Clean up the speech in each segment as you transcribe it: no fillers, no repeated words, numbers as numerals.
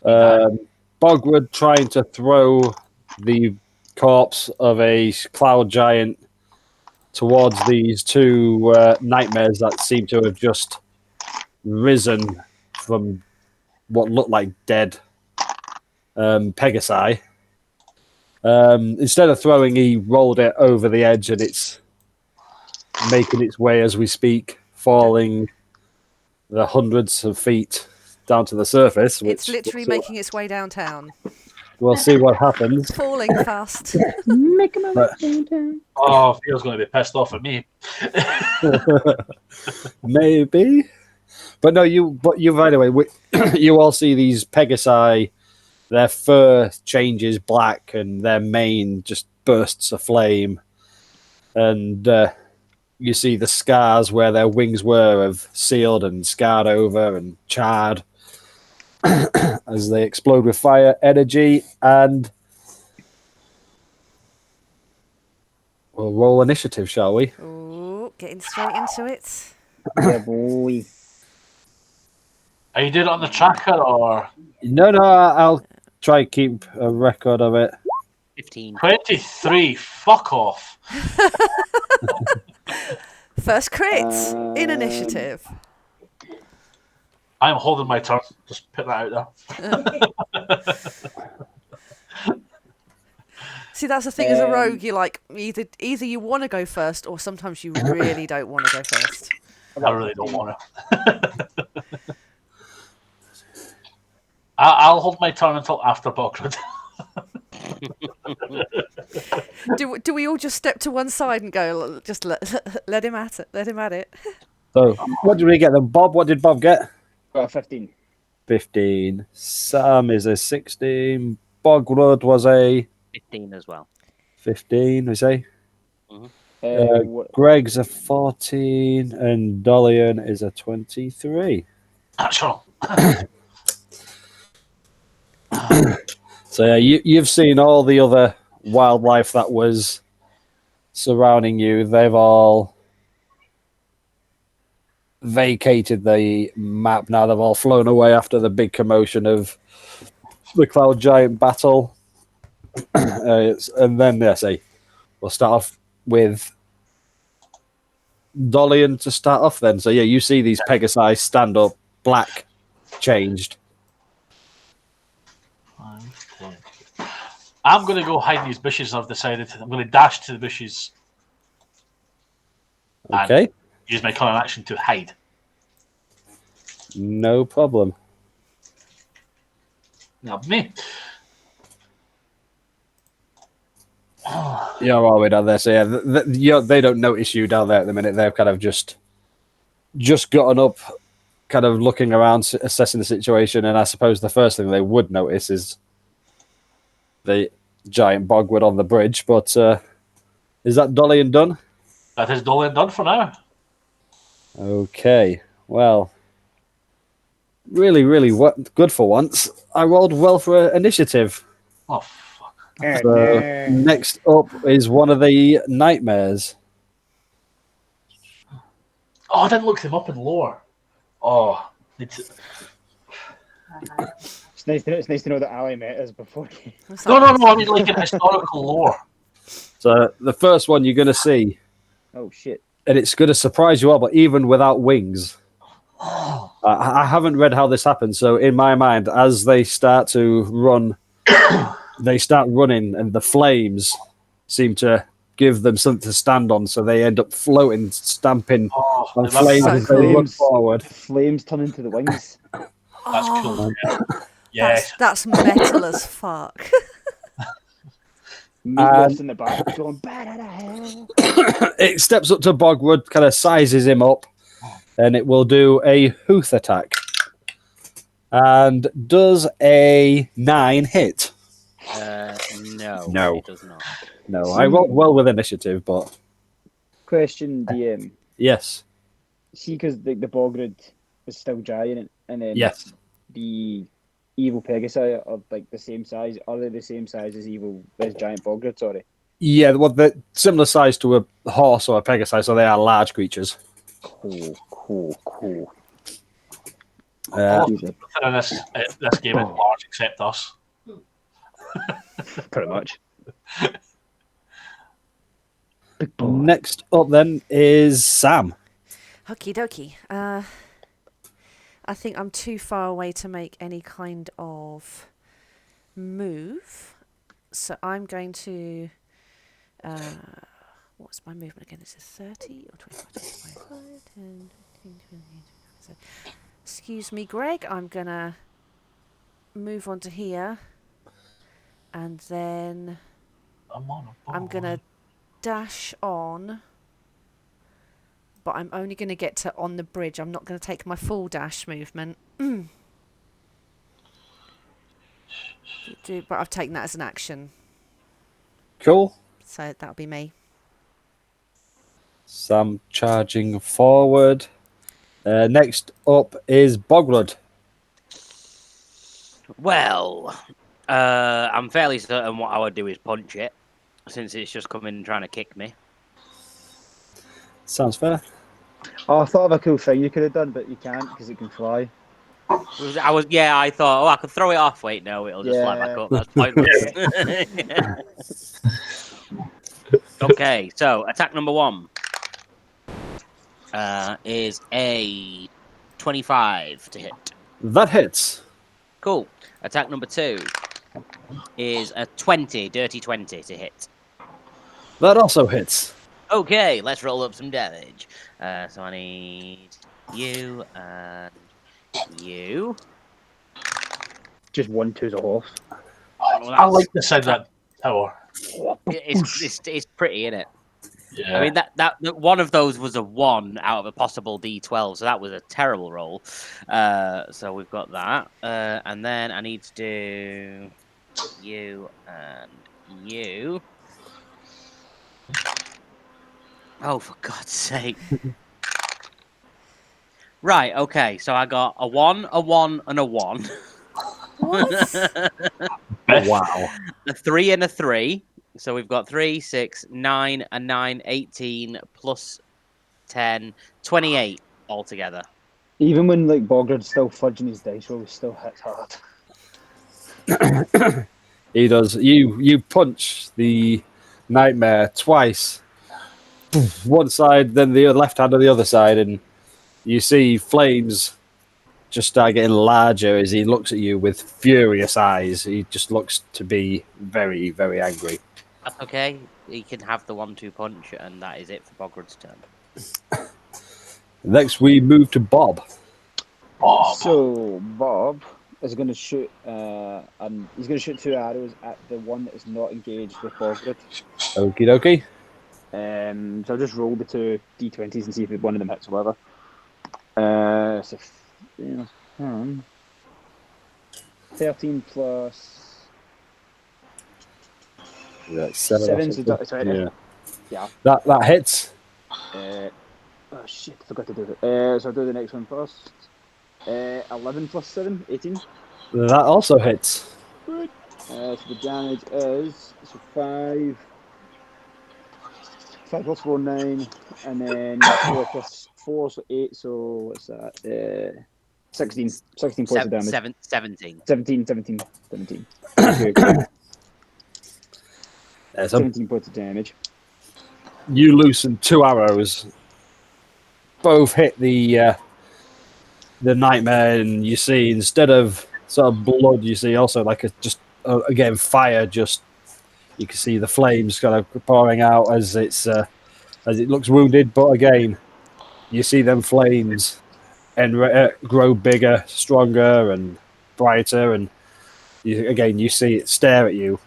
Bogwood trying to throw the corpse of a cloud giant towards these two nightmares that seem to have just risen from what looked like dead Pegasi. Instead of throwing, he rolled it over the edge, and it's making its way as we speak, falling the hundreds of feet down to the surface. It's literally making its way downtown. We'll see what happens. Falling fast. Make my way downtown. Oh, Phil's going to be pissed off at me. Maybe. But no, by the way, you all see these Pegasi, their fur changes black and their mane just bursts aflame. And you see the scars where their wings were have sealed and scarred over and charred as they explode with fire energy. And we'll roll initiative, shall we? Ooh, getting straight into it. Yeah, boy. Are you doing it on the tracker or? No, I'll try and keep a record of it. 15. 23. Fuck off. First crit in initiative. I'm holding my turn. Just put that out there. See, that's the thing as a rogue. You like either you want to go first, or sometimes you really don't want to go first. I really don't want to. I'll hold my turn until after Bogred. Do we all just step to one side and go? Just let him at it. Let him at it. So, what did we get then? Bob, what did Bob get? Got a 15. 15. Sam is a 16. Bogwood was a 15 as well. 15, we say. Mm-hmm. Greg's a 14, and Dolian is a 23. Sure. So yeah, you've seen all the other wildlife that was surrounding you. They've all vacated the map now. They've all flown away after the big commotion of the Cloud Giant battle. And then, we'll start off with Dolian to start off then. So yeah, you see these Pegasi stand up, black, changed. I'm going to go hide in these bushes. I've decided. I'm going to dash to the bushes. Okay. And use my cunning action to hide. No problem. Now, me. You're all the way down there. So yeah, they don't notice you down there at the minute. They've kind of just gotten up, kind of looking around, assessing the situation. And I suppose the first thing they would notice is the giant bogwood on the bridge. But is that Dolian done? That is Dolian done for now. Okay. Well, really, really good for once. I rolled well for initiative. Oh, fuck. So next up is one of the nightmares. Oh, I didn't look them up in lore. Oh. It's nice to know that Ali met us before. No, I mean like in historical lore. So the first one you're going to see, Oh, shit. and it's going to surprise you all, but even without wings. I haven't read how this happens, so in my mind, as they start to run, they start running, and the flames seem to give them something to stand on, so they end up floating, stamping on flames as they run forward. Flames turn into the wings. That's cool. Yes. That's metal as fuck. Meatloaf's in the back going, bad hell. It steps up to Bogwood, kind of sizes him up, and it will do a hoof attack. And does a 9 hit? No. It does not. No, I rolled well with initiative, but... Question, DM. Yes. See, because the Bogrid is still giant, and then Yes. the evil Pegasi are like the same size. Are they the same size as giant Bogrid? Sorry. Yeah, well, they're similar size to a horse or a Pegasus, so they are large creatures. Cool. Most people in this game at large except us. Pretty much. Next up then is Sam. Okie dokie. I think I'm too far away to make any kind of move. So I'm going to... what's my movement again? Is it 30 or 25, 25, 10, 15, 20, 25. Excuse me, Greg. I'm going to move on to here. And then I'm going to dash on. But I'm only going to get to on the bridge. I'm not going to take my full dash movement. But I've taken that as an action. Cool. So that'll be me. Sam charging forward. Next up is Bogwood. Well, I'm fairly certain what I would do is punch it, since it's just come in and trying to kick me. Sounds fair. Oh, I thought of a cool thing you could have done, but you can't because it can fly. I thought, I could throw it off. Wait, no, it'll just fly back up. That's pointless. Okay, so attack number 1 is a 25 to hit. That hits. Cool. Attack number 2 is a 20, dirty 20 to hit. That also hits. Okay, let's roll up some damage. So I need you and you. Just 1, 2's a horse. I like the sound of that tower. It's pretty, isn't it? Yeah. I mean that one of those was a 1 out of a possible D12, so that was a terrible roll. So we've got that, and then I need to do you and you. Oh, for God's sake! Right, okay. So I got a 1, a 1, and a 1. What? Wow. A 3 and a 3. So we've got 3, 6, 9, a 9, 18, plus 10, 28 altogether. Even when like Bogard's still fudging his dice roll, he still hits hard. He does. You punch the nightmare twice. One side, then the left hand on the other side, and you see flames just start getting larger as he looks at you with furious eyes. He just looks to be very, very angry. That's okay. He can have the 1-2 punch, and that is it for Bograd's turn. Next, we move to Bob. So Bob is going to shoot, and he's going to shoot 2 arrows at the one that is not engaged with Bograd. Okie dokie. So I'll just roll the 2 d20s and see if one of them hits or whatever. So 13 plus Like 7. So yeah. That hits. Oh shit! I forgot to do it. So I'll do the next one first. 11 plus 7, 18. That also hits. Good. So the damage is 5 plus 4, 9, and then 4 plus 4, so 8. So what's that? 16 points of damage. 17. 17. So 17 points of damage. you loosen 2 arrows. Both hit the nightmare, and you see instead of sort of blood, you see also like again fire. Just you can see the flames kind of pouring out as it looks wounded. But again, you see them flames and grow bigger, stronger, and brighter, and you see it stare at you.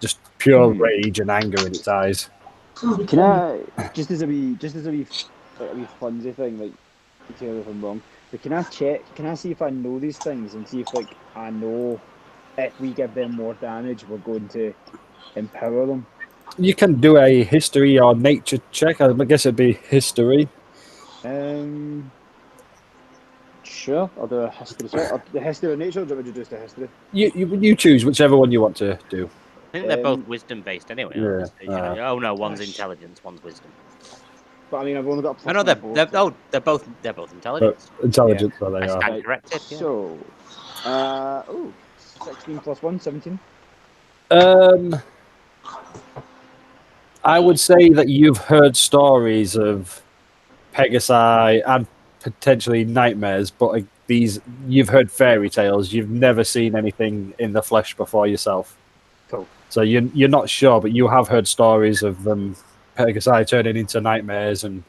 Just pure rage and anger in its eyes. Can I just as a wee funsy thing, like, tell me if I'm wrong, but can I see if I know these things and see if like I know if we give them more damage we're going to empower them? You can do a history or nature check. I guess it'd be history. Sure, I'll do a history check. The history of nature, or do you want me to do just a history? You choose whichever one you want to do. I think they're both wisdom based anyway. Yeah. Oh no, one's intelligence, one's wisdom. But I mean, I've only got a I know plus one on both. they're both intelligence. Intelligence, so they I are. stand corrected. Yeah. So, 16 plus 1, 17. Um, I would say that you've heard stories of Pegasi and potentially nightmares, but these you've heard fairy tales. You've never seen anything in the flesh before yourself. Cool. So you're not sure, but you have heard stories of them Pegasi turning into nightmares and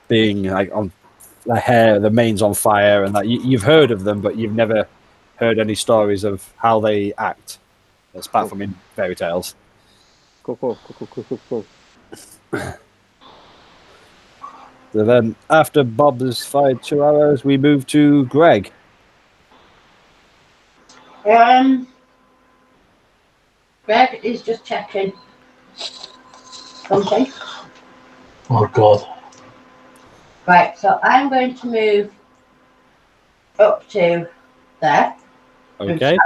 being like on the hair, the mane's on fire, and that you've heard of them, but you've never heard any stories of how they act, apart from in fairy tales. Cool. So then, after Bob has fired 2 arrows, we move to Greg. Greg is just checking something. Oh God. Right, so I'm going to move up to there. Okay.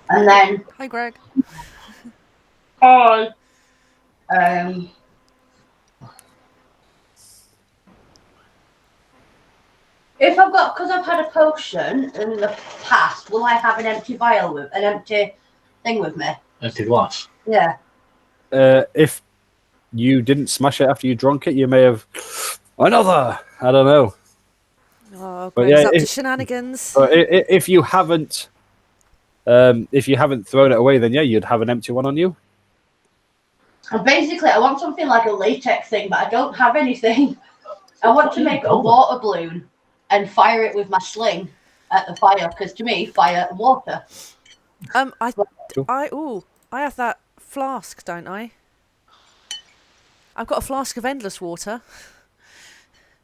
And then Hi, Greg. on if I've got, because I've had a potion in the past, will I have an empty thing with me? Empty glass. Yeah. If you didn't smash it after you drunk it, you may have another. I don't know. Oh, But Greg's yeah, up to shenanigans. But if you haven't thrown it away, then yeah, you'd have an empty one on you. And basically, I want something like a latex thing, but I don't have anything. I want to make a water balloon and fire it with my sling at the fire, because to me, fire and water. I have that flask, don't I? I've got a flask of endless water.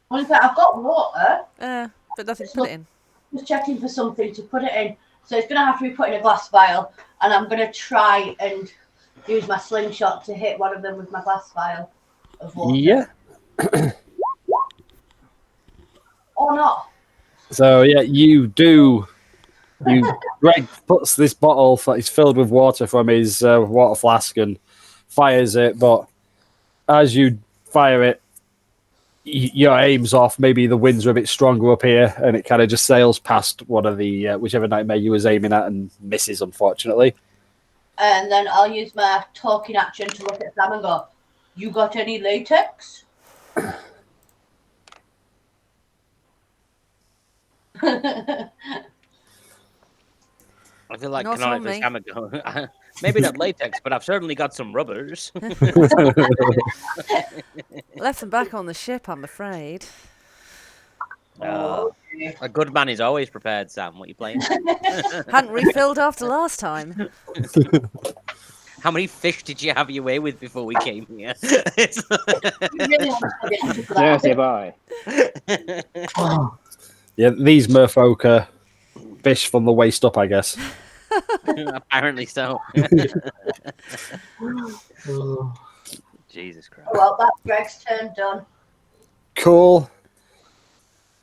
Well, in fact, I've got water. But nothing to put it in. Just checking for something to put it in. So it's going to have to be put in a glass vial, and I'm going to try and use my slingshot to hit one of them with my glass vial of water. Yeah. Or not. So yeah, you do. Greg puts this bottle that is filled with water from his water flask and fires it, but as you fire it, your aim's off. Maybe the winds are a bit stronger up here, and it kind of just sails past one of the whichever nightmare you was aiming at and misses, unfortunately. And then I'll use my talking action to look at Sam and go, "You got any latex?" I feel like Not canonically on Sam would go, maybe not latex, but I've certainly got some rubbers. Left them back on the ship, I'm afraid. A good man is always prepared, Sam. What are you playing? Hadn't refilled after last time. How many fish did you have your way with before we came here? Yeah, say bye. Yeah, these merfolk are fish from the waist up, I guess. Apparently so. Jesus Christ. well, that's Greg's turn done. Cool.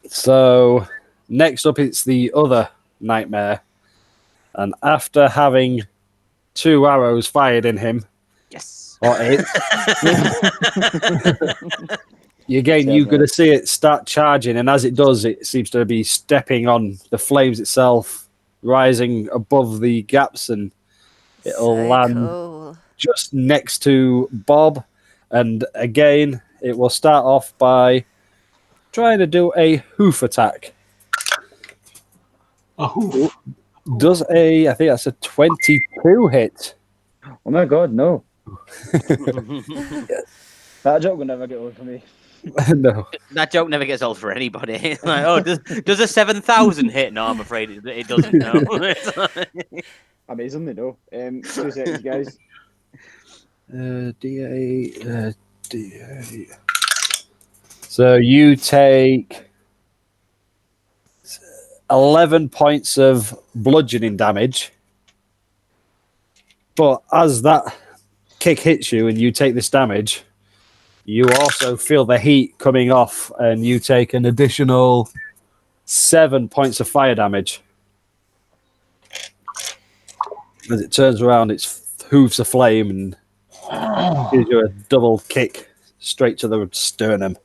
So, next up, it's the other nightmare. And after having 2 arrows fired in him, Yes. or it, again, you're going to see it start charging. And as it does, it seems to be stepping on the flames itself, rising above the gaps, and it'll land just next to Bob. And again, it will start off by trying to do a hoof attack. A hoof? Does I think that's a 22 hit. Oh my god, no. That joke will never get old for me. No. That joke never gets old for anybody. Like, oh, does a 7,000 hit? No, I'm afraid it doesn't. No. Amazingly, no. 2 seconds, guys. D8. D8. So you take 11 points of bludgeoning damage. But as that kick hits you and you take this damage, you also feel the heat coming off and you take an additional 7 points of fire damage. As it turns around, its hooves aflame and gives you a double kick straight to the sternum.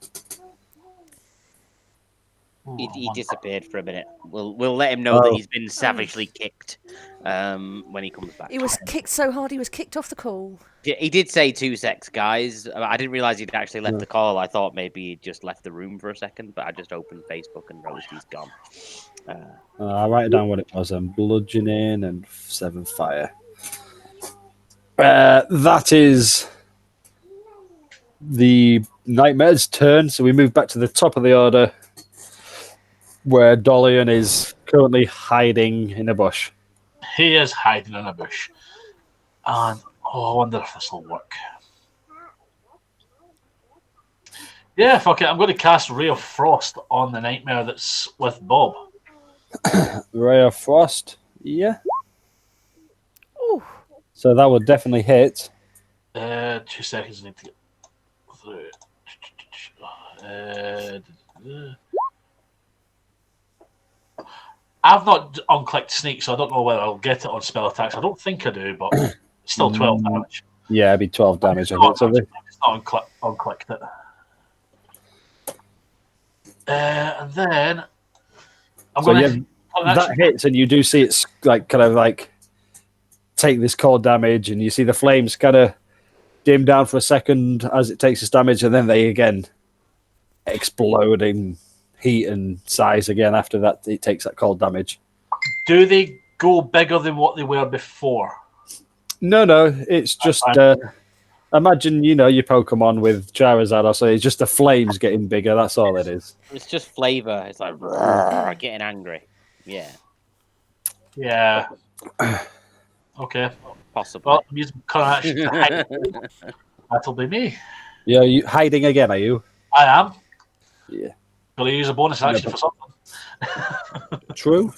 He disappeared for a minute. We'll let him know that he's been savagely kicked when he comes back. He was kicked so hard he was kicked off the call. He did say 2 secs, guys. I didn't realize he'd actually left the call. I thought maybe he'd just left the room for a second, but I just opened Facebook and noticed he's gone. I'll write down what it was. Bludgeoning and 7 fire. That is the Nightmare's turn. So we move back to the top of the order, where Dolian is currently hiding in a bush. He is hiding in a bush. And I wonder if this will work. Yeah, fuck it. I'm going to cast Ray of Frost on the Nightmare that's with Bob. Ray of Frost. Yeah. Ooh. So that would definitely hit. 2 seconds. I need to get through. I've not unclicked Sneak, so I don't know whether I'll get it on spell attacks. I don't think I do, but it's still 12 damage. Yeah, it'd be 12 damage. It's I think. not unclicked it. And then I'm So going to... that hits, and you do see it's kind of take this cold damage, and you see the flames kind of dim down for a second as it takes its damage, and then they again explode in heat and size again after that it takes that cold damage. Do they go bigger than what they were before? No, it's just imagine your Pokemon with Charizard or so. It's just the flames getting bigger. That's all it is. It's just flavor. It's like getting angry. Yeah. Yeah. Okay. Possibly. Well, I'm using current action to hide. That'll be me. Yeah, you hiding again? Are you? I am. Yeah. Got to use a bonus action for something. True.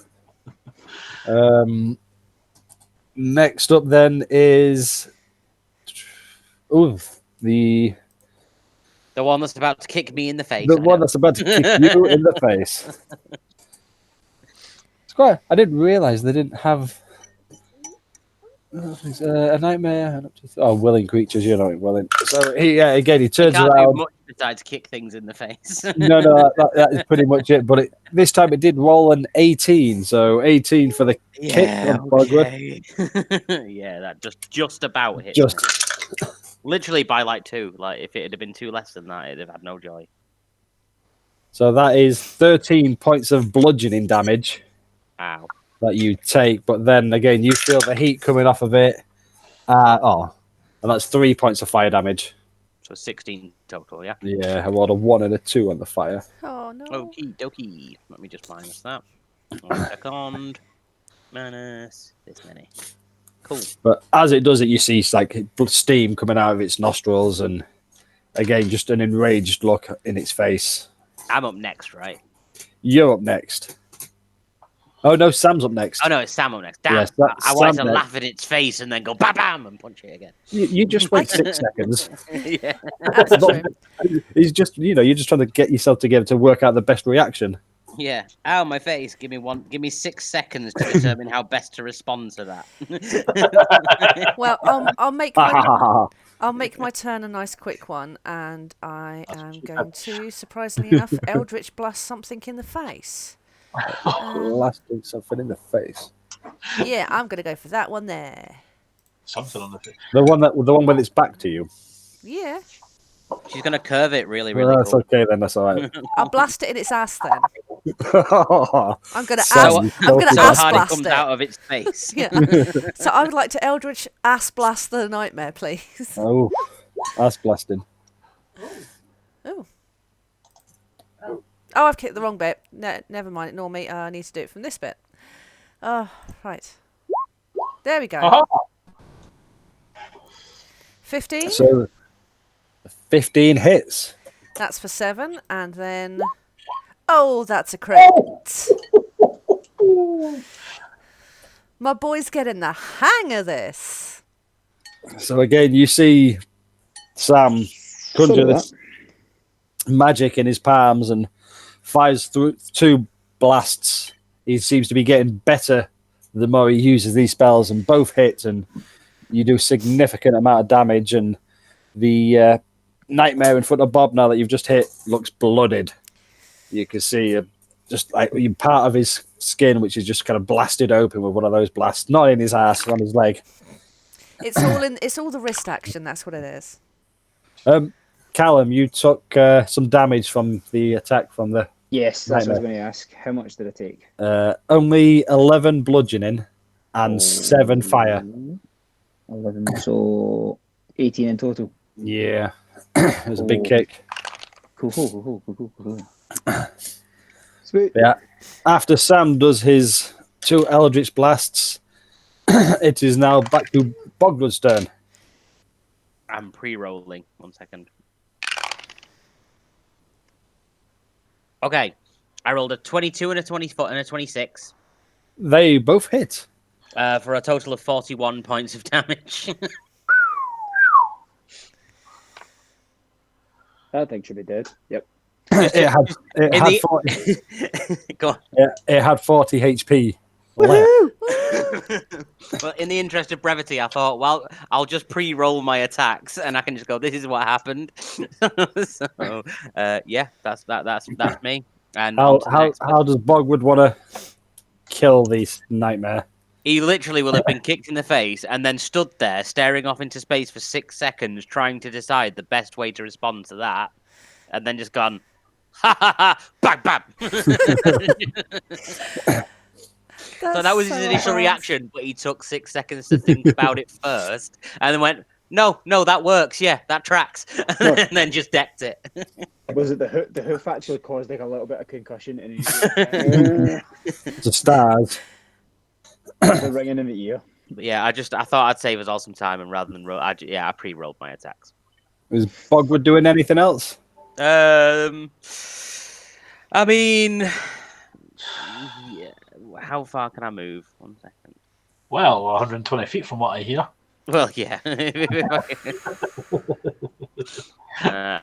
Next up then is the one that's about to kick me in the face. The one that's about to kick you in the face. It's quite. I didn't realize they didn't have a nightmare. Willing creatures, you're not willing. So he turns can't around. do much besides kick things in the face. No, that is pretty much it. But this time it did roll an 18, so 18 for the kick. Okay. Yeah, that just about hit. Just literally by 2. If it had been 2 less than that, it'd have had no joy. So that is 13 points of bludgeoning damage. Ow. That you take, but then again you feel the heat coming off of it. And that's 3 points of fire damage. So 16 total, yeah? Yeah, I rolled a 1 and a 2 on the fire. Oh no. Okie dokie. Let me just minus that. 1 second. Minus this many. Cool. But as it does it, you see steam coming out of its nostrils, and again just an enraged look in its face. I'm up next, right? You're up next. Oh no, Sam's up next. Oh no, it's Sam up next. Damn, Yes, I wanted to Sam laugh at its face and then go bam and punch it again. You just wait 6 seconds. Yeah. That's true. He's just, you're just trying to get yourself together to work out the best reaction. Yeah. Ow, my face. Give me 6 seconds to determine how best to respond to that. Well, I'll make my turn a nice quick one, and I am going to, surprisingly enough, Eldritch Blast something in the face. Blasting something in the face. Yeah, I'm going to go for that one there. Something on the face. The one with its back to you. Yeah. She's gonna curve it really Well, that's cool. okay then. That's all right. I'll blast it in its ass then. I'm going to Sam, ass. I'm going to So ass hard it blast comes it. out of its face. Yeah. So I would like to Eldritch ass blast the nightmare, please. Oh, ass blasting. Oh. Oh, I've kicked the wrong bit. No, never mind. Ignore me. I need to do it from this bit. Oh, right. There we go. Uh-huh. 15. So 15 hits. That's for 7, and then that's a crit. My boy's getting the hang of this. So again, you see Sam conjure this magic in his palms and fires through 2 blasts. He seems to be getting better the more he uses these spells, and both hit, and you do significant amount of damage, and the Nightmare in front of Bob now that you've just hit looks blooded. You can see just like part of his skin, which is just kind of blasted open with one of those blasts, not in his ass, on his leg. It's all the wrist action. That's what it is. Callum, you took some damage from the attack from the Yes, that's what I was Nightmare. going to ask. How much did I take? Only 11 bludgeoning and 7 fire. 11, so 18 in total. Yeah, it was a big kick. Cool. Sweet. Yeah. After Sam does his 2 Eldritch blasts, it is now back to Bogwood's turn. I'm pre-rolling. 1 second. Okay, I rolled a 22 and a 24 and a 26 They both hit. for a total of 41 points of damage. That thing should be dead. Yep. It had 40, Go on. it had 40 HP. Well, in the interest of brevity, I thought, well, I'll just pre-roll my attacks, and I can just go, "This is what happened." So, yeah, that's me. And on to the next one. How does Bogwood want to kill this Nightmare? He literally will have been kicked in the face and then stood there staring off into space for 6 seconds, trying to decide the best way to respond to that, and then just gone, ha ha ha, bang bang. So that was his initial reaction, but he took 6 seconds to think about it first, and then went, no, that works, yeah, that tracks, and then just decked it. Was it the hoof actually caused like a little bit of concussion and The stars. the ringing in the ear? But yeah, I thought I'd save us all some time, and rather than roll, I pre-rolled my attacks. Was Bogwood doing anything else? I mean, yeah. How far can I move? 1 second. Well, 120 feet from what I hear. Well, yeah.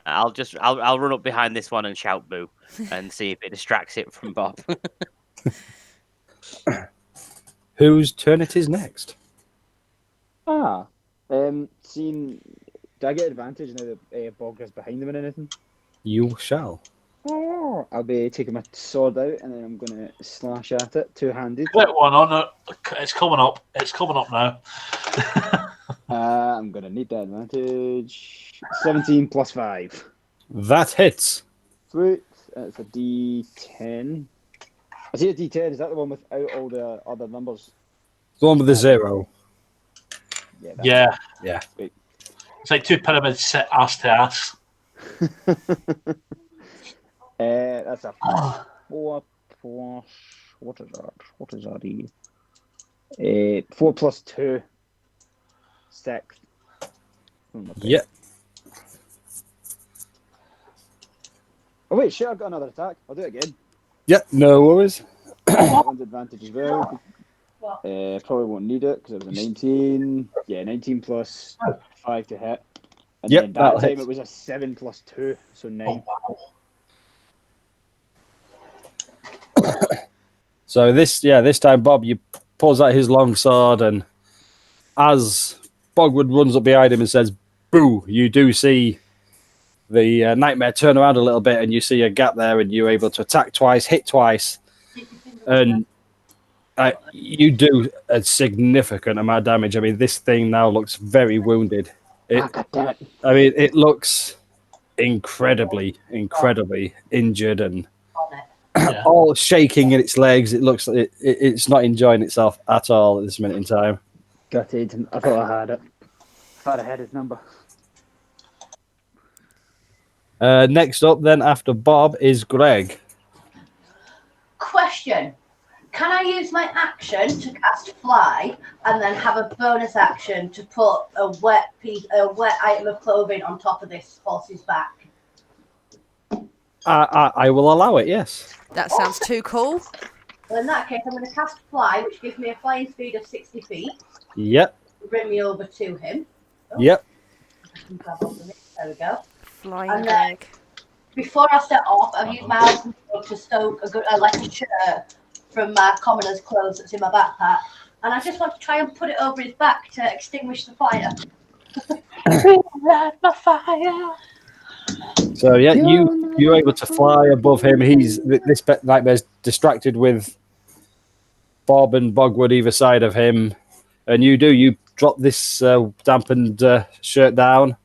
I'll run up behind this one and shout boo, and see if it distracts it from Bob. Whose turn it is next? Seeing, do I get advantage now that Bog is behind him and anything? You shall. I'll be taking my sword out and then I'm going to slash at it, two-handed. Put one on it. It's coming up. It's coming up now. I'm going to need that advantage. 17 plus 5. That hits. Sweet. It's a D10. I see a D10. Is that the one without all the other numbers? The one with the 0. Yeah. Yeah. Sweet. It's like 2 pyramids set ass to ass. That's a 4 plus. What is that? What is that? 4 plus 2. 6. Yep. Oh wait, shit! I've got another attack. I'll do it again. Yep. No worries. That one's advantage as well. Probably won't need it because it was a 19. Yeah, 19 plus 5 to hit. And Yep, then that'll that time hit. it was a 7 plus 2, so 9. So this time Bob, you pulls out his long sword, and as Bogwood runs up behind him and says, "Boo!" you do see the Nightmare turn around a little bit, and you see a gap there, and you're able to attack twice, hit twice, and you do a significant amount of damage. I mean, this thing now looks very wounded. God damn it. I mean, it looks incredibly injured and all shaking in its legs. It looks like it's not enjoying itself at all at this minute in time. Gutted. I thought I had it. I thought I had his number. Next up, then, after Bob, is Greg. Question. Can I use my action to cast fly and then have a bonus action to put a wet item of clothing on top of this horse's back? I will allow it, yes. That sounds too cool. Well, in that case, I'm going to cast fly, which gives me a flying speed of 60 feet. Yep. Bring me over to him. Yep. There we go. Flying And Greg. Before I set off, I've used my alchemy to stoke a shirt from my commoner's clothes that's in my backpack, and I just want to try and put it over his back to extinguish the fire. Light my fire. So yeah, you're able to fly above him. This nightmare's distracted with Bob and Bogwood either side of him, and you drop this dampened shirt down,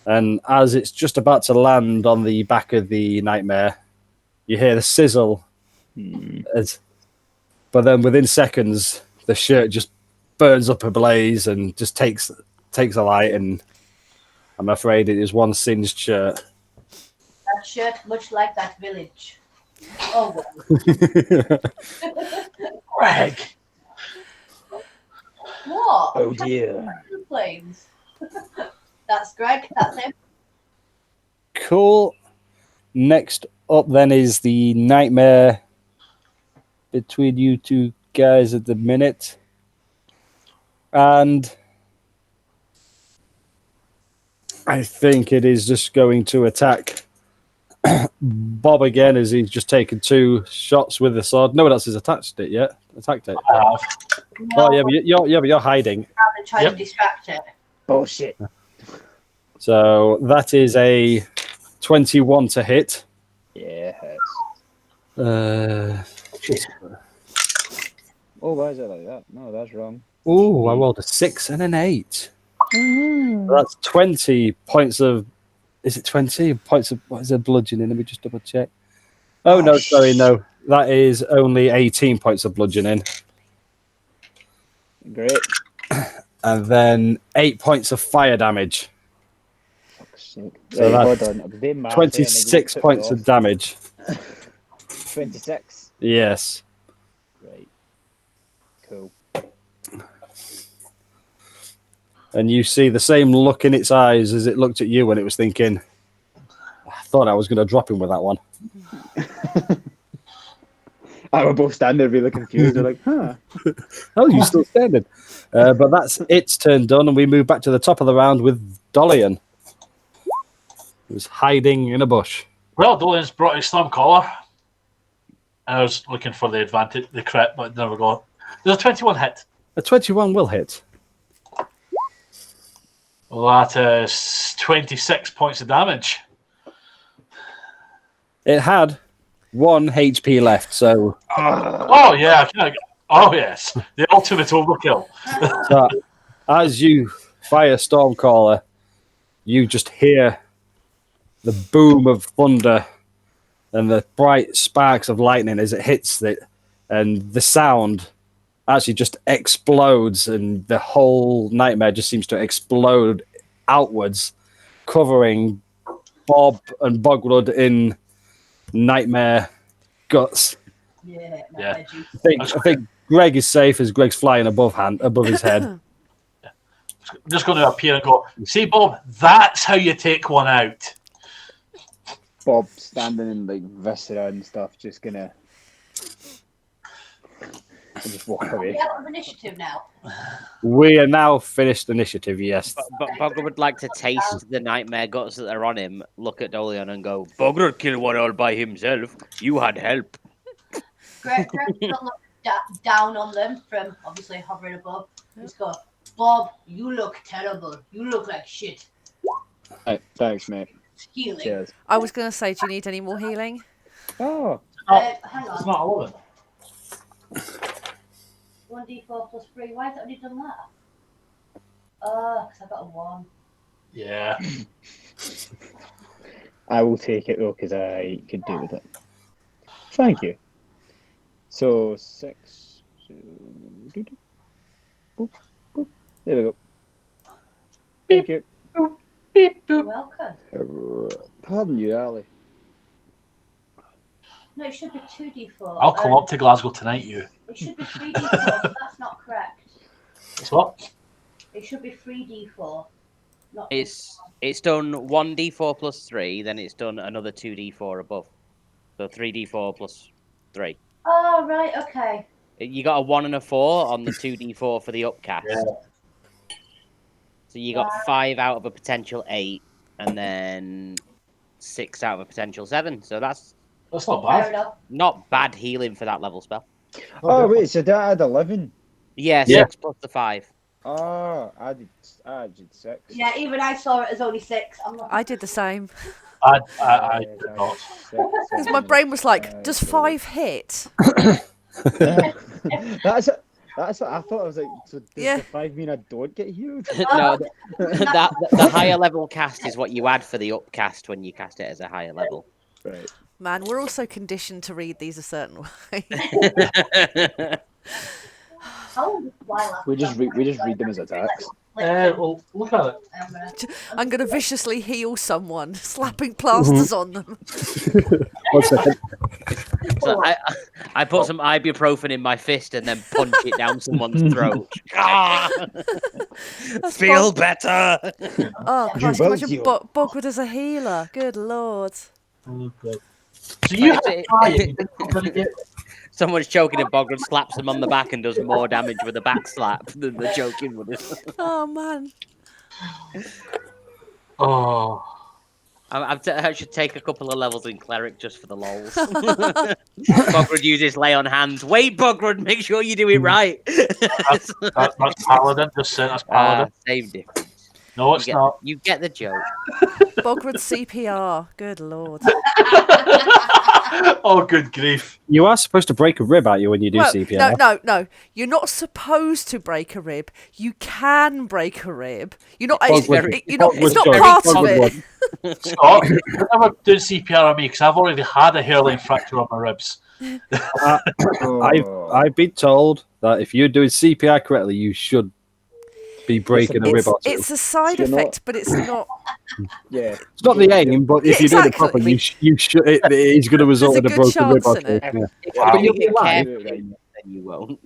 and as it's just about to land on the back of the nightmare, you hear the sizzle. But then within seconds, the shirt just burns up ablaze and just takes a light, and I'm afraid it is one singed shirt. That shirt, much like that village. Oh well. Greg. What? Oh dear. Planes. That's Greg. That's him. Cool. Next up then is the nightmare between you two guys at the minute. And I think it is just going to attack Bob again, as he's just taken 2 shots with the sword. No one else has attacked it yet. Attacked it. I have. Oh yeah, but you're hiding. Rather try Yep. to distract it. Bullshit. So that is a 21 to hit. Yeah. Jeez. Oh, why is it like that? No, that's wrong. Ooh, I rolled a 6 and an 8. That's 20 points of. Is it 20 points of? What is it, bludgeoning? Let me just double check. Oh no, sorry, no. That is only 18 points of bludgeoning. Great. And then 8 points of fire damage. Fuck's sake. So Right, that's hold on. I was doing math 26 there and points you of damage. took me off. 26. Yes. Right. Cool. And you see the same look in its eyes as it looked at you when it was thinking, I thought I was going to drop him with that one. I were both standing there really confused. They're like, huh. Oh, you're still standing. But that's its turn done, and we move back to the top of the round with Dolian, who's hiding in a bush. Well, Dolian's brought his storm collar. I was looking for the advantage, the crit, but never got. There's a 21 hit. A 21 will hit. Well, that is 26 points of damage. It had 1 HP left, so Oh, yeah. Oh, yes. The ultimate overkill. as you fire Stormcaller, you just hear the boom of thunder and the bright sparks of lightning as it hits it, and the sound actually just explodes, and the whole nightmare just seems to explode outwards, covering Bob and Bogwood in nightmare guts. Yeah. Yeah. I think Greg is safe as Greg's flying above his head. I'm just going to appear and go, see, Bob, that's how you take one out. Bob standing in like viscera and stuff, just gonna and just walk away. We out of initiative now. We are now finished initiative, yes. But Bogger would like to taste the nightmare guts that are on him, look at Dolian and go, Bogger killed one all by himself. You had help. Greg will look down on them from obviously hovering above. Just go, Bob, you look terrible. You look like shit. Hey, thanks, mate. Healing. Cheers. I was going to say, do you need any more healing? Oh, Hang It's on. not 11. 1d4 plus 3. Why has it already done that? Oh, because I got a 1. Yeah. I will take it though, because I could do with it. Thank you. So 6. Boop, boop. There we go. Thank you. You're welcome. Pardon you, Ali. No, it should be 2d4. I'll come up to Glasgow tonight, you. It should be 3d4, but that's not correct. It's what? It should be 3d4. Not It's done 1d4 plus 3, then it's done another 2d4 above. So 3d4 plus 3. Oh, right, okay. You got a 1 and a 4 on the 2d4 for the upcast. Yeah. So you got 5 out of a potential 8, and then 6 out of a potential 7. So that's That's not Fair bad. enough. not bad healing for that level spell. Oh, wait, so that had 11? Yeah, Yeah. 6 plus the 5. Oh, I did 6. Yeah, even I saw it as only 6. I'm not. I did the same. I did not. Because my brain was like, does 5 hit? That's what I thought. I was like, so does Yeah. the 5 mean I don't get healed? No, the higher level cast is what you add for the upcast when you cast it as a higher level. Right. Man, we're also conditioned to read these a certain way. We just read them as attacks. Well, look at it. I'm going to viciously heal someone, slapping plasters on them. 1 second. So I put some ibuprofen in my fist and then punch it down someone's throat. Feel better. Oh, Christ, will imagine heal. Bogwood as a healer. Good lord. So you have trying. Someone's choking and Bogwood slaps them on the back and does more damage with a back slap than the choking would have. Oh, man. Oh. I should take a couple of levels in cleric just for the lols. Bogwood uses lay on hands. Wait, Bogwood, make sure you do it right. That's paladin. Just say that's paladin. Same difference. No, it's not. You get the joke. Bogwood CPR. Good lord. Oh, good grief. You are supposed to break a rib at you when you do Well, CPR. no. You're not supposed to break a rib. You can break a rib. You're not. Bogwood- It's not Bogwood- part of Bogwood it. Scott, you're never doing CPR on me because I've already had a hairline fracture on my ribs. I've been told that if you're doing CPR correctly, you should be breaking a rib or two. It's a side You're not- effect, but it's not. Yeah. It's not the aim, but if Yeah, you do it exactly. properly, you should. It is going to result in a There's a broken good rib or chance two. in it. Yeah. But But you'll be get alive. careful, then you won't.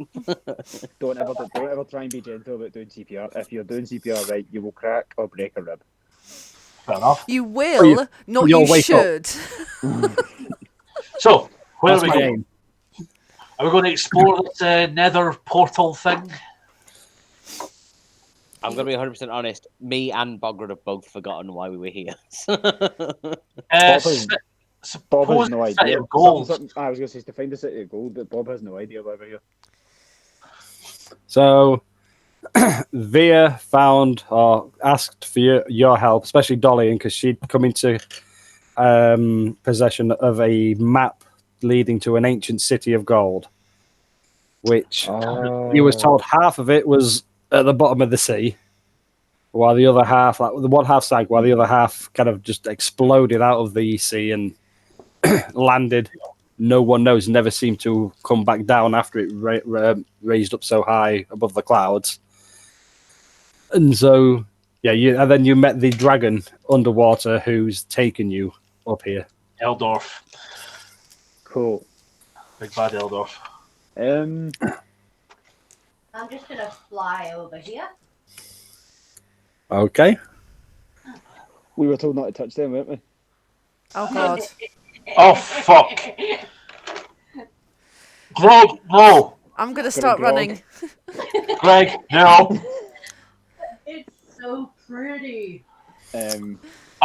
Don't ever try and be gentle about doing CPR. If you're doing CPR right, you will crack or break a rib. Fair enough. You will, not you'll you wake up. should. So, where That's are we my going? aim. Are we going to explore this nether portal thing? I'm going to be 100% honest. Me and Bogwood have both forgotten why we were here. Bob has no City idea. of Gold. I was going to say to find the City of Gold, but Bob has no idea why we're here. So, Via found or asked for your help, especially Dolly, because she'd come into possession of a map leading to an ancient city of gold, which he was told half of it was at the bottom of the sea, while the other half, like the one half sank, while the other half kind of just exploded out of the sea and landed. No one knows. Never seemed to come back down after it raised up so high above the clouds. And so, yeah, and then you met the dragon underwater who's taken you up here. Eldorf. Cool. Big bad Eldorf. I'm just gonna fly over here. Okay. We were told not to touch them, weren't we? Oh god. Oh, fuck. Greg, no. I'm gonna start Grog. running. Greg, no. It's so pretty. I It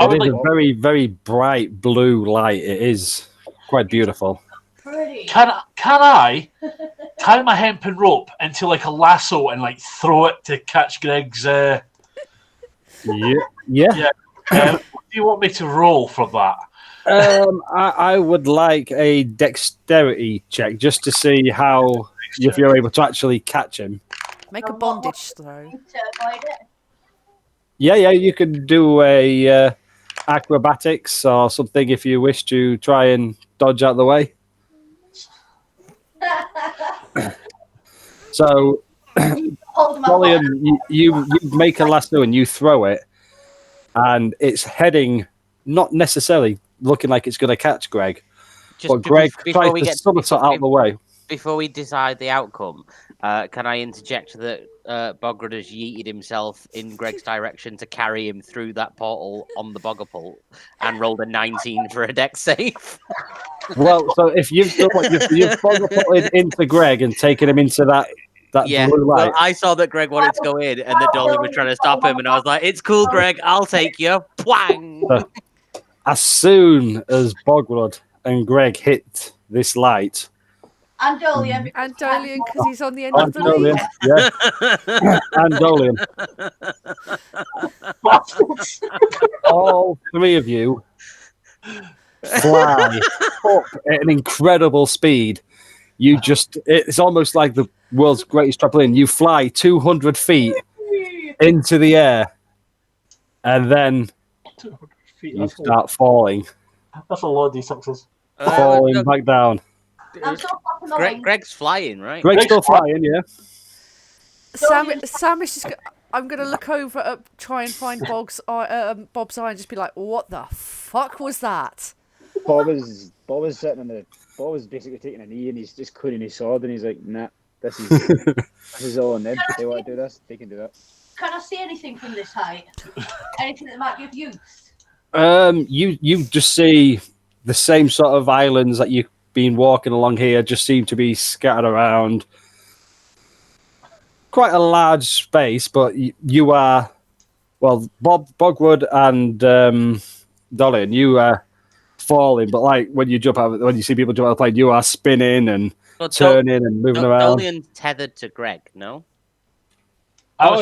would is like, a very, very bright blue light. It is quite beautiful. Pretty. can I tie my hempen rope into like a lasso and like throw it to catch Greg's Yeah. what do you want me to roll for that? I would like a dexterity check just to see how if you're able to actually catch him. Make a bondage throw. To avoid it. Yeah, you could do a acrobatics or something if you wish to try and dodge out the way. So, Hold my Dolian, you make a lasso and you throw it, and it's heading not necessarily looking like it's going to catch Greg, but Greg tries to somersault out the way. Before we decide the outcome, can I interject that Bogwood has yeeted himself in Greg's direction to carry him through that portal on the Boggapult and rolled a 19 for a dex save? Well, so if you've done what you've put into Greg and taken him into that Yeah, blue light. well, I saw that Greg wanted to go in and that Dolly was trying to stop him, and I was like, it's cool, Greg, I'll take you. Pwang! As soon as Bogwood and Greg hit this light, And Dolian. And Dolian, because he's on the end of the lead. Dolian, yeah, and Dolian, all three of you fly up at an incredible speed. It's almost like the world's greatest trampoline. You fly 200 feet into the air, and then 200 feet. you start falling, That's a lot of D6s. falling back down. I'm still flapping my wings. Greg's flying, right? Greg's still flying, yeah. Sam is just. I'm gonna look over at try and find Bob's eye and just be like, "What the fuck was that?" Bob was sitting Bob was basically taking a knee and he's just cleaning his sword and he's like, nah, this is all on them. If they want to do this, they can do that. Can I see anything from this height? Anything that might be of use? You just see the same sort of islands that you've been walking along here just seem to be scattered around. Quite a large space, but you are, well, Bogwood and Dolly, you are falling, but like when you see people jump out of the plane, you are spinning and turning and moving around. Dolian's tethered to Greg, no? I was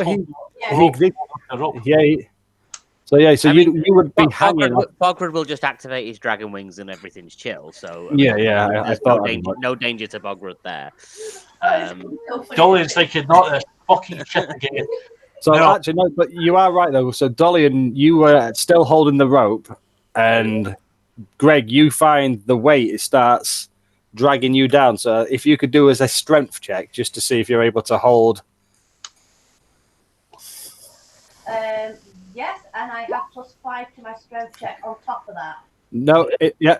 So you would be hanging. Bogwood will just activate his dragon wings and everything's chill. So I thought no danger to Bogwood there. Dolian's thinking, not this fucking shit again. So actually, no, but you are right though. So Dolian, you were still holding the rope, and Greg, you find the weight, it starts dragging you down. So if you could do as a strength check just to see if you're able to hold. Yes, and I have +5 to my strength check on top of that. No,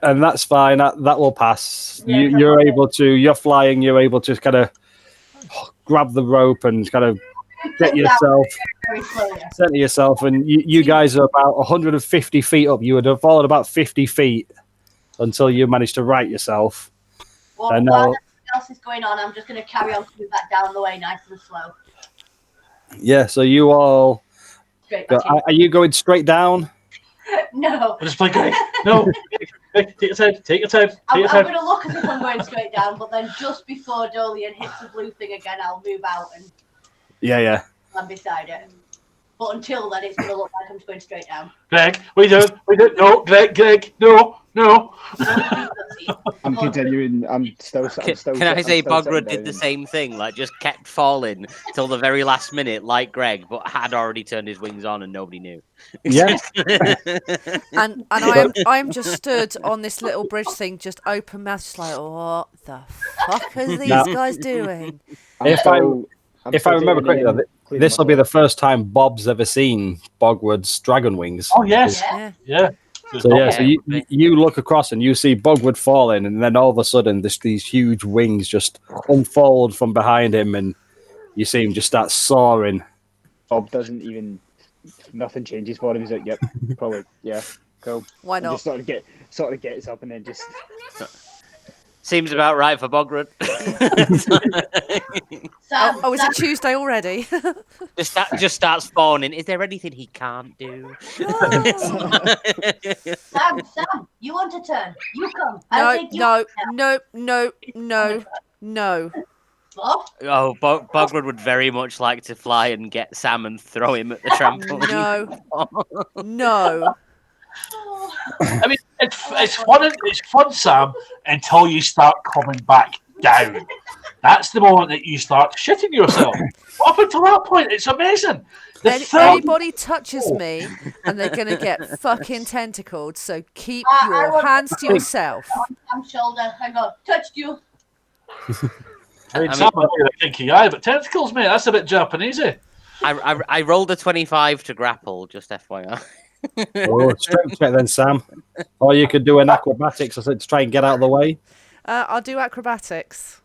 and that's fine. That will pass. Yeah, You're flying, you're able to kind of grab the rope and kind of get yourself, very slowly. center yourself, and you guys are about 150 feet up. You would have fallen about 50 feet until you managed to right yourself. Well, And while now, everything else is going on, I'm just going to carry on to move that down the way nice and slow. yeah, so you all... Straight back Are you going straight down? in. No. I just play Greg. No. Take your time. Take your time. I'm Take your going time. to look as if I'm going straight down, but then just before Dolian hits the blue thing again, I'll move out and Yeah. land beside it. But until then, it's going to look like I'm just going straight down. Greg, we do. No, Greg, no. I'm continuing. I'm still. Can I say Bogwood did the same thing, like just kept falling till the very last minute, like Greg, but had already turned his wings on and nobody knew. Yeah. And I am just stood on this little bridge thing, just open mouth, just like, what the fuck are these guys doing? If I remember correctly, this will be the first time Bob's ever seen Bogwood's dragon wings. Oh, yes. Yeah. Yeah. So you look across and you see Bogwood falling, and then all of a sudden these huge wings just unfold from behind him, and you see him just start soaring. Bob doesn't even. Nothing changes for him. He's like, yep, probably, yeah, cool. Why And not? just sort of gets up and then just. Seems about right for Bogwood. Sam, Oh, is it Tuesday already? just starts fawning. Is there anything he can't do? Sam, you want a turn? You come. No. Bob? Oh, Bogwood would very much like to fly and get Sam and throw him at the trampoline. No. I mean, it's fun, Sam, until you start coming back down. That's the moment that you start shitting yourself. Up until that point, it's amazing. Anybody touches me, and they're gonna get fucking tentacled. So keep your hands to yourself. Sam's shoulder. Hang on. Touched you. I mean, Sam might be a kinky eye, but tentacles, mate, that's a bit Japanesey. I rolled a 25 to grapple, just FYI. Oh, strength check then, Sam. Or you could do an acrobatics or something to try and get out of the way. I'll do acrobatics.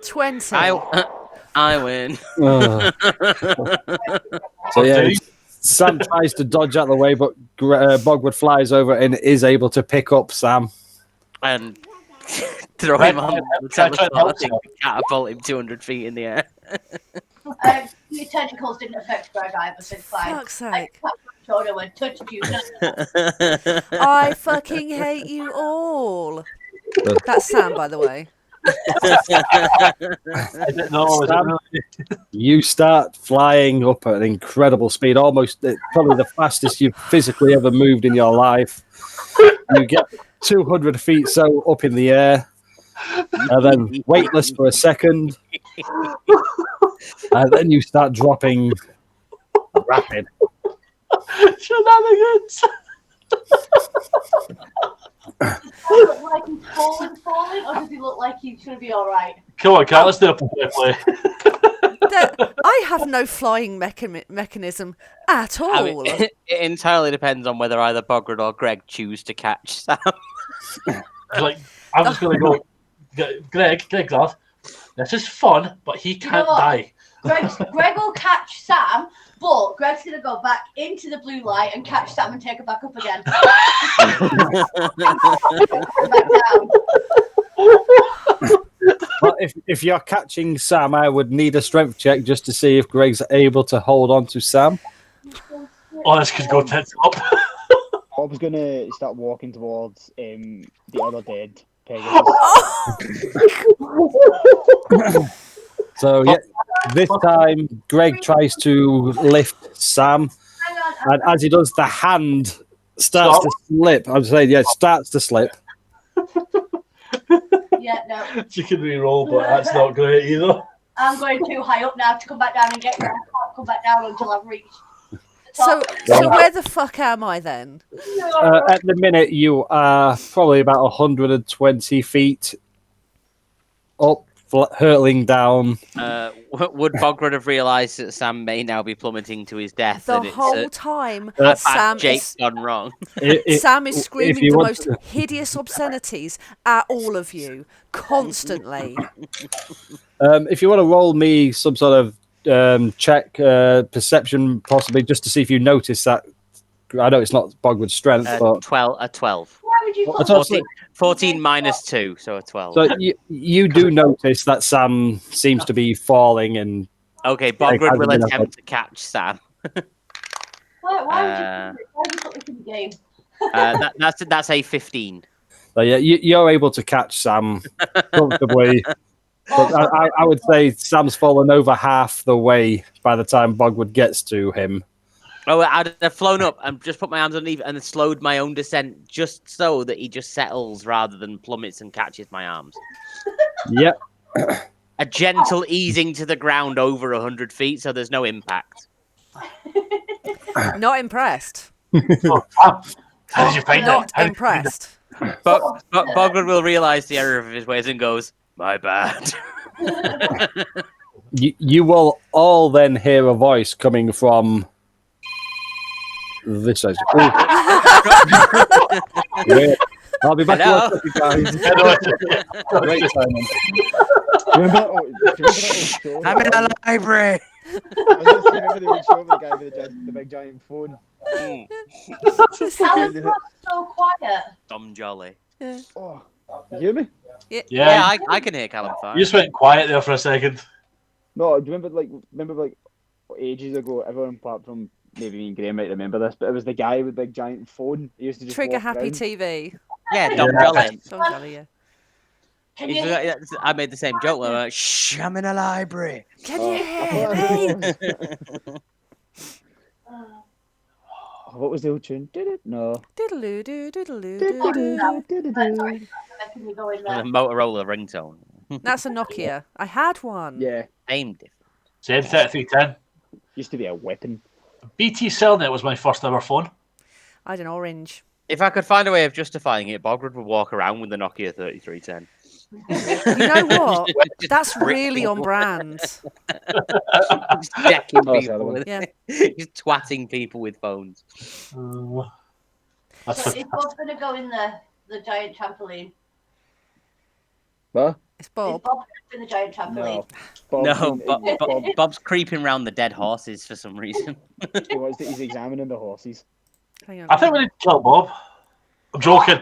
20. I win. So yeah, Sam tries to dodge out of the way, but Bogwood flies over and is able to pick up Sam. And throw him on the teleporting catapult him 200 feet in the air. Your tentacles didn't affect Greg either, so it's fine. Fuck's sake. I shoulder and touched you. I fucking hate you all. That's Sam, by the way. I didn't know. I didn't know. You start flying up at an incredible speed, almost probably the fastest you've physically ever moved in your life. You get 200 feet so up in the air, and then weightless for a second, and then you start dropping rapid. Shenanigans. Does he look like he's falling, or does he look like he's going to be all right? Come on, Kat, let's do a play. I have no flying mechanism at all. I mean, it entirely depends on whether either Bogred or Greg choose to catch Sam. Like, I'm just going to go, Greg, lad, this is fun, but he can't die. Greg will catch Sam, but Greg's going to go back into the blue light and catch Sam and take her back up again. Back down. Well, if you're catching Sam, I would need a strength check just to see if Greg's able to hold on to Sam. Oh, this could go tits up. Bob's gonna start walking towards the other dead Pegasus. So yeah, this time Greg tries to lift Sam, Hang on. and as he does, the hand starts to slip. I'm saying, yeah, it starts to slip. Yeah, no. You can re-roll, but that's not great either. I'm going too high up now to come back down and get you. I can't come back down until I've reached the So, top. so where the fuck am I then? At the minute, you are probably about 120 feet up, hurtling down. Would Bogred have realised that Sam may now be plummeting to his death? The and it's whole time, a Sam Jake's is gone wrong. Sam is screaming you the want most to- hideous obscenities at all of you constantly. If you want to roll me some sort of check, perception, possibly, just to see if you notice that. I know it's not Bogwood's strength, but 12. Why would you That's fall? also- 14 minus 2, so a 12. so you do notice that Sam seems to be falling, and Okay, Like, Bogred hasn't will been attempt to catch Sam. Why would you put this in the game? That's a 15. so yeah, you're able to catch Sam comfortably. But I would say Sam's fallen over half the way by the time Bogwood gets to him. Oh, I'd have flown up and just put my arms underneath and slowed my own descent just so that he just settles rather than plummets and catches my arms. Yep. A gentle easing to the ground over 100 feet so there's no impact. Not impressed. How did you find Not that? impressed. Bogred will realise the error of his ways and goes, my bad. You will all then hear a voice coming from this side. Wait, I'll be back. Hello? To guys. Great timing. Remember that old show? I'm in a library. Remember the old show with the guy with the big giant phone? Alan's not so quiet. Tom Jolly. Oh, you hear me? Yeah, I can hear Callum fine. You just went quiet there for a second. No, do you remember ages ago, everyone apart from maybe me and Graham might remember this, but it was the guy with the big giant phone. He used to just Trigger walk happy around. TV. Yeah, Tom Jolly. Tom Jolly, yeah. Can you I made the same joke. I'm like, shh, I'm in a library. Can Oh, you I hear thought me? it was- What was the old tune? Did it? No. Diddle-oo, doo, diddle-oo, doo, doo. making me go in A there? Motorola ringtone. That's a Nokia. I had one. Yeah, Same difference. Same 3310. used to be a weapon. BT Cellnet was my first ever phone. I had an orange. If I could find a way of justifying it, Bogred would walk around with the Nokia 3310. You know what? That's really on brand. Just decking Oh, people the with Yeah. just twatting people with phones. That's So for, is Bob going to go in the giant trampoline? What? It's Is Bob. Bob going in the giant trampoline? No. No, Bob's creeping round the dead horses for some reason. He's examining the horses. Hang on. I think we need to kill Bob. I'm joking.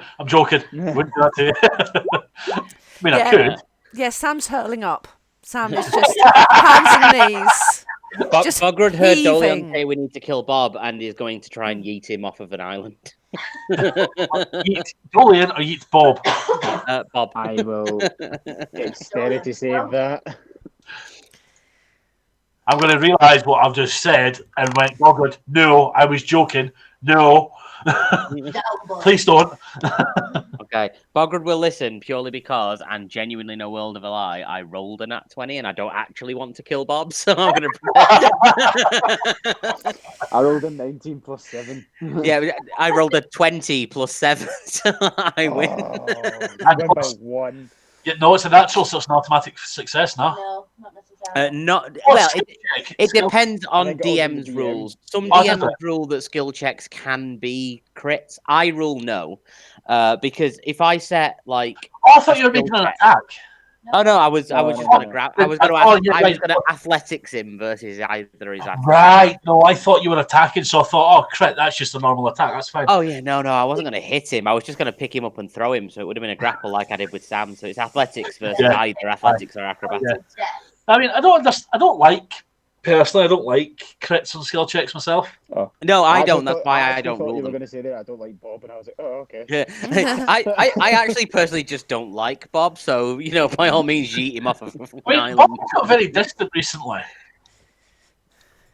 Wouldn't do that to you. I mean, Yeah. I could. Yeah, Sam's hurtling up. Sam is just hands and knees. Just Bogred heard heaving. Dolian say we need to kill Bob and is going to try and yeet him off of an island. Yeet Dolian or yeet Bob. Bob. I will dexterity save that. I'm going to realise what I've just said and went, oh, good. No, I was joking. No. Down, boy. Please don't. Okay, Bogard will listen purely because, and genuinely no world of a lie, I rolled a nat 20 and I don't actually want to kill Bob, so I'm going to... I rolled a 19 plus 7. Yeah, I rolled a 20 plus 7, so I win. Oh, you win by 1. Yeah, no, it's a natural, so it's an automatic success now. No, not necessarily. Not Oh, well. skill check. It Skill- depends on think it was in the DM's DM. rules. Some Oh, does DMs it? rule that skill checks can be crits. I rule no, because if I set like Oh, I thought a you were skill making an check- attack. Oh no, I was No, just no, gonna no. grab. I was gonna Oh, yeah, I was right. gonna athletics him versus either his athletics. Right. No, I thought you were attacking, so I thought, oh, crit, that's just a normal attack. That's fine. Oh yeah, no, I wasn't gonna hit him. I was just gonna pick him up and throw him, so it would have been a grapple like I did with Sam. So it's athletics versus Yeah. either athletics or acrobatics. Yes. I mean, I don't like, personally, I don't like crits and skill checks myself. No, I don't. actually That's why I actually don't thought rule you were them. going to say that. I don't like Bob, and I was like, oh, okay. Yeah. I actually personally just don't like Bob, so by all means yeet him off of an I mean, island. Bob got very distant recently.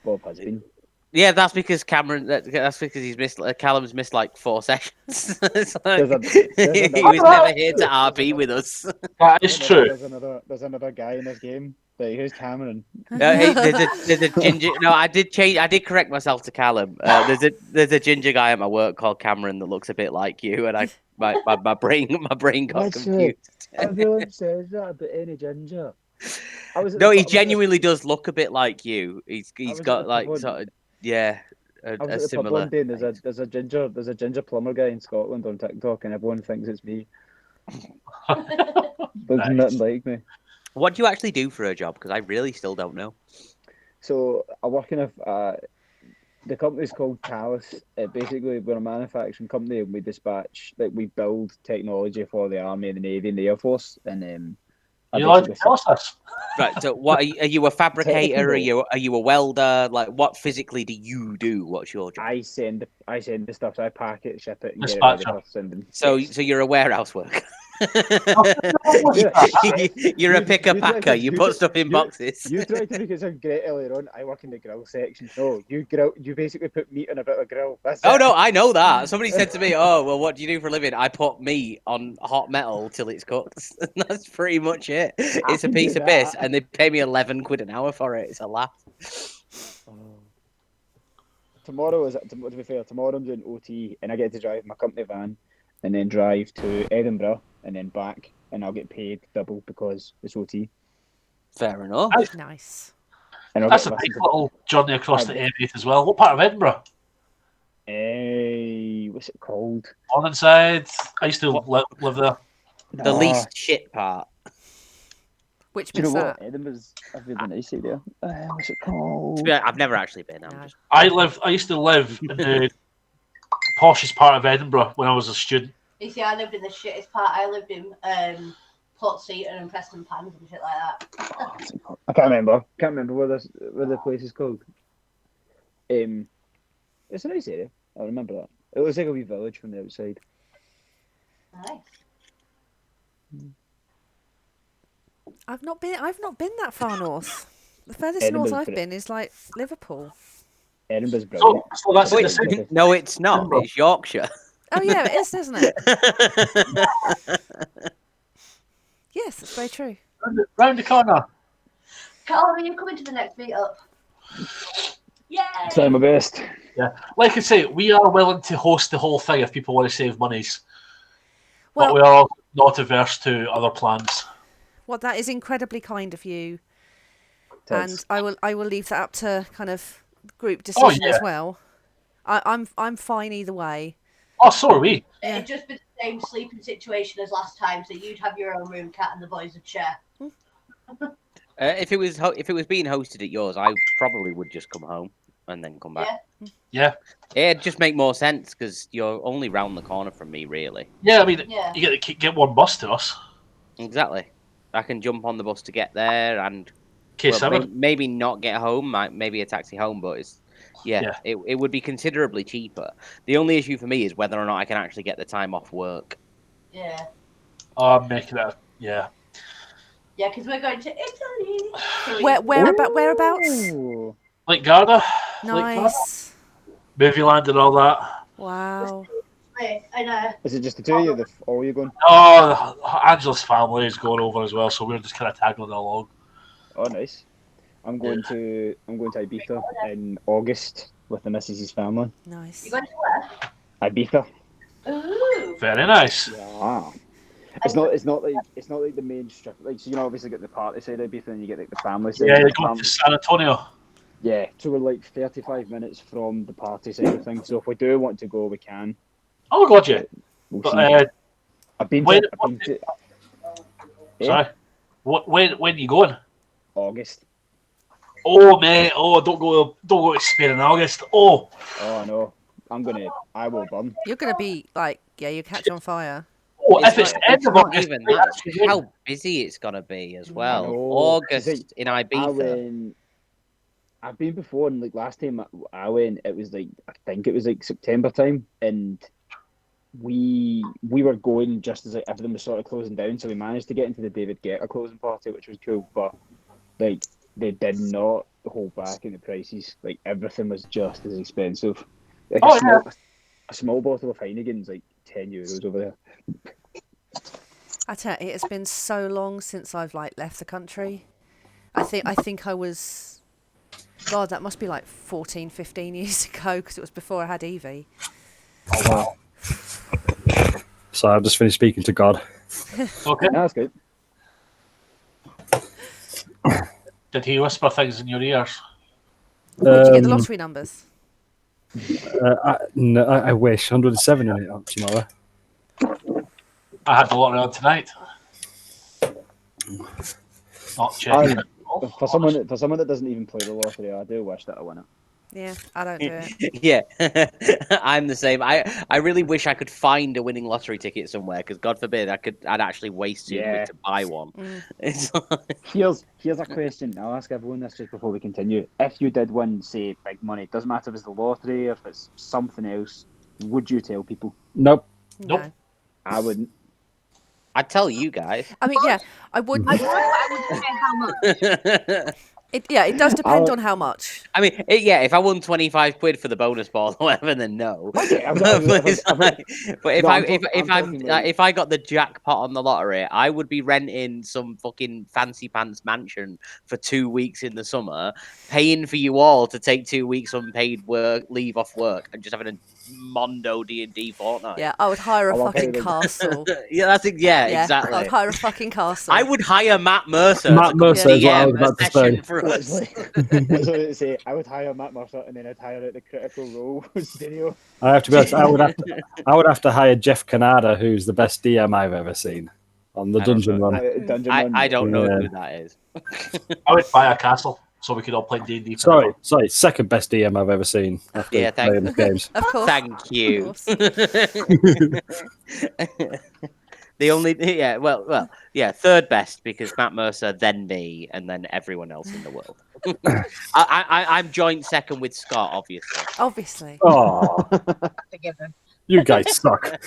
Bob has been. Yeah, that's because Cameron. That's because he's missed. Callum's missed like 4 sessions. It's like, There's he another- was never here to there's RP another- with us. That is true. There's another guy in this game. Like, who's Cameron? There's a ginger. No, I did change. I did correct myself to Callum. There's a ginger guy at my work called Cameron that looks a bit like you, and my brain got That's confused. Everyone says that about any ginger. No, he genuinely does look a bit like you. He's was at got the like pub sort of a I was at the pub similar. one day, and there's a ginger plumber guy in Scotland on TikTok, and everyone thinks it's me. There's Nice. nothing like me. What do you actually do for a job? Because I really still don't know. So I work in the company's called Palace. Basically, we're a manufacturing company, and we dispatch, we build technology for the Army, the Navy, and the Air Force. And You allowed to tell us this? Right. So, what are you a fabricator? Are Technical. you a welder? Like, what physically do you do? What's your job? I send the stuff. So I pack it, ship it, and get it ready Dispatcher. for sending. So Yes. you're a warehouse worker. Yeah. You're a You- picker you try packer. to- You you put try- stuff in you- boxes. You tried to make it sound great earlier on. I work in the grill section. No, you grill. You basically put meat on a bit of grill. That's Oh it. no, I know that. Somebody said to me, "Oh, well, what do you do for a living?" I put meat on hot metal till it's cooked. That's pretty much it. It's a can piece do of piss, that. and they pay me 11 quid an hour for it. It's a laugh. Tomorrow is to be fair. Tomorrow I'm doing OT, and I get to drive my company van, and then drive to Edinburgh, and then back, and I'll get paid double because it's OT. Fair enough. Nice. And I'll That's get a to big listen little journey across I- the M8 as well. What part of Edinburgh? to. What's it called? Morningside. I used to live there. The No. least shit part. Which Do you know bit's what? that? Edinburgh's a really nice area. What's it called? To be honest, I've never actually been. I'm No. just... I used to live in the poshest part of Edinburgh when I was a student. You see, I lived in the shittest part. I lived in Port Seaton and Preston Pans and shit like that. What's it called? I can't remember. Can't remember where the place is called. It's a nice area. I remember that. It looks like a wee village from the outside. Nice. I've not been that far north. The furthest Edinburgh's north I've pretty- been is like Liverpool. Edinburgh's brilliant. So that's in Wait, the city. no, it's not. It's Yorkshire. Oh yeah, it is, isn't it? Yes, that's very true. Round the corner. Callum, are you coming to the next meetup? Yay! Trying my best. Like I say, we are willing to host the whole thing if people want to save monies. But Well, we are not averse to other plans. that is incredibly kind of you, It is. and I will leave that up to kind of group decision as yeah. well. I'm fine either way. Oh, so are we. Yeah. It'd just be the same sleeping situation as last time, so you'd have your own room, Cat, and the boys would share. If it was being hosted at yours, I probably would just come home and then come back. Yeah. It'd just make more sense because you're only round the corner from me, really. Yeah, I mean, Yeah. you get one bus to us. Exactly. I can jump on the bus to get there and K7. well, maybe not get home, maybe a taxi home, but it's Yeah. it would be considerably cheaper. The only issue for me is whether or not I can actually get the time off work. Yeah. I'm making it. Yeah. Yeah, because we're going to Italy. Whereabouts? Ooh. Lake Garda. Lake Garda. Nice. Movie land and all that. Wow. And Is it just the two of you? All you going? Oh, Angela's family is going over as well, so we're just kind of tagging along. Oh, nice. I'm going to Ibiza in August with the missus's family. Nice. you're going to where? Ibiza. Ooh. Very nice. Yeah. It's not like the main strip. Like, so you know, obviously get the party side of Ibiza, and you get like the family side. Yeah, The you're going fam- to San Antonio. Yeah, so we're like 35 minutes from the party side of things. So if we do want to go, we can. Oh, God, yeah. We'll But, see. I've been when- to Sorry. When are you going? August. Oh, mate. Oh, don't go to Spain in August. Oh, Oh no, I will burn. You're gonna be like, yeah, you catch on fire. if it's not- end It's of not August, even mate, that. that's good. How busy it's gonna be as I well. know. August See, in I Ibiza. went. I've been before, and like last time I went, it was like I think it was like September time, and we were going just as like everything was sort of closing down, so we managed to get into the David Guetta closing party, which was cool. But like they did not hold back in the prices. Like everything was just as expensive. Like Oh, yeah. a small bottle of Heineken's like €10 over there. I tell you, it's been so long since I've like left the country. I think I was, God, that must be like 14, 15 years ago because it was before I had Evie. Oh, wow. So I've just finished speaking to God. Okay. No, that's good. Did he whisper things in your ears? Did you get the lottery numbers? No, I wish 107 in it tomorrow. I had the lottery on tonight. Not checking. For someone that doesn't even play the lottery, I do wish that I won it. Yeah, I don't do it. Yeah, I'm the same. I really wish I could find a winning lottery ticket somewhere because God forbid I'd actually waste 2 quid to buy one. It's like- Here's a question. I'll ask everyone this just before we continue. If you did win, say, big money, it doesn't matter if it's the lottery or if it's something else, would you tell people? Nope. Nope. No. I wouldn't. I'd tell you guys. I mean, yeah, I would. I would, but I wouldn't say how much. It does depend on how much. I mean, yeah, if I won 25 quid for the bonus ball or whatever, then no. Okay, But if I got the jackpot on the lottery, I would be renting some fucking fancy pants mansion for 2 weeks in the summer, paying for you all to take 2 weeks unpaid leave off work, and just having a Mondo D&D fortnight. Yeah, I would hire a I love how fucking they- castle. Yeah, exactly. I would hire a fucking castle. I would hire Matt Mercer. Matt to come Mercer is what I DM was about a to say. session for us. Literally to say, I would hire Matt Mercer and then I'd hire out the Critical Role studio. I have to be honest. I would have to hire Jeff Canada, who's the best DM I've ever seen on the I don't dungeon know. run. Dungeon I Run. don't know Yeah. who that is. I would buy a castle so we could all play D&D. Sorry, second best DM I've ever seen after Yeah, playing the games. Of course. Thank you. course. The only, third best because Matt Mercer, then me, and then everyone else in the world. I'm joint second with Scott, obviously. Obviously. Oh, Forgiven. you guys suck.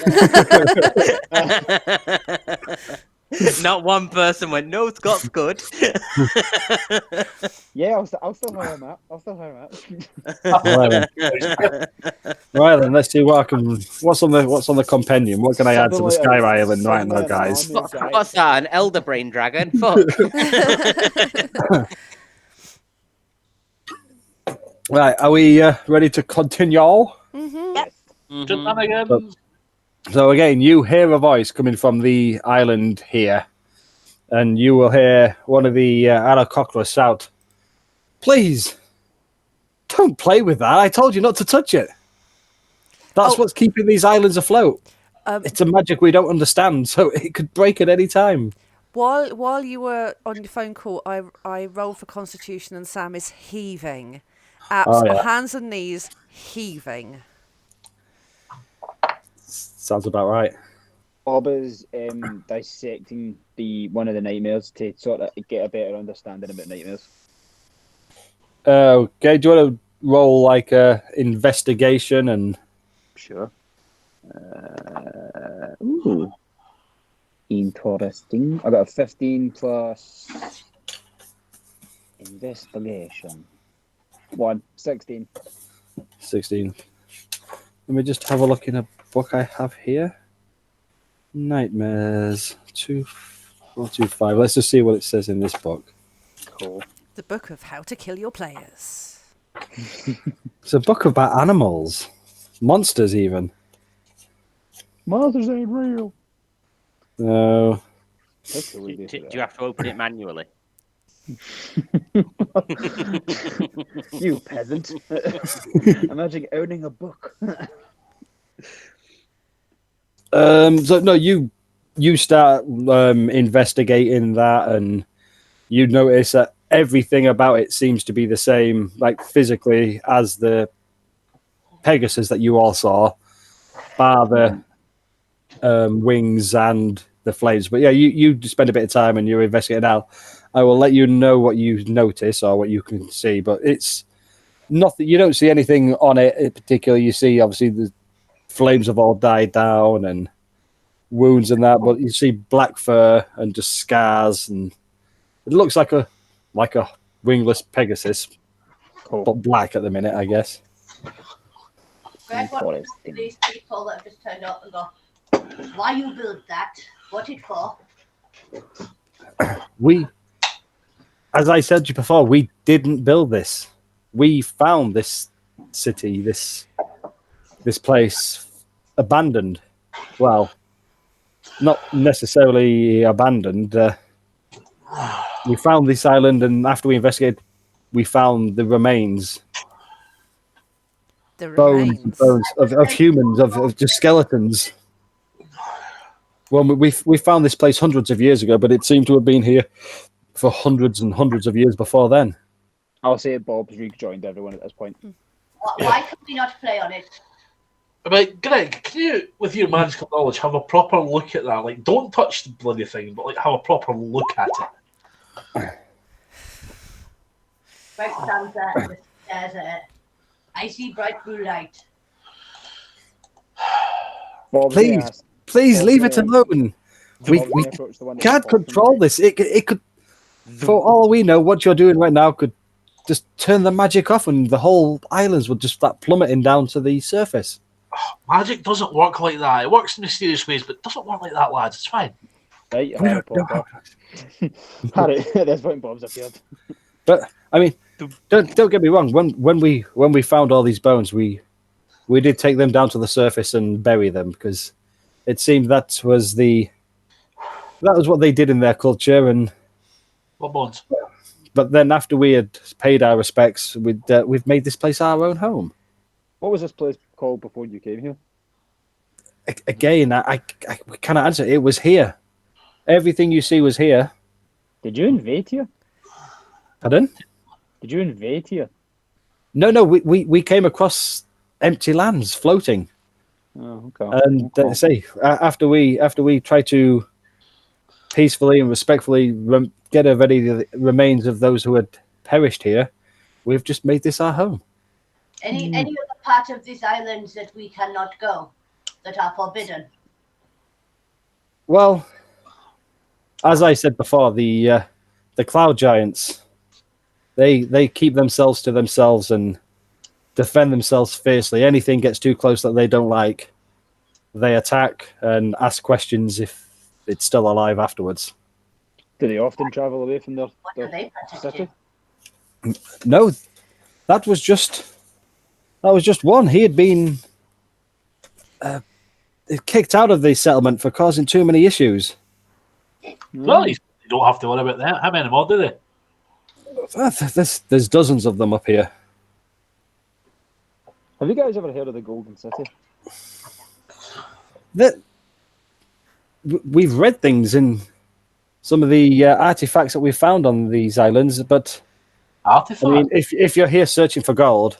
Not one person went, no, Scott's good. Yeah, I'll still hire Matt. Right then, let's see what I can. What's on the compendium? What can I add to the Something like Sky Island right something now, like an guys? army of guys. What's that? An elder brain dragon? Fuck. Right, are we ready to continue? Mhm. Shenanigans. So again, you hear a voice coming from the island here, and you will hear one of the Aracocra shout, "Please, don't play with that. I told you not to touch it. That's what's keeping these islands afloat. It's a magic we don't understand, so it could break at any time." While you were on your phone call, I rolled for Constitution and Sam is heaving. Hands and knees heaving. Sounds about right. Bob is dissecting one of the nightmares to sort of get a better understanding about nightmares. Okay, do you want to roll like a investigation and? Sure. Ooh. Interesting. I got a 15 plus investigation. 16. 16. Let me just have a look in a book I have here. Nightmares 2425. Let's just see what it says in this book. Cool. The book of how to kill your players. It's a book about animals, monsters even. Monsters ain't real. No. How cool would Do be you have to open it manually? You peasant. Imagine owning a book. So no, you start investigating that, and you notice that everything about it seems to be the same, like physically, as the Pegasus that you all saw, bar the wings and the flames. But yeah, you spend a bit of time and you're investigating now. I will let you know what you notice or what you can see, but it's nothing. You don't see anything on it in particular. You see, obviously, the flames have all died down and wounds and that, but you see black fur and just scars, and it looks like a wingless Pegasus, Cool. but black at the minute, I guess. Greg, what these people that have just turned up and go, why you built that? What it for? We, as I said to you before, we didn't build this. We found this city, this place abandoned. Well, not necessarily abandoned. We found this island, and after we investigated, we found the remains, The bones remains. of humans, of just skeletons. Well, we found this place hundreds of years ago, but it seemed to have been here for hundreds and hundreds of years before then. I'll say Bob's rejoined everyone at this point. Why can we not play on it? But Greg, can you, with your magical knowledge, have a proper look at that? Like, don't touch the bloody thing, but like have a proper look at it. Greg stands there and just stares at it. I see bright blue light. Bob's Please leave it alone. We can't control this. It could, for all we know, what you're doing right now could just turn the magic off, and the whole islands would just start plummeting down to the surface. Magic doesn't work like that. It works in mysterious ways, but it doesn't work like that, lads. It's fine. Right, Harry Potter. Harry, at this point, Bob's appeared. But I mean, don't get me wrong. When we found all these bones, we did take them down to the surface and bury them, because it seemed that was what they did in their culture. And What bones? but then after we had paid our respects, we've made this place our own home. What was this place called before you came here? Again, I cannot answer. It was here. Everything you see was here. Did you invade here? Pardon? Did you invade here? No. We came across empty lands floating. Oh, okay. And after we tried to peacefully and respectfully get rid of the remains of those who had perished here, we've just made this our home. Any other part of these islands that we cannot go, that are forbidden? Well, as I said before, the cloud giants, they keep themselves to themselves and defend themselves fiercely. Anything gets too close that they don't like, they attack and ask questions if it's still alive afterwards. Do they often travel away from their city? No, that was just one. He had been kicked out of the settlement for causing too many issues. Well, you don't have to worry about that. How many more do they? There's dozens of them up here. Have you guys ever heard of the Golden City? We've read things in some of the artifacts that we've found on these islands, but Artifacts? I mean, if you're here searching for gold,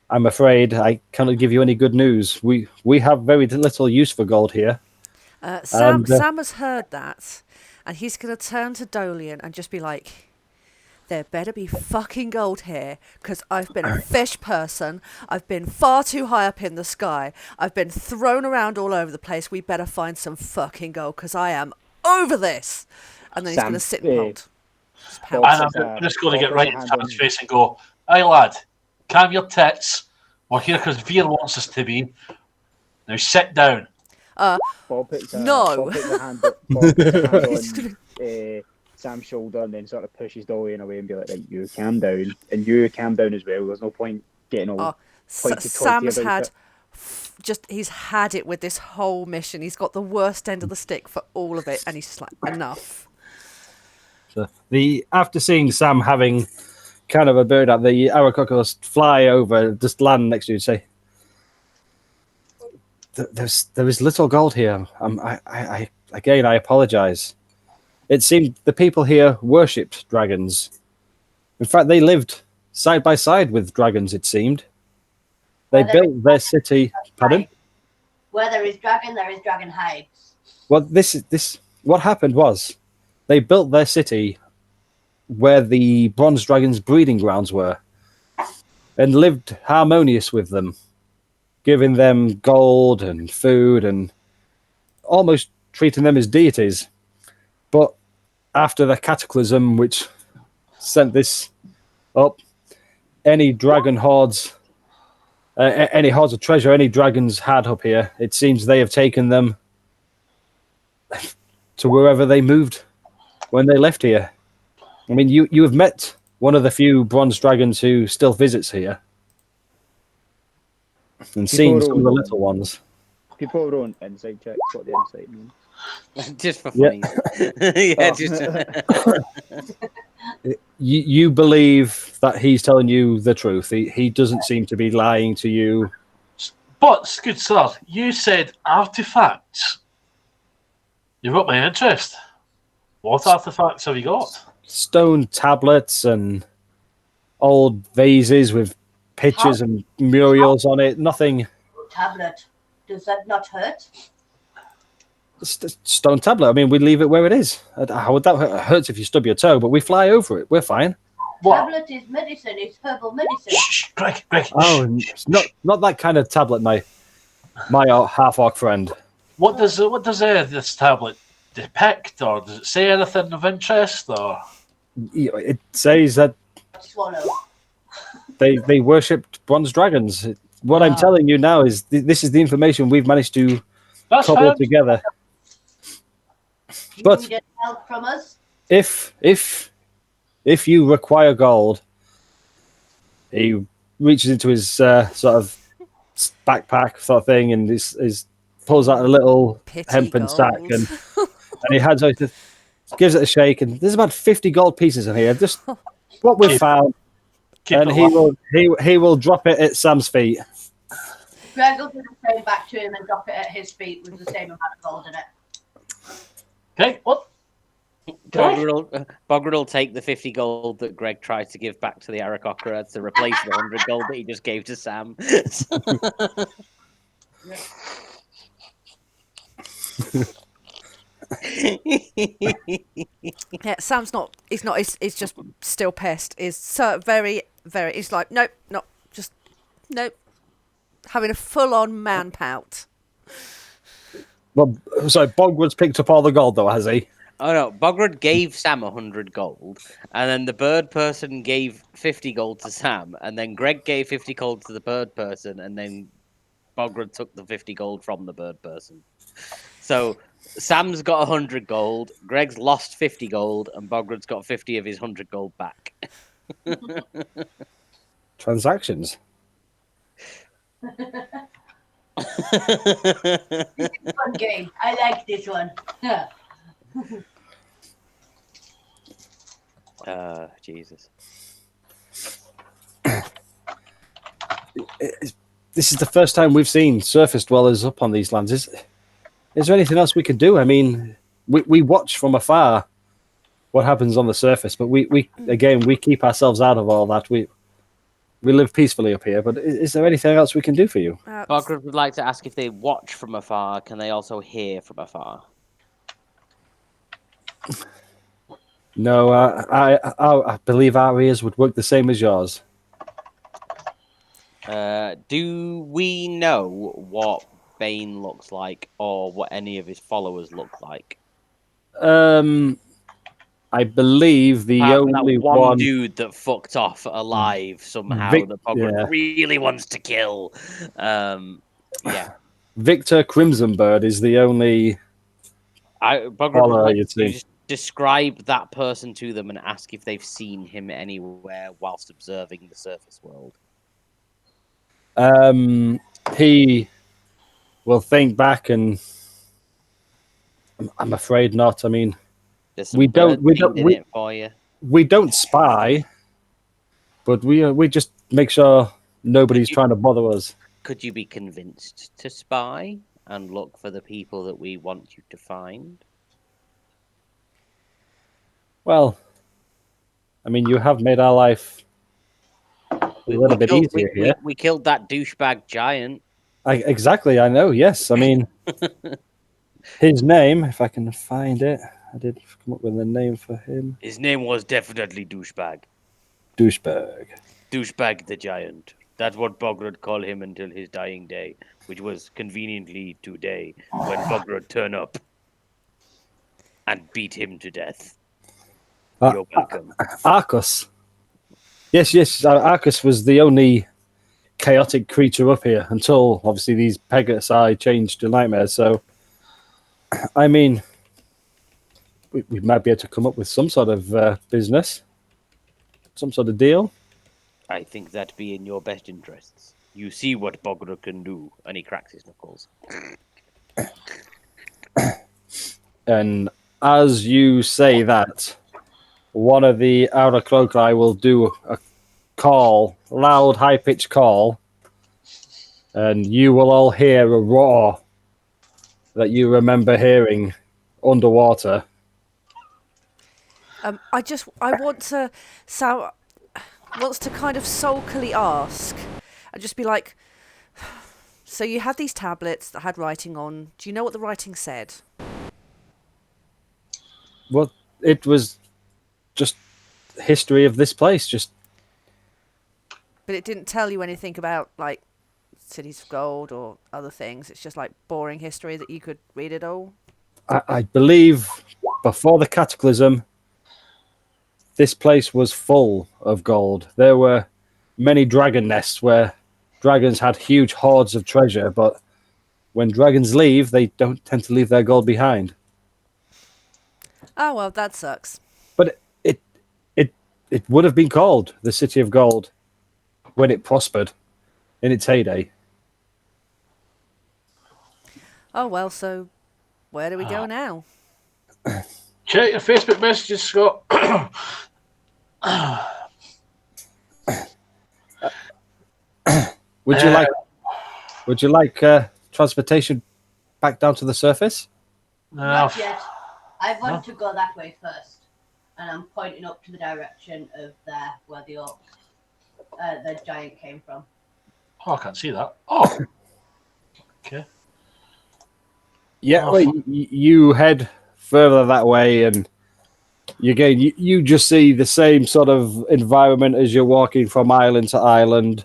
I'm afraid I cannot give you any good news. We have very little use for gold here. Sam has heard that, and he's going to turn to Dolian and just be like, there better be fucking gold here, because I've been a fish person. I've been far too high up in the sky. I've been thrown around all over the place. We better find some fucking gold, because I am over this. And then he's going to sit and pout. Just pout. And I'm just going to get right in Sam's face and go, "Hey, lad, calm your tits. We're here because Veer wants us to be. Now sit down." Bob puts a, No. Bob puts a hand, Bob puts a hand on Sam's shoulder and then sort of pushes Dorian away and be like, "Right, you calm down, and you calm down as well. There's no point getting all Sam's had he's had it with this whole mission. He's got the worst end of the stick for all of it, and he's just like, enough." So after seeing Sam having kind of a bird out, the Aarakocras fly over, just land next to you and say, there is little gold here. I apologize. It seemed the people here worshipped dragons. In fact, they lived side by side with dragons, it seemed. They built their city. Pardon? Where there is dragon, there is dragon hides. Well, what happened was they built their city where the bronze dragons' breeding grounds were and lived harmonious with them, giving them gold and food and almost treating them as deities. But after the cataclysm which sent this up, any dragon hordes, any hordes of treasure any dragons had up here, it seems they have taken them to wherever they moved when they left here. I mean, you have met one of the few bronze dragons who still visits here and seen some of the little ones. People don't insight checks what the insight means. Just for funny. You believe that he's telling you the truth. He doesn't seem to be lying to you. But, good sir, you said artifacts. You've got my interest. What artifacts have you got? Stone tablets and old vases with pictures and murals on it. Nothing. Tablet. Does that not hurt? Stone tablet. I mean, we leave it where it is. How would that hurt? It hurts if you stub your toe, but we fly over it. We're fine. What? Tablet is medicine. It's herbal medicine. Shh, Greg. Oh, not that kind of tablet, my half-orc friend. What does this tablet depict, or does it say anything of interest, or? It says that Swallow. they worshipped bronze dragons. What I'm telling you now is this is the information we've managed to cobble together. You But need help from us? if you require gold, he reaches into his sort of backpack sort of thing and pulls out a little hempen gold. sack and he hands out, gives it a shake, and there's about 50 gold pieces in here. Just what we've found, and he will drop it at Sam's feet. Greg will do the same back to him and drop it at his feet with the same amount of gold in it. Okay, what? Bogred will take the 50 gold that Greg tried to give back to the Aarakocra to replace the 100 gold that he just gave to Sam. Yeah, Sam's not. He's not. He's just still pissed. He's so very. He's like, nope, not just nope. Having a full-on man pout. Well, so Bogwood's picked up all the gold, though, has he? Oh no, Bogred gave Sam 100 gold, and then the bird person gave 50 gold to Sam, and then Greg gave 50 gold to the bird person, and then Bogred took the 50 gold from the bird person. So Sam's got 100 gold, Greg's lost 50 gold, and Bogred's got 50 of his 100 gold back. Transactions. This is a fun game. I like this one. Jesus. This is the first time we've seen surface dwellers up on these lands. Is there anything else we can do? I mean, we watch from afar what happens on the surface, but we keep ourselves out of all that. We live peacefully up here, but is there anything else we can do for you? Bogred would like to ask if they watch from afar, can they also hear from afar? No, I believe our ears would work the same as yours. Do we know what Bane looks like, or what any of his followers look like? I believe the Apart from only that one one, dude that fucked off alive somehow Vic, that Bogrod really wants to kill. Yeah. Victor Crimsonbird is the only Bogrod would follower like you'd you see. just describe that person to them and ask if they've seen him anywhere whilst observing the surface world. He will think back, and I'm afraid not. I mean, There's some birds feeding we it for you. we don't spy, but we just make sure nobody's trying to bother us. Could you be convinced to spy and look for the people that we want you to find? Well, I mean, you have made our life a little bit easier here. We killed that douchebag giant. Exactly, I know. Yes, I mean, his name, if I can find it, I did come up with a name for him. His name was definitely douchebag. Douchebag. Douchebag the giant. That's what Bogrod called him until his dying day, which was conveniently today, when Bogrod turned up and beat him to death. You're welcome. Arcus. Yes. Arcus was the only chaotic creature up here until obviously these Pegasi changed to nightmares. So, I mean, we might be able to come up with some sort of business, some sort of deal. I think that be in your best interests. You see what Bogrod can do, and he cracks his knuckles. And as you say that, one of the outer crocodile will do a call, loud, high-pitched call, and you will all hear a roar that you remember hearing underwater. I want to wants to kind of sulkily ask and just be like, so you had these tablets that had writing on. Do you know what the writing said? Well, it was just history of this place. But it didn't tell you anything about like cities of gold or other things. It's just like boring history that you could read it all. I believe before the cataclysm, this place was full of gold. There were many dragon nests where dragons had huge hoards of treasure, but when dragons leave, they don't tend to leave their gold behind. Oh well, that sucks. But it would have been called the City of Gold when it prospered in its heyday. Oh well, so where do we go now? Check your Facebook messages, Scott. Would you like transportation back down to the surface? Not yet. I want to go that way first. And I'm pointing up to the direction of there where the giant came from. Oh, I can't see that. Oh. Okay. Yeah, well, you head further that way, and you just see the same sort of environment as you're walking from island to island.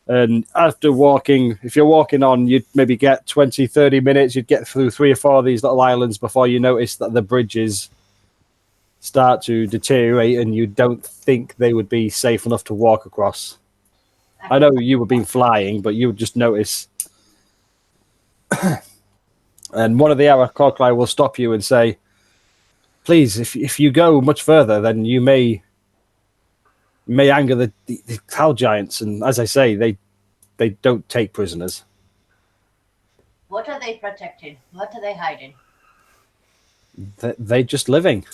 And after walking, if you're walking on, you'd maybe get 20, 30 minutes. You'd get through 3 or 4 of these little islands before you notice that the bridges start to deteriorate and you don't think they would be safe enough to walk across. I know you were been flying, but you would just notice. And one of the outer crocodile will stop you and say, please, if you go much further, then you may anger the cloud giants. And as I say, they don't take prisoners. What are they protecting? What are they hiding? They're just living.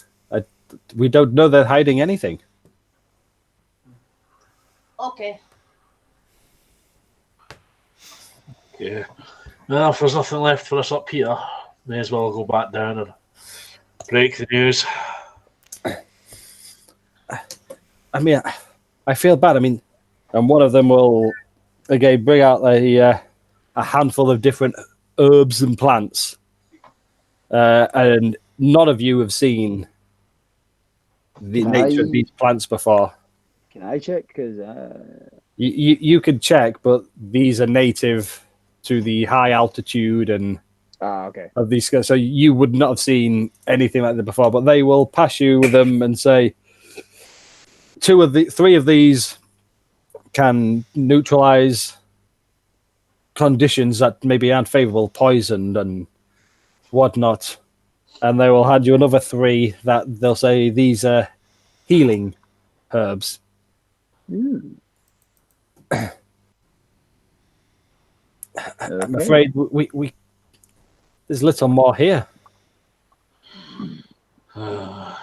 We don't know they're hiding anything. Okay. Yeah. Well, if there's nothing left for us up here, may as well go back down and break the news. I mean, I feel bad. I mean, and one of them will again bring out a handful of different herbs and plants, and none of you have seen the Can nature of I- these plants before. Can I check? Because You could check, but these are native to the high altitude and okay. of these. So you would not have seen anything like that before. But they will pass you with them and say three of these can neutralize conditions that maybe aren't favorable, poisoned and whatnot. And they will hand you another three that they'll say these are healing herbs. I'm Okay. afraid we there's little more here. So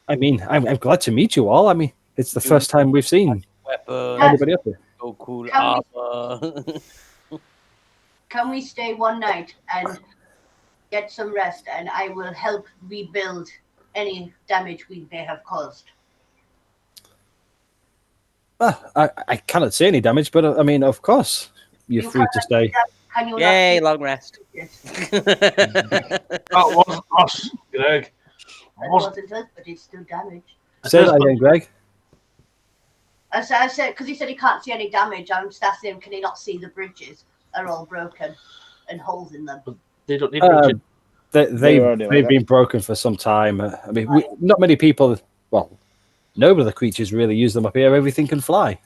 I mean, I'm glad to meet you all. I mean, it's the first time we've seen weapon, anybody up here. so cool Can we- armor. Can we stay one night and get some rest, and I will help rebuild any damage we may have caused? I cannot see any damage, but I mean, of course, you're You free to cannot stay. see that- Can you Yay, not? long rest. Yes, That wasn't us, Greg. it Wasn't- wasn't us, but it's still damage. Say that again, Greg. I said, because he said he can't see any damage. I'm just asking him, can he not see the bridges are all broken and holes in them? They don't need bridges. They've been broken for some time. I mean, not many people. Well, none of the creatures really use them up here. Everything can fly.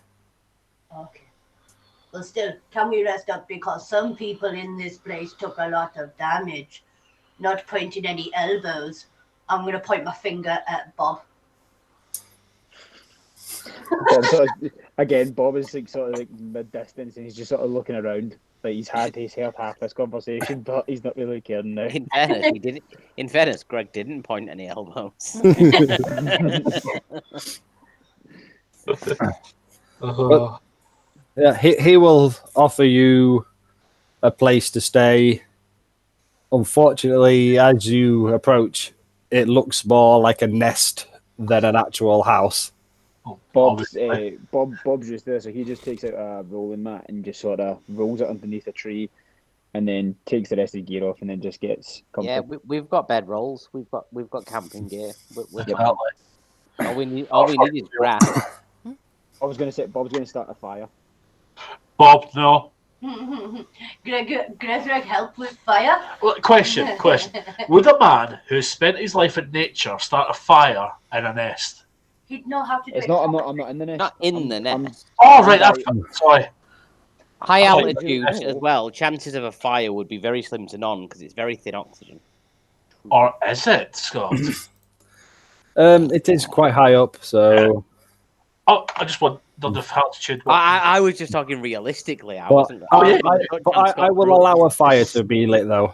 Okay. Well, still, can we rest up? Because some people in this place took a lot of damage. Not pointing any elbows. I'm going to point my finger at Bob. Bob sort of, again, Bob is like sort of like mid-distance, and he's just sort of looking around. Like he's heard half this conversation, but he's not really caring now. In fairness, he didn't. In fairness, Greg didn't point any elbows. Uh, Yeah, he will offer you a place to stay. Unfortunately, as you approach, it looks more like a nest than an actual house. Bob's just there, so he just takes out a rolling mat and just sort of rolls it underneath a tree, and then takes the rest of the gear off, and then just gets comfy. Yeah, we've got bed rolls. We've got camping gear. We're fine. Apparently. All we need is grass. I was going to say Bob's going to start a fire. Bob, no. Greg, help with fire? Look, question. Would a man who spent his life in nature start a fire in a nest? He'd know how to do It's it. not. I'm not in the nest. Not in I'm- the I'm- nest. Oh, right. Sorry. High I thought you altitudes know. as well. Chances of a fire would be very slim to none because it's very thin oxygen. Or is it, Scott? It is quite high up, so. Oh, I just wondered if altitude. I was just talking realistically. I But wasn't. I will allow a fire to be lit, though.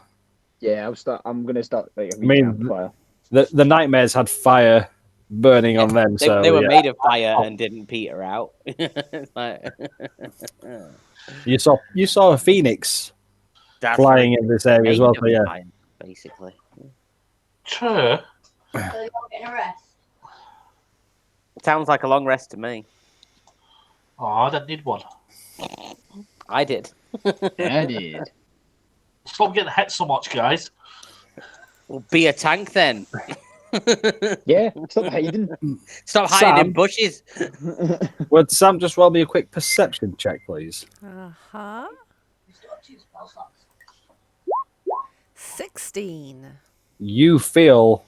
Yeah, I'm going to start like a wee mean, campfire. The nightmares had fire burning on them, so They were yeah. made of fire and didn't peter out. It's like- You saw a phoenix That's flying like in this area as made well. of So yeah, fire, basically. True. So you're getting a rest. Sounds like a long rest to me. Oh, I didn't need one. I did. I did. Stop getting hit so much, guys. Well, be a tank then. Yeah, stop hiding. Stop hiding Sam? in bushes. would Sam just roll me a quick perception check, please? Uh-huh. You still have 2 spell slots. 16. You feel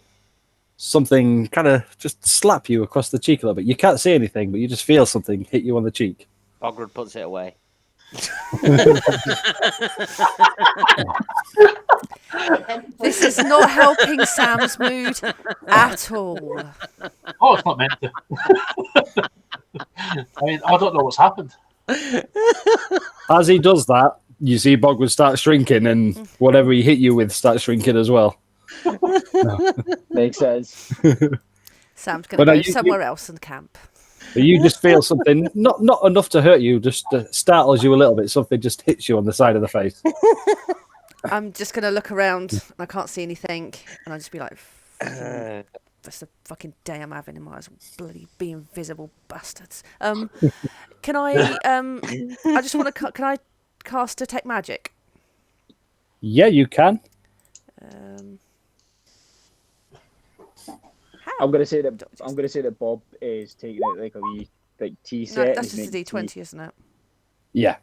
something kind of just slap you across the cheek a little bit. You can't see anything, but you just feel something hit you on the cheek. Bograd puts it away. This is not helping Sam's mood at all. Oh, it's not meant to. I mean, I don't know what's happened. As he does that, you see Bogwood start shrinking, and whatever he hit you with starts shrinking as well. Makes sense. Sam's going But to go you- somewhere else and camp. But you just feel something, not enough to hurt you, just startles you a little bit. Something just hits you on the side of the face. I'm just going to look around and I can't see anything. And I'll just be like, that's the fucking day I'm having. I might as well bloody be invisible bastards. Can I, I just want to, can I cast Detect Magic? Yeah, you can. I'm gonna say that Bob is taking it like a wee tea set. No, and that's he's just a making D20, tea. isn't it? Yeah.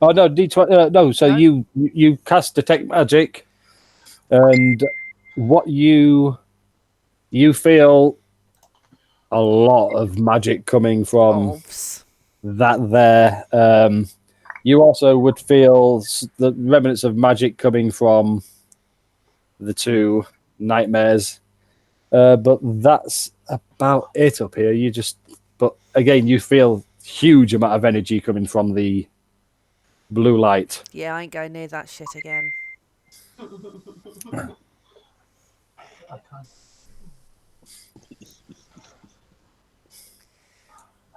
Oh no, D20. No, so No? you cast detect magic, and what you feel a lot of magic coming from Ovs. that there. You also would feel the remnants of magic coming from the two nightmares, but that's about it up here. But again, you feel huge amount of energy coming from the blue light. Yeah, I ain't going near that shit again.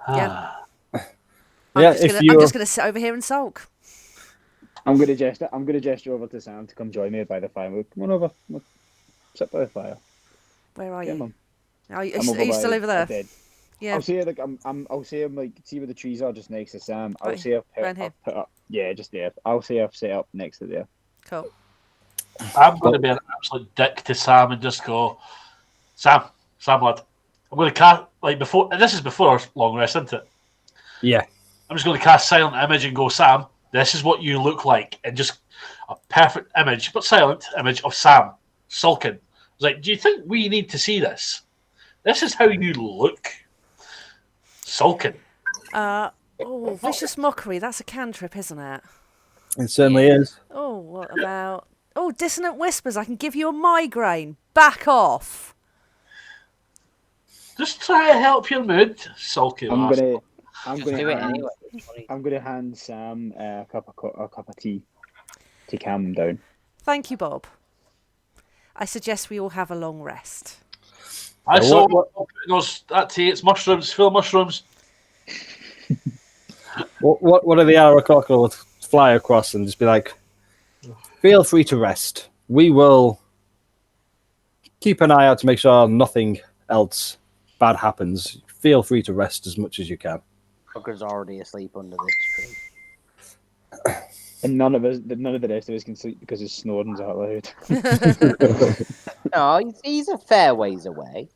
Yeah. Yeah, I'm just gonna sit over here and sulk. I'm gonna gesture over to Sam to come join me by the fire. Come on over. We'll sit by the fire. Where are Yeah, you? Mum. Are you, I'm are over you still by over a there? bed. Yeah. I'll say like I'll say I'm like see where the trees are just next to Sam. I'll Right, say round here. I've put up just there. I'll say I've set up next to there. Cool. I'm going to be an absolute dick to Sam and just go, Sam, lad. I'm going to cast like before. This is before our long rest, isn't it? Yeah. I'm just going to cast silent image and go, Sam. This is what you look like, and just a perfect image, but silent image of Sam sulking. I was like, do you think we need to see this? This is how you look, sulking. Vicious mockery. That's a cantrip, isn't it? It certainly is. Oh, what about? Oh, dissonant whispers. I can give you a migraine. Back off. Just try to help your mood, sulking. I'm asshole. gonna do it hand, anyway. I'm gonna hand Sam a cup of tea to calm him down. Thank you, Bob. I suggest we all have a long rest. I Yeah, saw what- that tea. It's mushrooms, full of mushrooms. What are the Aarakocra would fly across and just be like, feel free to rest. We will keep an eye out to make sure nothing else bad happens. Feel free to rest as much as you can. Fucker's already asleep under this tree. And none of the rest of us can sleep because his snoring's out loud. No, he's a fair ways away.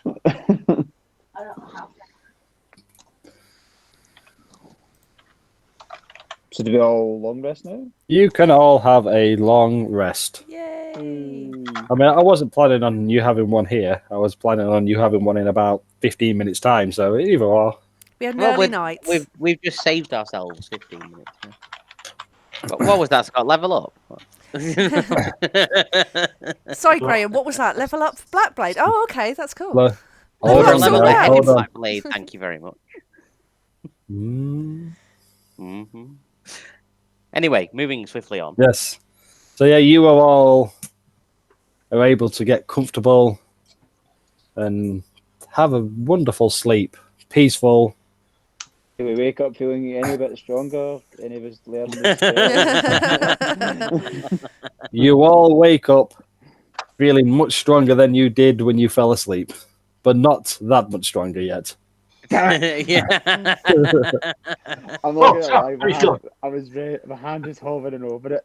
I don't know how. So do we all long rest now? You can all have a long rest. Yay! I mean, I wasn't planning on you having one here. I was planning on you having one in about 15 minutes' time. So either or. We had an Well, early night. we've just saved ourselves 15 minutes. Yeah. What was that, Scott? Level up? Sorry, Graham. What was that? Level up for Blackblade. Oh, okay, that's cool. Hold Level on, up's level all now, right. ahead in hold on. Black Blade. Thank you very much. Anyway, moving swiftly on. Yes. So yeah, you are all able to get comfortable and have a wonderful sleep, peaceful. Do we wake up feeling any bit stronger? Any of us learn this spell? You all wake up feeling much stronger than you did when you fell asleep, but not that much stronger yet. Yeah. I'm Oh, not Sam, gonna lie, how you feeling? I was ready, my hand was hovering over it.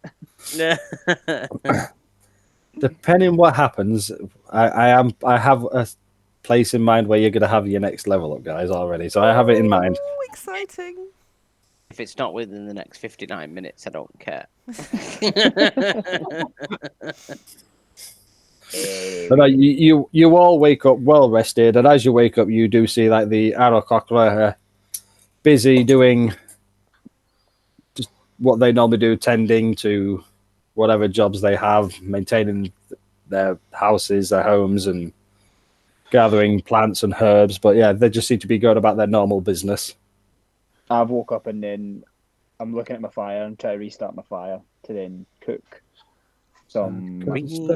Depending what happens, I have a place in mind where you're going to have your next level up, guys, already. So I have it in mind. Oh, exciting. If it's not within the next 59 minutes, I don't care. But no, you all wake up well rested, and as you wake up, you do see like the Aarakocra busy doing just what they normally do, tending to whatever jobs they have, maintaining their houses, their homes, and gathering plants and herbs. But yeah, they just seem to be going about their normal business. I woke up and then I'm looking at my fire and trying to restart my fire to then cook some rations,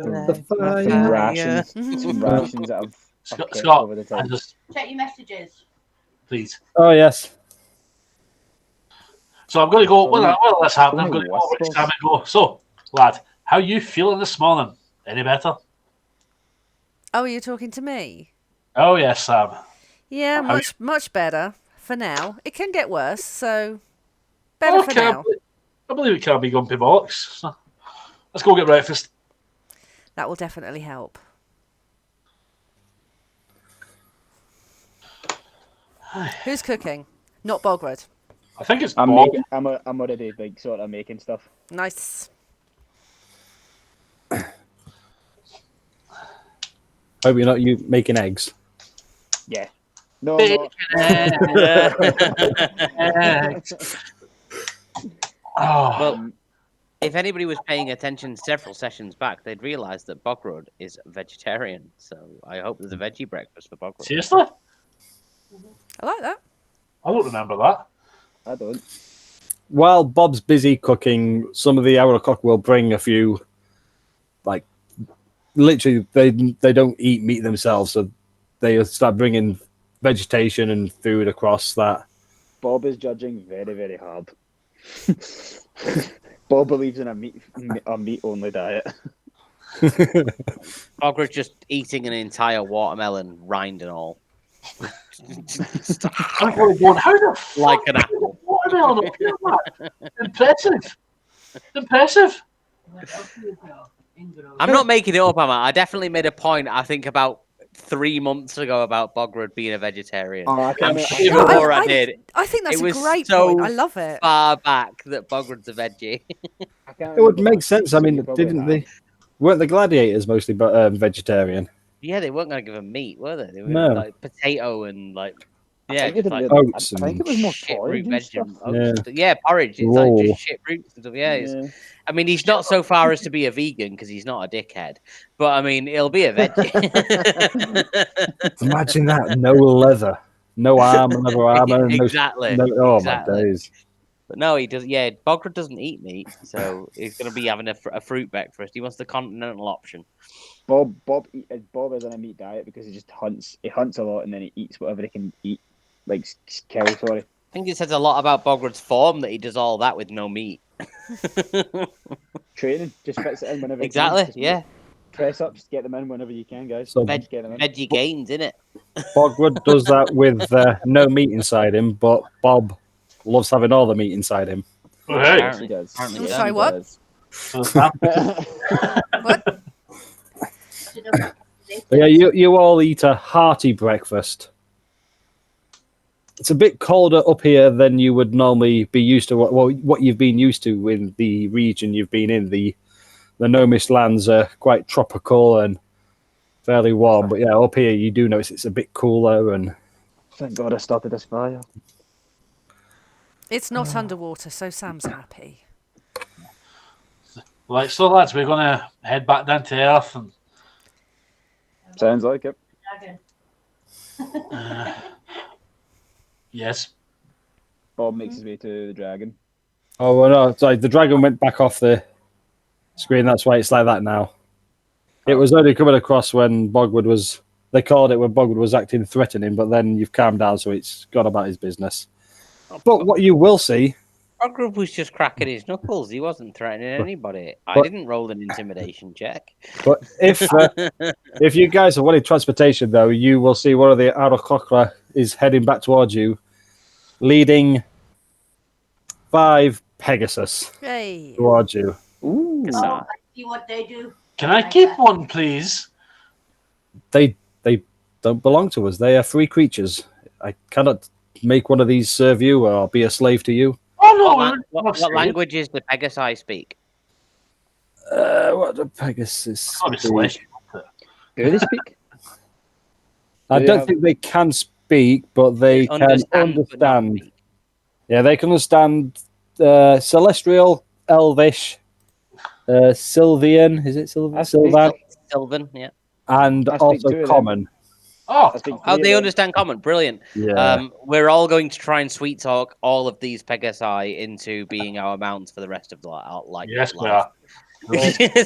some rations that I've kept Scott, over the time. Check your messages. please. Oh yes. So I'm going to go. So many- While that's happening, I'm so going many to go over to whispers. Sam and go. So, lad, how you feeling this morning? Any better? Oh, you're talking to me? Oh yes, Sam. Yeah, How- much better for now. It can get worse, so better for now. I believe it can't be gumpy bollocks. So, let's go get breakfast. That will definitely help. Who's cooking? Not Bograd. I think it's I'm Bob. making. I'm already like sort of making stuff. Nice. Hope you're not you making eggs. Yeah. No, I'm not. Oh, Well, if anybody was paying attention several sessions back, they'd realise that Bogrod is vegetarian. So I hope there's a veggie breakfast for Bogrod. seriously? I like that. I don't remember that. I don't. While Bob's busy cooking, some of the Auercock will bring a few, like, literally, they don't eat meat themselves, so they start bringing vegetation and food across that. Bob is judging very, very hard. Bob believes in a meat only diet. Bograd's just eating an entire watermelon, rind and all. I'm probably going, how the fuck Like an did apple. the watermelon appear that? Impressive. Impressive. I'm not making it up, am I? I definitely made a point, I think, about 3 months ago about Bograd being a vegetarian. Oh, I I'm can't- sure I did. I think that's It a was great so point. I love it. Far back that Bograd's a veggie. I can't It would remember make what sense. season I mean, you probably didn't have. they? Weren't the gladiators mostly vegetarian? Yeah, they weren't going to give him meat, were they? They were No. like potato and like, I yeah, think they just didn't like really- oats I think and it was more shit porridge root and veg stuff. and oats. Yeah, porridge. It's Roll. like just shit roots and stuff. Yeah, Yeah. I mean, he's not so far as to be a vegan because he's not a dickhead. But I mean, he'll be a veggie. Imagine that. No leather, no armor, leather armor. Exactly. Oh Exactly. my days. But no, he does. Yeah, Bograd doesn't eat meat, so he's going to be having a fruit breakfast. He wants the continental option. Bob is on a meat diet because he just hunts. He hunts a lot and then he eats whatever he can eat, like kill. Sorry. I think it says a lot about Bograd's form that he does all that with no meat. Training just fits it in whenever. he Exactly. can. Just Yeah. Press ups, get them in whenever you can, guys. So Just get them in. Veggie gains, innit? Bogwood does that with no meat inside him, but Bob loves having all the meat inside him. Oh, hey. Yes, he does. Apparently Yes, he Sorry, he what? does. So that- What? But yeah, you all eat a hearty breakfast. It's a bit colder up here than you would normally be used to. What you've been used to in the region you've been in. The Nomish lands are quite tropical and fairly warm. But yeah, up here you do notice it's a bit cooler. And Thank God I started this fire. It's not underwater, so Sam's happy. Right, so lads, we're going to head back down to Earth and Sounds like it. yes. Bob makes his way to the dragon. oh well, no, sorry, the dragon went back off the screen. That's why it's like that now. It was only coming across when Bogwood was. They called it when Bogwood was acting threatening, but then you've calmed down, so it's gone about his business. But what you will see, Bograd was just cracking his knuckles. He wasn't threatening anybody. I but- didn't roll an intimidation check. but if you guys are wanting transportation, though, you will see one of the Arokokra is heading back towards you, leading 5 Pegasus Hey. towards you. Ooh. Good Oh, start. I see what they do. Can I keep one, please? They don't belong to us. They are free creatures. I cannot make one of these serve you or be a slave to you. Oh, no. What languages do Pegasi speak? What do Pegasus Oh, it's speak? celestial. Do they speak? I Do they don't have- think they can speak, but they can but not understand. speak. Yeah, they can understand Celestial, Elvish, Sylvian. Is it I Sylvan? Sylvan, yeah. And I speak also 2 of them. Common. Oh, I speak Oh, 3 they of them. understand common. Brilliant. Yeah. We're all going to try and sweet talk all of these Pegasi into being our mounts for the rest of the life. yes, we are.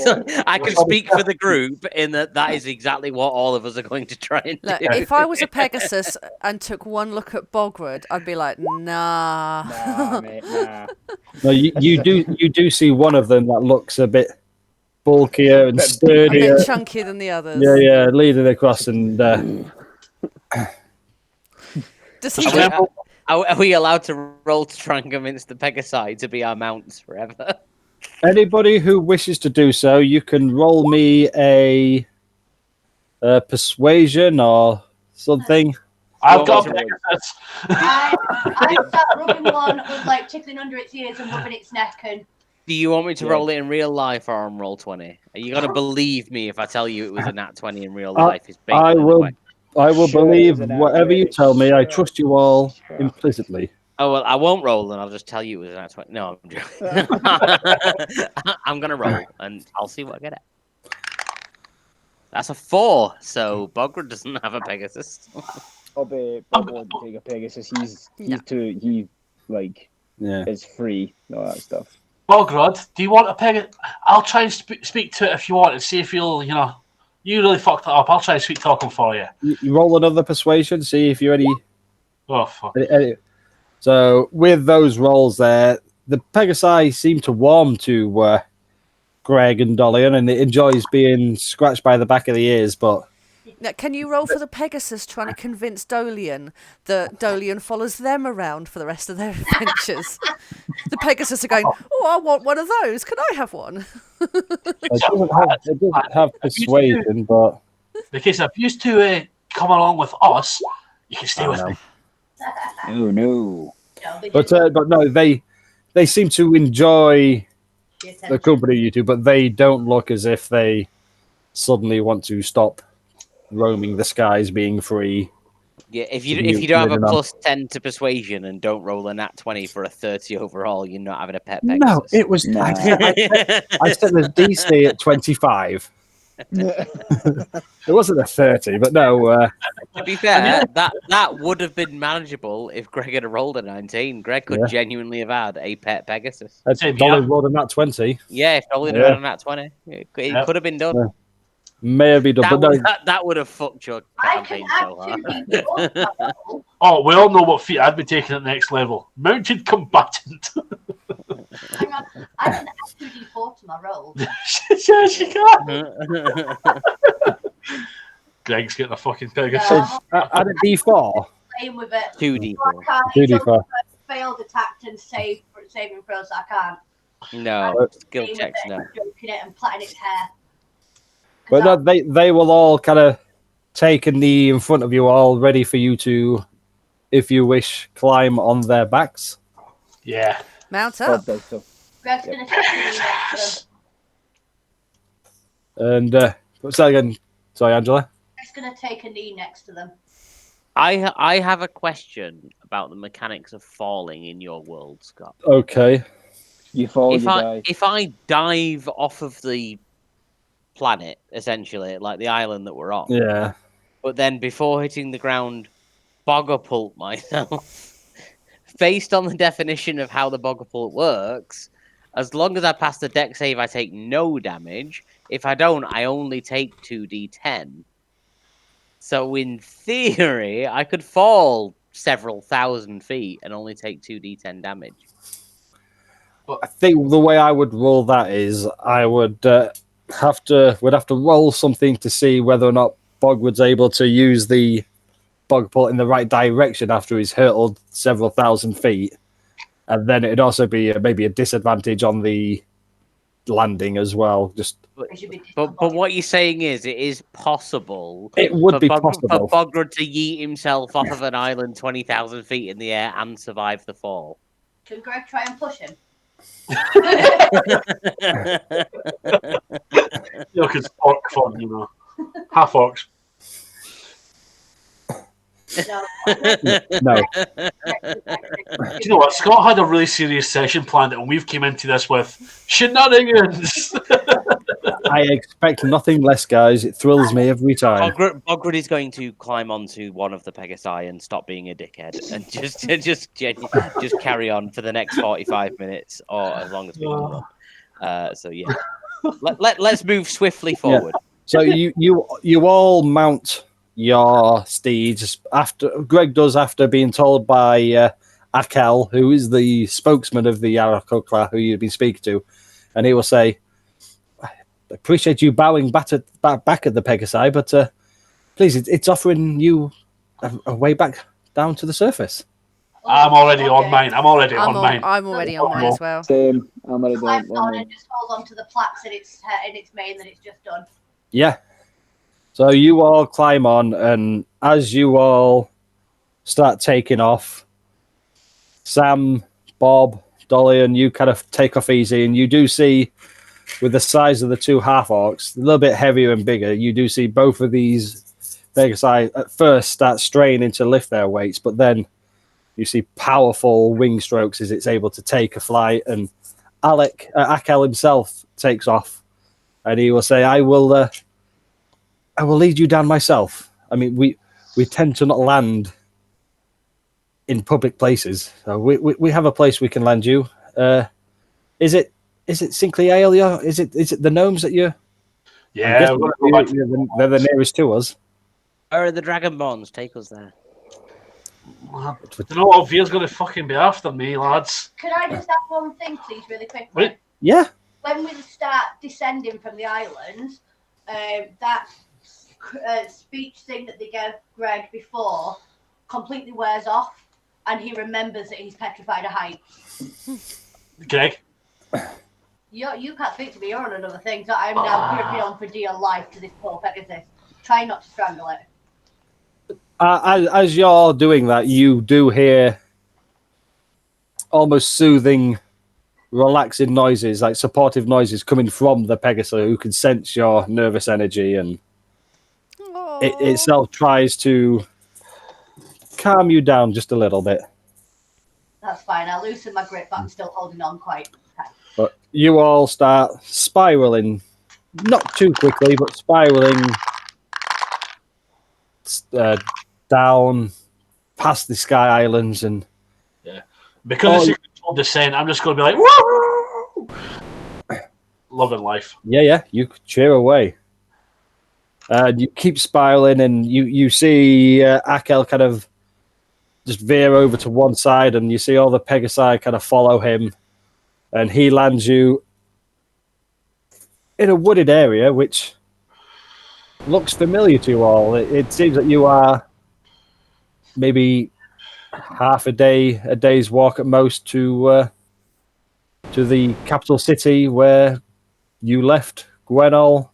So I can speak for the group in that is exactly what all of us are going to try and Look, do. if I was a Pegasus and took one look at Bograd, I'd be like, nah. Nah, mate, nah. No, you do see one of them that looks a bit bulkier and A sturdier. bit chunkier than the others. Yeah, leading across and Does he Are we- just, Are we allowed to roll to try and convince the Pegasi to be our mounts forever? anybody who wishes to do so, you can roll me a persuasion or something. I've want got me a to- Pegasus. I start rubbing one, like tickling under its ears and rubbing its neck, and Do you want me to Yeah. roll it in real life or on roll 20? Are you gonna believe me if I tell you it was a nat 20 in real I- life? Is basically I the will. question. I will Sure, it believe was an whatever you accident. tell me. I Sure. trust you all Sure. implicitly. Oh well, I won't roll, and I'll just tell you it was a nat 20. No, I'm joking. I'm gonna roll, and I'll see what I get at. That's a 4, so Bogred doesn't have a Pegasus. Bob won't take a Pegasus. He's No. he like Yeah. is free and all that stuff. Bogrod, do you want a Pegasus? I'll try and speak to it if you want and see if you'll, you really fucked it up. I'll try and sweet talk him for you. You roll another persuasion. See if you're any. Oh, fuck. So with those rolls there, the Pegasi seem to warm to Greg and Dolian, and it enjoys being scratched by the back of the ears. But Now, can you roll for the Pegasus trying to convince Dolian that Dolian follows them around for the rest of their adventures? The Pegasus are going, oh, I want one of those. Can I have one? it doesn't have persuasion, but Because if you used to come along with us, you can stay with me. Oh no. but no, they seem to enjoy the company you two, but they don't look as if they suddenly want to stop roaming the skies, being free. Yeah, if So you don't have a moving on. plus 10 to persuasion and don't roll a nat 20 for a 30 overall, you're not having a pet No, Pegasus. it was. Nah. I set the DC at 25. It wasn't a 30, but no. To be fair, that would have been manageable if Greg had rolled a 19. Greg could Yeah. genuinely have had a pet Pegasus. Same Dolly here. rolled a nat 20. Yeah, if Dolly had Yeah. had a nat 20, it Yep. could have been done. Yeah. May have been done, but no. That would have fucked your I can campaign so add hard. 2d4 to my roll. Oh, we all know what feat I'd be taking at the next level. Mounted combatant. Hang on, I can add 2d4 to my roll. Yeah, she can. Greg's getting a fucking Pegasus. No, Add a D4. playing with it. 2d4. I can't. 2d4. Failed, attacked, and saving throws. I can't. No, skill Playing with checks, it no. and stroking it and plaiting its hair. But no, they will all kind of take a knee in front of you all, ready for you to, if you wish, climb on their backs. Yeah. Mount Bob up. does so. Greg's gonna take the knee next to them. And what's that again? Sorry, Angela. Greg's gonna take a knee next to them. I have a question about the mechanics of falling in your world, Scott. Okay. You fall, If you die. if I dive off of the planet, essentially, like the island that we're on, Yeah. but then before hitting the ground, boggapult myself, based on the definition of how the boggapult works, as long as I pass the deck save, I take no damage. If I don't, I only take 2d10. So in theory, I could fall several thousand feet and only take 2d10 damage. I think the way I would roll that is I would have to roll something to see whether or not Bogwood's able to use the bogpult in the right direction after he's hurtled several thousand feet, and then it'd also be maybe a disadvantage on the landing as well. Just It should be But what you're saying is, it is possible it would for be for possible. Bogrod to yeet himself off of an island 20,000 feet in the air and survive the fall. Can Greg try and push him? Because orc fun, half orcs. No. No, You know what? Scott had a really serious session planned, and we've came into this with shenanigans. I expect nothing less, guys. It thrills me every time. Bogrod is going to climb onto one of the Pegasi and stop being a dickhead and just carry on for the next 45 minutes or as long as we can run. So yeah, let's move swiftly forward. So you all mount your steeds after Greg does, after being told by Akel, who is the spokesman of the Arakokla who you've been speaking to, and he will say, "I appreciate you bowing back at the Pegasi, but please, it's offering you a way back down to the surface." I'm already on mine. I'm already on mine. I'm already on mine as well. Same. I'm already Climbs done. on and just holds onto the plaques in its mane that it's just done. Yeah. So you all climb on, and as you all start taking off. Sam, Bob, Dolly, and you kind of take off easy, and you do see, with the size of the two half-orcs, a little bit heavier and bigger, you do see both of these Pegasi at first start straining to lift their weights, but then you see powerful wing strokes as it's able to take a flight, and Akel himself takes off, and he will say, I will lead you down myself. I mean, we tend to not land in public places. So we have a place we can land you. Is it Sinkley Ale? Is it the gnomes that you're? Yeah, we're gonna go back. They're the nearest to us. Where are the dragon bonds? Take us there. I don't know what Veer's going to fucking be after me, lads. Can I just add one thing, please, really quickly? Wait. Yeah. When we start descending from the island, that speech thing that they gave Greg before completely wears off, and he remembers that he's petrified of heights. Greg? You can't speak to me, you're on another thing, so I'm now gripping on for dear life to this poor Pegasus. Try not to strangle it. As you're doing that, you do hear almost soothing, relaxing noises, like supportive noises coming from the Pegasus, who can sense your nervous energy, and it itself tries to calm you down just a little bit. That's fine, I'll loosen my grip, but I'm still holding on quite tight. But you all start spiraling, not too quickly, but spiraling down past the Sky Islands, and because it's a controlled descent, I'm just going to be like, woo! Loving life. Yeah, you cheer away. You keep spiraling, and you see Akel kind of just veer over to one side, and you see all the Pegasi kind of follow him, and he lands you in a wooded area, which looks familiar to you all. It seems that you are maybe half a day's walk at most to the capital city where you left Gwenol,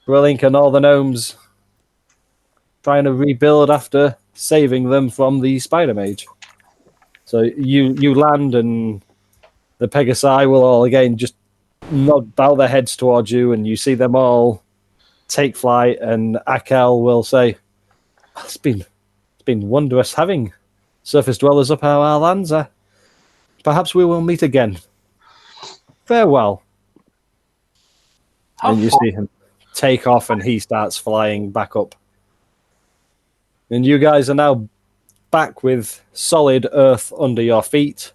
Brillink, and all the gnomes trying to rebuild after saving them from the Spider Mage. So you land, and the Pegasi will all again just bow their heads towards you, and you see them all take flight, and Akel will say, It's been wondrous having surface dwellers up our lands. Perhaps we will meet again. Farewell. And you see him take off, and he starts flying back up. And you guys are now back with solid earth under your feet.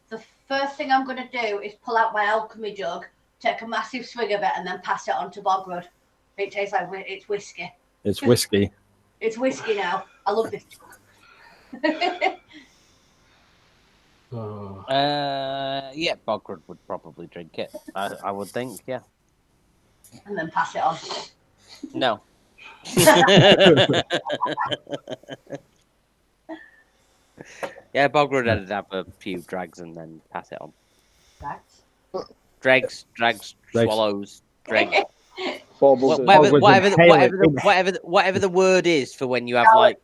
The first thing I'm going to do is pull out my alchemy jug, take a massive swig of it, and then pass it on to Bogrud. It tastes like it's whiskey. It's whiskey. It's whiskey now. I love this. Yeah, Bogrud would probably drink it. I would think, yeah. And then pass it on. No. Yeah, Bogrud would have a few drags and then pass it on. Dregs, swallows, dregs. Whatever the word is for when you have like.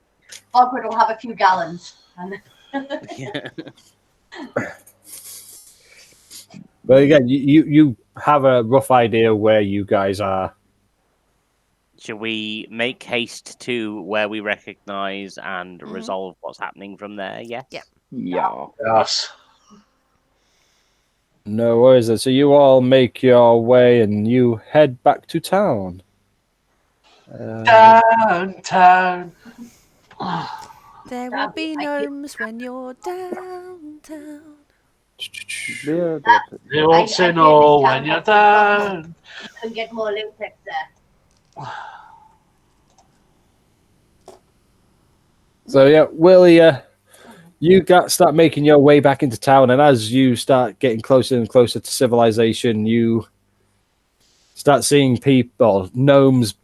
Bogrud will have a few gallons. Yeah. But again, you have a rough idea where you guys are. Should we make haste to where we recognise and resolve what's happening from there? Yeah. Yeah. Yes. No worries. Then. So you all make your way, and you head back to town. Downtown. There will be gnomes when you're downtown. They won't say no when you're down. You can get more little tips there. So yeah, Willie, you start making your way back into town, and as you start getting closer and closer to civilization, you start seeing people, gnomes,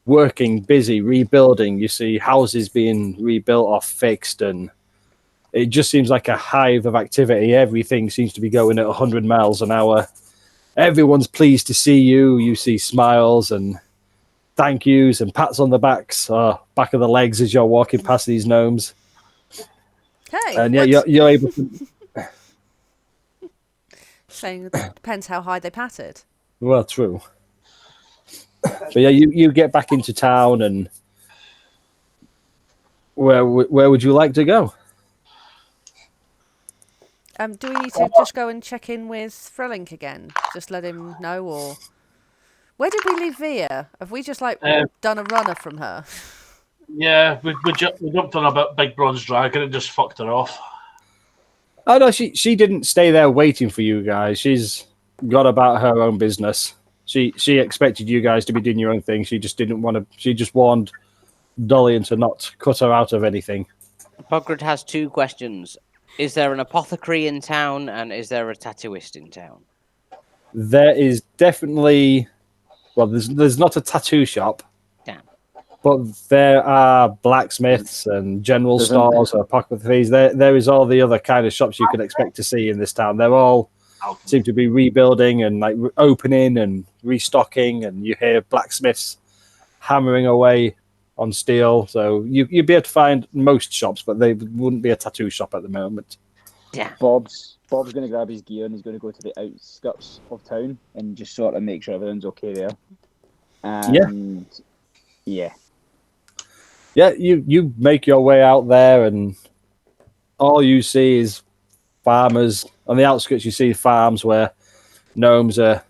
working, busy, rebuilding. You see houses being rebuilt or fixed, and it just seems like a hive of activity. Everything seems to be going at 100 miles an hour. Everyone's pleased to see you. You see smiles, and thank yous and pats on the back of the legs as you're walking past these gnomes. Hey, And yeah, you're able to. saying depends how high they patted. Well, true. But yeah, you get back into town, and where would you like to go? Do we need to just go and check in with Frelink again? Just let him know, or where did we leave Via? Have we just like done a runner from her? Yeah, we jumped on a big bronze dragon and just fucked her off. Oh no, she didn't stay there waiting for you guys. She's got about her own business. She expected you guys to be doing your own thing. She just didn't want to. She just warned Dolian to not cut her out of anything. Bogrid has 2 questions. Is there an apothecary in town, and is there a tattooist in town? There is definitely. Well, there's not a tattoo shop. Damn. But there are blacksmiths and general There's stores, apothecaries. There is all the other kind of shops you could expect to see in this town. They're all seem to be rebuilding and like opening and restocking, and you hear blacksmiths hammering away on steel. So you'd be able to find most shops, but they wouldn't be a tattoo shop at the moment. Yeah. Bob's going to grab his gear and he's going to go to the outskirts of town and just sort of make sure everything's okay there. And yeah. Yeah, you make your way out there, and all you see is farmers. On the outskirts, you see farms where gnomes are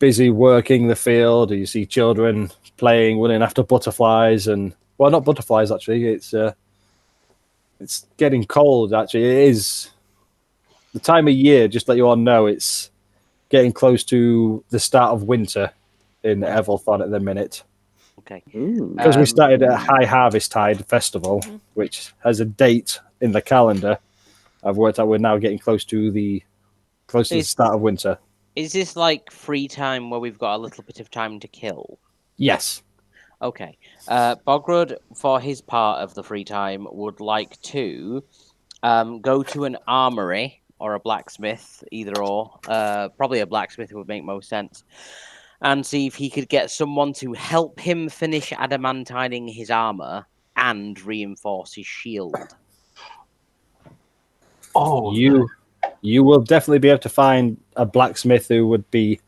busy working the field. You see children playing, running after butterflies, and well, not butterflies actually. It's getting cold. Actually, it is the time of year. Just to let you all know, it's getting close to the start of winter in Evalthon at the minute. Okay. Because we started at High Harvest Tide Festival, which has a date in the calendar. I've worked out we're now getting close to the start of winter. Is this like free time where we've got a little bit of time to kill? Yes. Okay. Bogrud, for his part of the free time, would like to go to an armory or a blacksmith, either or. Probably a blacksmith would make most sense. And see if he could get someone to help him finish adamantining his armor and reinforce his shield. Oh, you will definitely be able to find a blacksmith who would be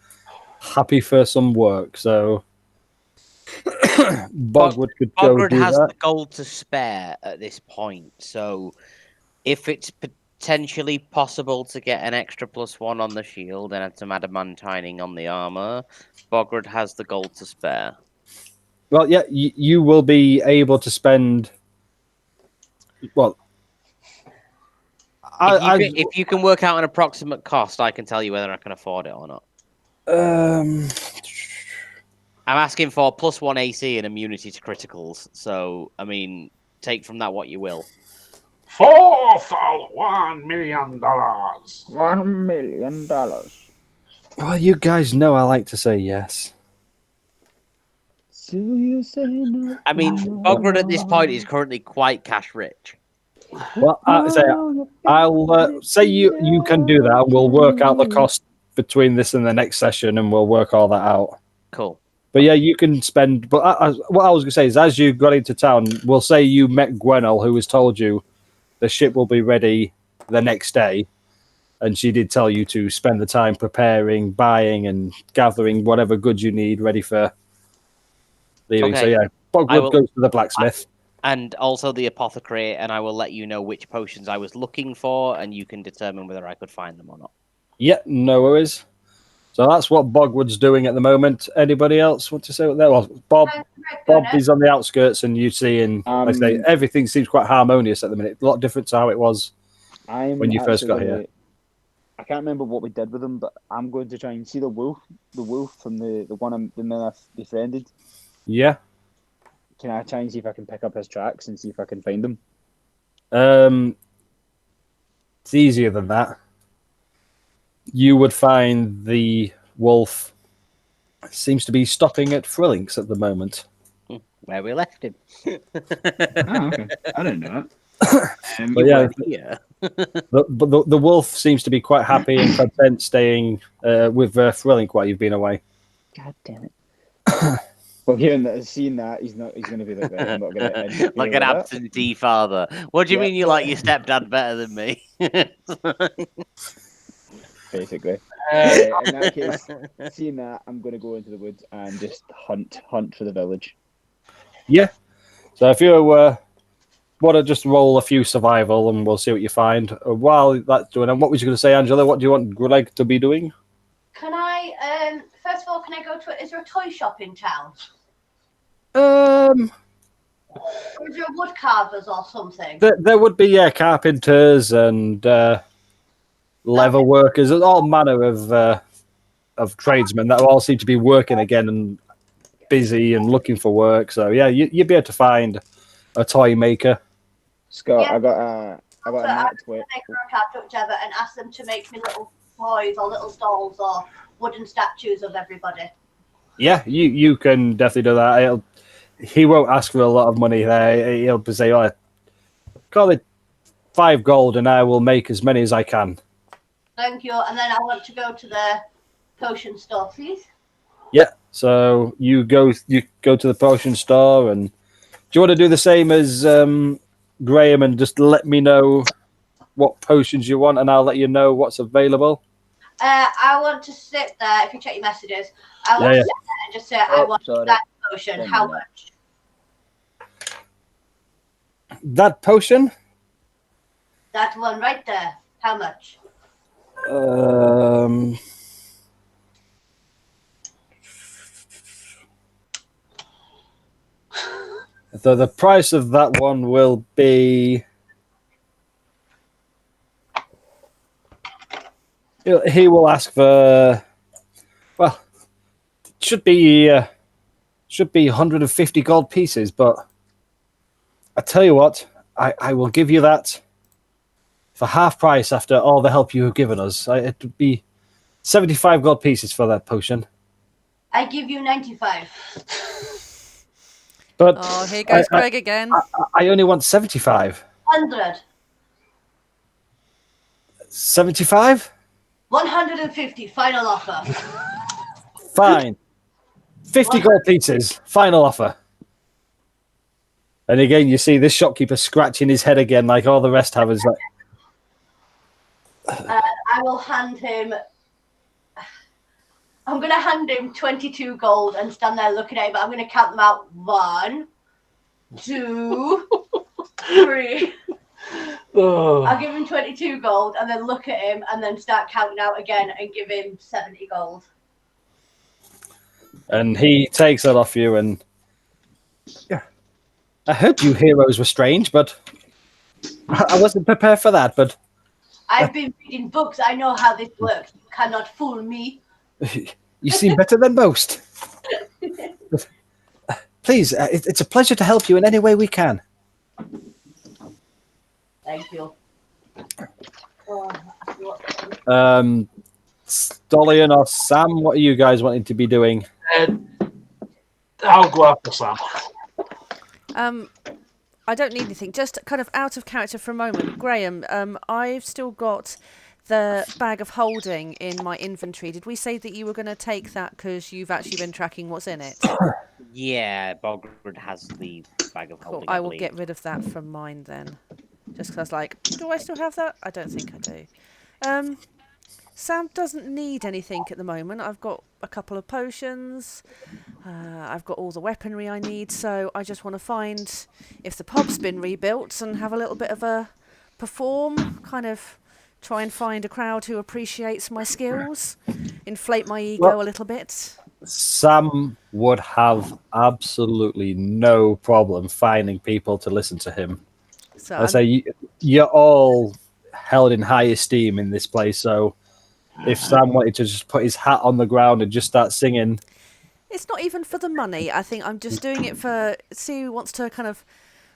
happy for some work. So Bogwood could go Bogrid do has that. the gold to spare at this point, so if it's potentially possible to get an extra +1 on the shield and some adamantining on the armor, Bogrid has the gold to spare. Well, yeah, you will be able to spend. Well, if you can work out an approximate cost, I can tell you whether I can afford it or not. I'm asking for +1 AC and immunity to criticals, so I mean, take from that what you will. $1 million. $1 million. Well, you guys know I like to say yes. So you say no. I mean, Bogrid at this point is currently quite cash rich. Well, I'll say you can do that. We'll work out the cost between this and the next session, and we'll work all that out. Cool. But yeah, you can spend. But what I was going to say is, as you got into town, we'll say you met Gwenel, who has told you the ship will be ready the next day, and she did tell you to spend the time preparing, buying, and gathering whatever goods you need ready for leaving. Okay. So yeah, Bogwood goes to the blacksmith. And also the apothecary, and I will let you know which potions I was looking for, and you can determine whether I could find them or not. Yeah, no worries. So that's what Bogwood's doing at the moment. Anybody else want to say what there was? Bob is on the outskirts, and you see, like I say, everything seems quite harmonious at the minute. A lot different to how it was when you first got here. I can't remember what we did with him, but I'm going to try and see the wolf from the one the man I befriended. Yeah. Can I try and see if I can pick up his tracks and see if I can find him? It's easier than that. You would find the wolf seems to be stopping at Frilink's at the moment. Where we left him. Okay. I didn't know that. But yeah, the wolf seems to be quite happy and content staying with Frillink while you've been away. God damn it. Well, hearing that, seeing that, he's not. He's going to be like, right, I'm not going to interfere Like with an that. absentee father. What do you Yep. mean you like your stepdad better than me? Basically. Uh, In that case, seeing that, I'm going to go into the woods and just hunt for the village. Yeah. So if you want to just roll a few survival, and we'll see what you find. While that's doing, and what was you going to say, Angela? What do you want Greg to be doing? Can I, first of all, can I go to, is there a toy shop in town? Um, Or is there wood carvers or something? there would be carpenters and leather workers, and all manner of tradesmen that all seem to be working again and busy and looking for work. So yeah, you'd be able to find a toy maker. Scott, Yeah. I got a map where. Make contact with each other and ask them to make me little toys or little dolls or wooden statues of everybody. Yeah, you can definitely do that. He won't ask for a lot of money there. He'll say, "Oh, call it 5 gold, and I will make as many as I can." Thank you. And then I want to go to the potion store, please. Yeah. So you go to the potion store, and do you want to do the same as Graham and just let me know what potions you want, and I'll let you know what's available? I want to sit there. If you check your messages, I want to sit there and just say, I want that potion. How much? That potion? That one right there. How much? The price of that one will be. He will ask for. Well, it should be 150 gold pieces, but I tell you what, I will give you that for half price after all the help you have given us. It would be 75 gold pieces for that potion. I give you 95. But here goes Greg again. I only want 75. 100. 75? 150. Final offer. Fine. 50 gold pieces. Final offer. And again, you see this shopkeeper scratching his head again, like all the rest have. Is like, I will hand him. I'm going to hand him 22 gold and stand there looking at him, but I'm going to count them out. 1, 2, 3. I'll give him 22 gold and then look at him and then start counting out again and give him 70 gold. and he takes that off you, and yeah, I heard you heroes were strange, but I wasn't prepared for that. But I've been reading books. I know how this works. You cannot fool me. you seem better than most. Please, it's a pleasure to help you in any way we can. Thank you. Stolian or Sam, what are you guys wanting to be doing? I'll go after Sam. I don't need anything. Just kind of out of character for a moment. Graham, I've still got the bag of holding in my inventory. Did we say that you were going to take that because you've actually been tracking what's in it? Yeah, Bogred has the bag of holding. I will get rid of that from mine then. Just because I was like, do I still have that? I don't think I do. Sam doesn't need anything at the moment. I've got a couple of potions. I've got all the weaponry I need. So I just want to find if the pub's been rebuilt and have a little bit of a perform. Kind of try and find a crowd who appreciates my skills. Inflate my ego a little bit. Sam would have absolutely no problem finding people to listen to him. So I say you're all held in high esteem in this place, so if Sam wanted to just put his hat on the ground and just start singing, it's not even for the money. I think I'm just doing it for see who wants to kind of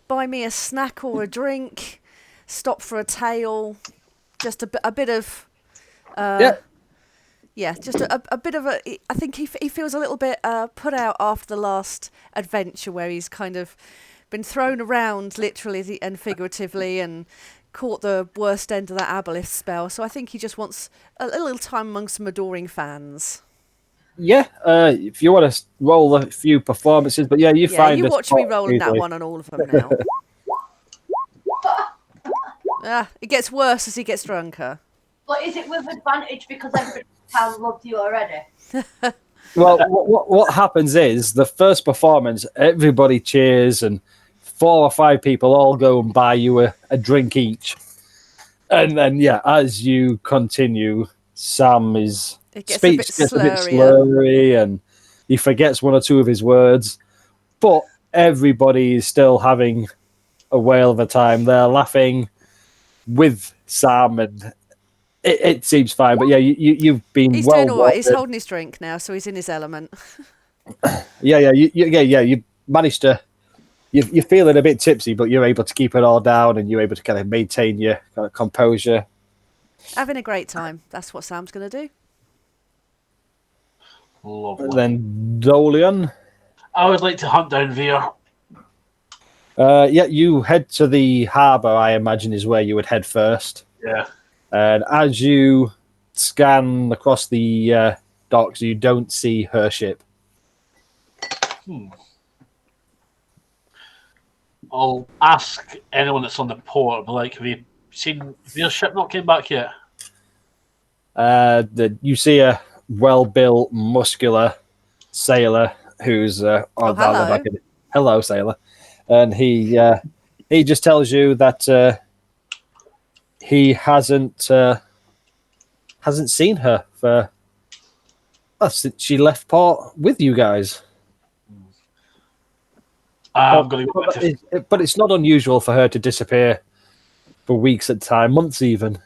buy me a snack or a drink, stop for a tale, just a bit of just a bit of a. I think he feels a little bit put out after the last adventure where he's kind of been thrown around literally and figuratively and caught the worst end of that aboleth spell. So I think he just wants a little time amongst some adoring fans. Yeah, if you want to roll a few performances, but yeah, you Yeah, find you a watch me spot rolling that easily. one on all of them now. It gets worse as he gets drunker. But is it with advantage because everybody in town loves you already? Well, what happens is the first performance, everybody cheers, and 4 or 5 people all go and buy you a drink each. And then, yeah, as you continue, Sam is It gets a bit speech gets a bit slurrier. slurry, and he forgets 1 or 2 of his words. But everybody is still having a whale of a time. They're laughing with Sam, and it seems fine. But yeah, you've been He's well doing all right. He's watered. holding his drink now, so he's in his element. Yeah, you managed to. You're feeling a bit tipsy, but you're able to keep it all down, and you're able to kind of maintain your kind of composure. Having a great time. That's what Sam's going to do. Lovely. Then Dolian. I would like to hunt down Veer. Yeah, you head to the harbour, I imagine, is where you would head first. Yeah. And as you scan across the docks, you don't see her ship. I'll ask anyone that's on the port, like, have you seen Veer's ship not came back yet? You see a well-built, muscular sailor who's down the hello. back of it. Hello, sailor. And he just tells you that he hasn't seen her for since she left port with you guys. I'm going to go back to... But it's not unusual for her to disappear for weeks at a time, months even.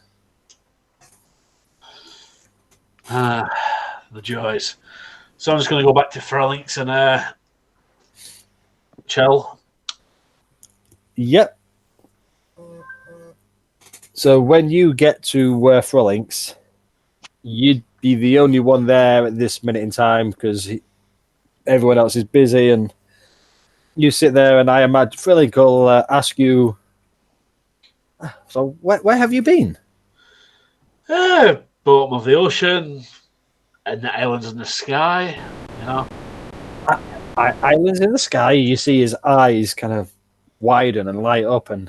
The joys. So I'm just going to go back to Frerlinks and chill. Yep. So when you get to Frerlinks, you'd be the only one there at this minute in time because everyone else is busy, and you sit there, and I imagine Frerlink will ask you, so where have you been? Bottom of the ocean, and the islands in the sky, you know. Islands in the sky. You see his eyes kind of widen and light up, and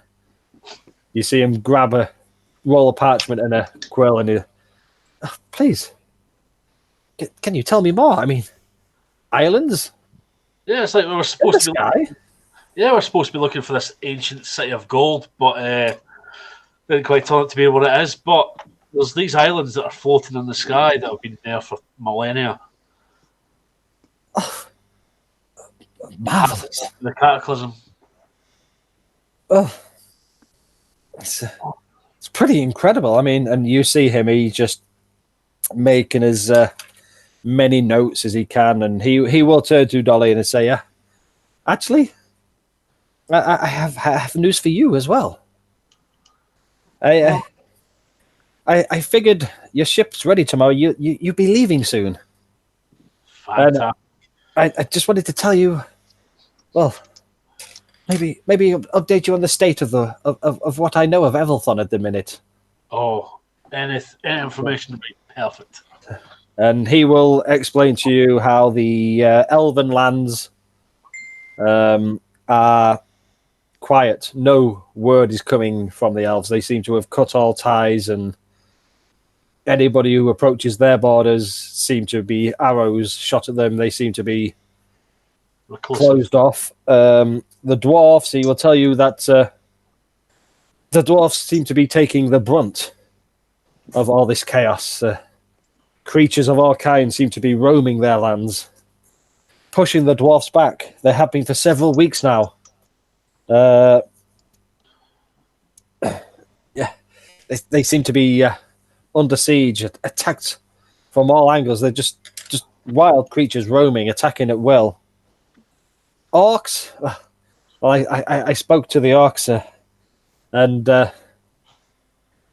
you see him grab a roll of parchment and a quill, and he, please, can you tell me more? I mean, islands? Yeah, it's like we were supposed to be. Sky? Yeah, we're supposed to be looking for this ancient city of gold, but didn't quite turn out to be what it is. But there's these islands that are floating in the sky that have been there for millennia. Oh, marvelous! The cataclysm. Oh, it's pretty incredible. I mean, and you see him; he's just making as many notes as he can, and he will turn to Dolly and say, "Yeah, actually, I have news for you as well. I figured your ship's ready tomorrow. You'll be leaving soon. And Fantastic. I just wanted to tell you, well, maybe update you on the state of what I know of Evalthon at the minute." Oh, any information would be perfect. And he will explain to you how the elven lands are quiet. No word is coming from the elves. They seem to have cut all ties, and anybody who approaches their borders seem to be arrows shot at them. They seem to be closed off. The dwarfs, he will tell you that the dwarfs seem to be taking the brunt of all this chaos. Creatures of all kinds seem to be roaming their lands, pushing the dwarfs back. They have been for several weeks now. Yeah, they seem to be under siege, attacked from all angles. They're just wild creatures roaming, attacking at will. Orcs. Well, I spoke to the orcs, and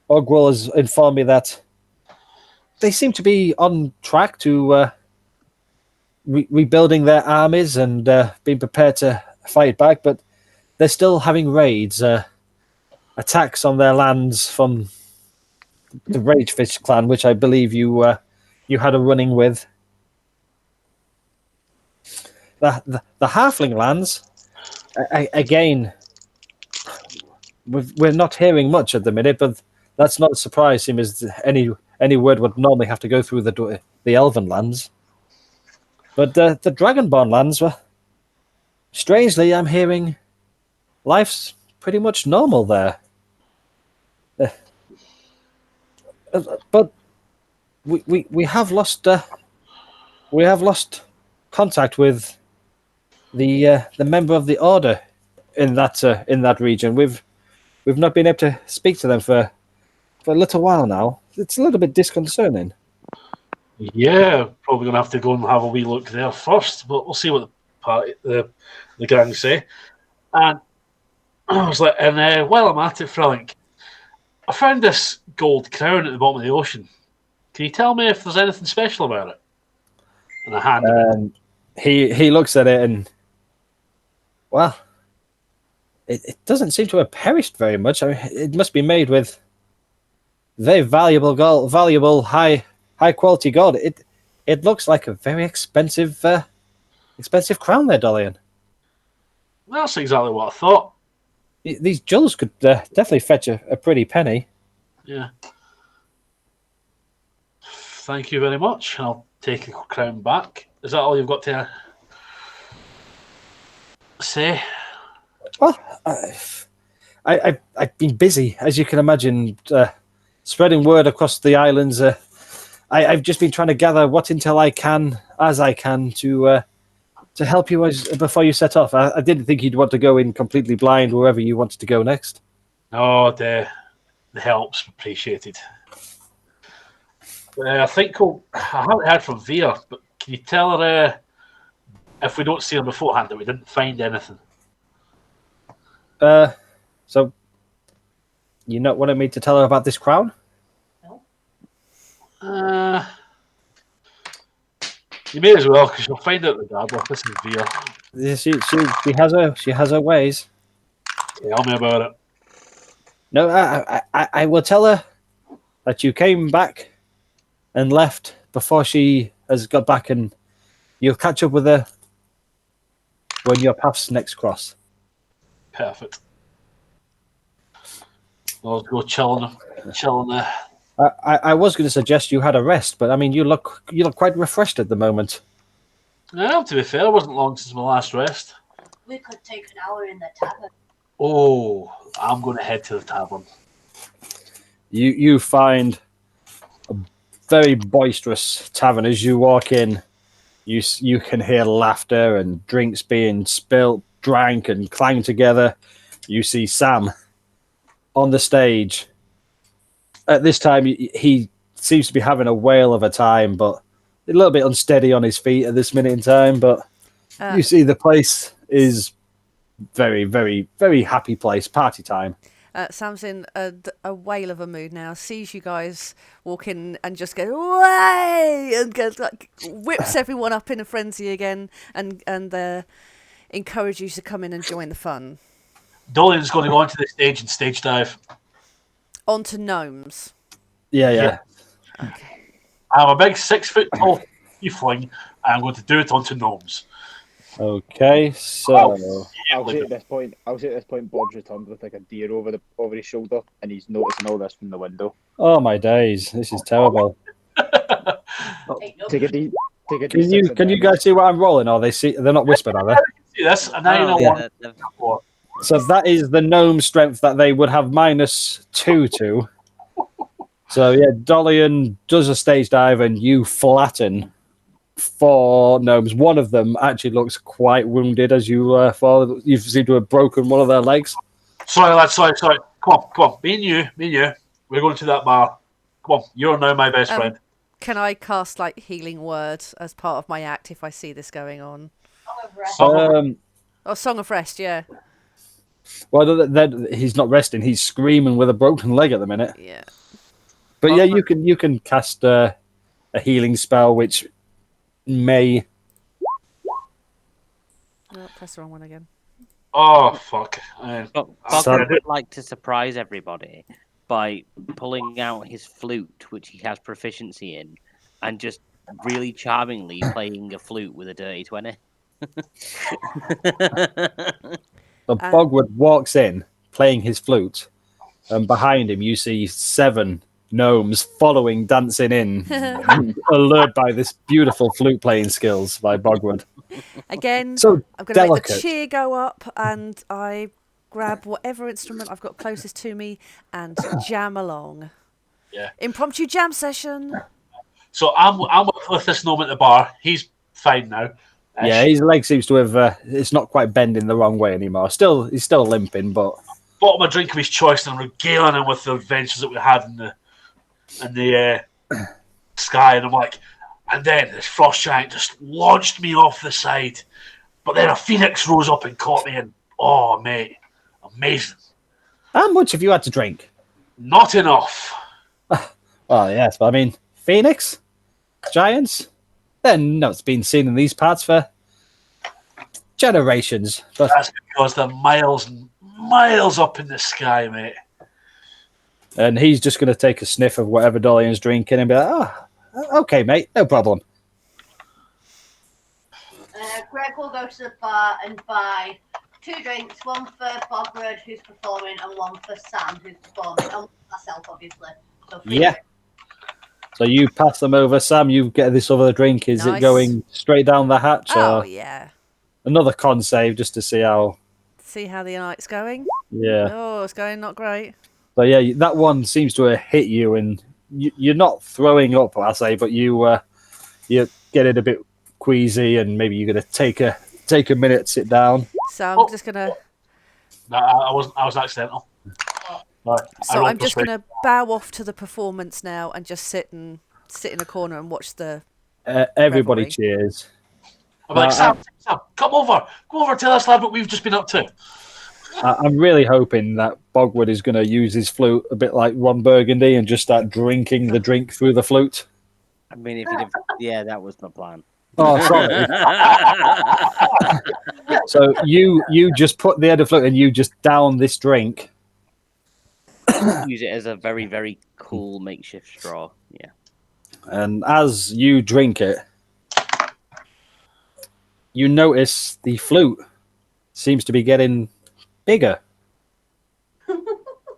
Ogwell has informed me that they seem to be on track to rebuilding their armies and being prepared to fight back, but they're still having raids, attacks on their lands from the Ragefish clan, which I believe you had a running with. the halfling lands. Again, we're not hearing much at the minute, but that's not a surprise. Seeing as any word would normally have to go through the elven lands. But the Dragonborn lands were strangely, I'm hearing life's pretty much normal there. But we have lost contact with the member of the order in that region. We've not been able to speak to them for a little while now. It's a little bit disconcerting. Yeah, probably going to have to go and have a wee look there first, but we'll see what the gang say. And I was like, and while I'm at it, Frank, I found this gold crown at the bottom of the ocean. Can you tell me if there's anything special about it? And I hand him it. He looks at it and, well, it doesn't seem to have perished very much. I mean, it must be made with very valuable gold, valuable high quality gold. It looks like a very expensive crown there, Dolian. That's exactly what I thought. These jewels could definitely fetch a pretty penny. Yeah. Thank you very much. I'll take the crown back. Is that all you've got to say? Well, I've been busy, as you can imagine, spreading word across the islands. I've just been trying to gather what intel I can to help you before you set off. I didn't think you'd want to go in completely blind wherever you wanted to go next. No, the help's appreciated. I think I haven't heard from Via, but can you tell her if we don't see her beforehand that we didn't find anything? So you not wanted me to tell her about this crown? No. You may as well, because you'll find out regardless. This is Via. Yeah, she has her ways. Tell me about it. No, I will tell her that you came back and left before she has got back, and you'll catch up with her when your paths next cross. Perfect. I'll go chilling there. I was going to suggest you had a rest, but I mean, you look quite refreshed at the moment. Well, to be fair, it wasn't long since my last rest. We could take an hour in the tavern. Oh, I'm going to head to the tavern. You find a very boisterous tavern as you walk in. You can hear laughter and drinks being spilt, drank, and clanged together. You see Sam on the stage. At this time, he seems to be having a whale of a time, but a little bit unsteady on his feet at this minute in time. But you see the place is very, very, very happy place, party time. Sam's in a whale of a mood now. Sees you guys walk in and just go way and goes, like, whips everyone up in a frenzy again, and encourages you to come in and join the fun. Dolian's going to go onto the stage and stage dive. Onto gnomes. Yeah. Okay. I'm a big 6 foot tall tiefling, and I'm going to do it onto gnomes. Okay, so I'll say at this point, Bob's returned with like a deer over his shoulder, and he's noticing all this from the window. oh my days, this is terrible. Take a deep. Can you guys see what I'm rolling? Or they're not whispered, are they? See this, and now you know what. So that is the gnome strength that they would have -2 to. So yeah, Dolian does a stage dive and you flatten 4 gnomes. One of them actually looks quite wounded as you fall. You seem to have broken one of their legs. Sorry, lads, sorry. Come on. Me and you. We're going to that bar. Come on, you're now my best friend. Can I cast like healing word as part of my act if I see this going on? Song of Rest, yeah. Well, he's not resting. He's screaming with a broken leg at the minute. Yeah. But yeah, you can cast a healing spell, which may. Oh, press the wrong one again. Oh fuck! Bogdan would like to surprise everybody by pulling out his flute, which he has proficiency in, and just really charmingly playing a flute with a dirty 20. So And- Bogwood walks in, playing his flute, and behind him you see 7 gnomes following, dancing in, allured by this beautiful flute playing skills by Bogwood. Again, So I'm going to make the delicate. cheer go up, and I grab whatever instrument I've got closest to me and jam along. Yeah. Impromptu jam session. So I'm with this gnome at the bar. He's fine now. Yeah, his leg seems to have. It's not quite bending the wrong way anymore. He's still limping, but Bought him a drink of his choice and regaling him with the adventures that we had in the sky. And I'm like, and then this frost giant just launched me off the side. But then a phoenix rose up and caught me, and oh, mate, amazing. how much have you had to drink? Not enough. Well, yes, but I mean, Phoenix? Giants? Then no, it's been seen in these parts for generations. But That's because they're miles and miles up in the sky, mate. and he's just going to take a sniff of whatever Dolian's drinking and be like, "Oh, okay, mate, no problem." Greg will go to the bar and buy 2 drinks, one for Bogred, who's performing, and one for Sam, who's performing, and myself, obviously. So Yeah. So you pass them over, Sam. You get this other drink. Is Nice. it going straight down the hatch, Oh, or yeah. another con save just to see how? See how the night's going? Yeah. Oh, it's going not great. So yeah, that one seems to have hit you, and you're not throwing up, I say, but you're getting a bit queasy, and maybe you're going to take a minute, sit down. So I'm just going to... No, I was accidental. No, So I'm just going to bow off to the performance now and just sit in a corner and watch the... Everybody Revelry. cheers. I'm like, Sam, come over, tell us, lad, what we've just been up to. I'm really hoping that Bogwood is going to use his flute a bit like Ron Burgundy and just start drinking the drink through the flute. I mean, if you'd have, yeah, that was my plan. Oh, sorry. So you just put the head of flute and you just down this drink. Use it as a very, very cool makeshift straw. Yeah. And as you drink it, you notice the flute seems to be getting bigger.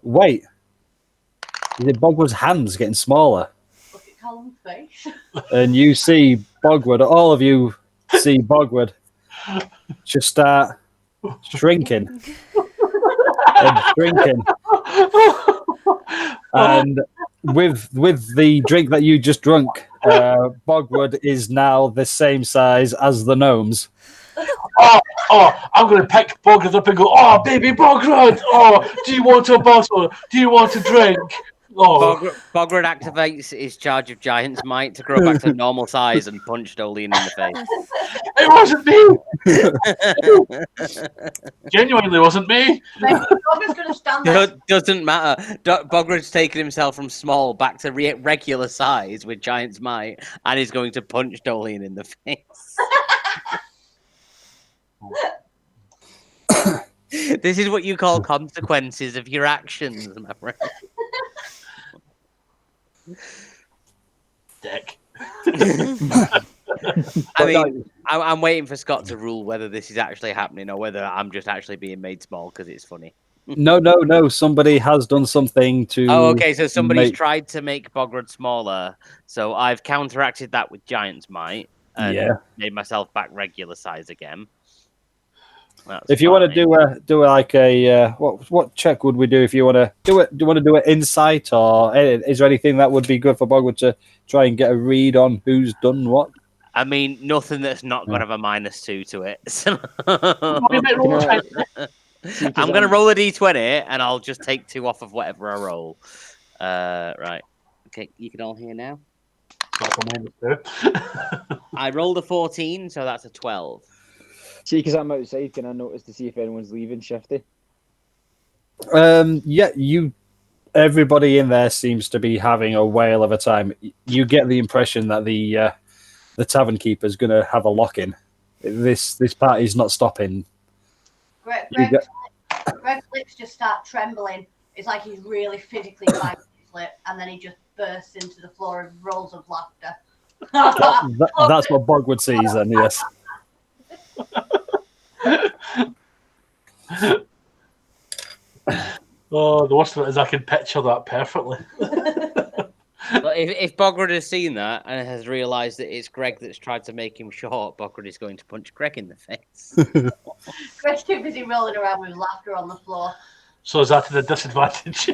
Wait. Is it Bogwood's hands getting smaller? look at Callum's face. And you see Bogwood, all of you see Bogwood just start shrinking and shrinking. And with the drink that you just drunk, Bogwood is now the same size as the gnomes. Oh, I'm going to pick Bograd up and go, oh, baby Bograd, oh, do you want a bottle? Do you want a drink? Oh, Bograd activates his charge of Giant's Might to grow back to normal size and punch Dolian in the face. it wasn't me. Genuinely wasn't me. Bogred's going to stand there. Doesn't matter. Bograd's taken himself from small back to regular size with Giant's Might and is going to punch Dolian in the face. This is what you call consequences of your actions, my friend. Dick. I mean, I'm waiting for Scott to rule whether this is actually happening or whether I'm just actually being made small because it's funny. No. Somebody has done something to. Oh, okay. So somebody's tried to make Bograd smaller. So I've counteracted that with Giant's Might and made myself back regular size again. That's if you want to do like a what check would we do if you want to do it? Do you want to do an insight, or is there anything that would be good for Bogwood to try and get a read on who's done what? I mean, nothing that's not going to have a -2 to it. So... I'm going to roll a d20 and I'll just take 2 off of whatever I roll. Right. Okay, you can all hear now. I rolled a 14, so that's a 12. See, because I'm outside, can I notice to see if anyone's leaving Shifty? Yeah, everybody in there seems to be having a whale of a time. You get the impression that the tavern keeper is going to have a lock-in. This party's not stopping. Greg's lips just start trembling. It's like he's really physically biting his lip, and then he just bursts into the floor of rolls of laughter. That's what Bogwood sees, then, yes. Oh, the worst of it is I can picture that perfectly. But if Bograd has seen that and has realised that it's Greg that's tried to make him short, Bograd is going to punch Greg in the face. Greg's too busy rolling around with laughter on the floor. So is that to the disadvantage?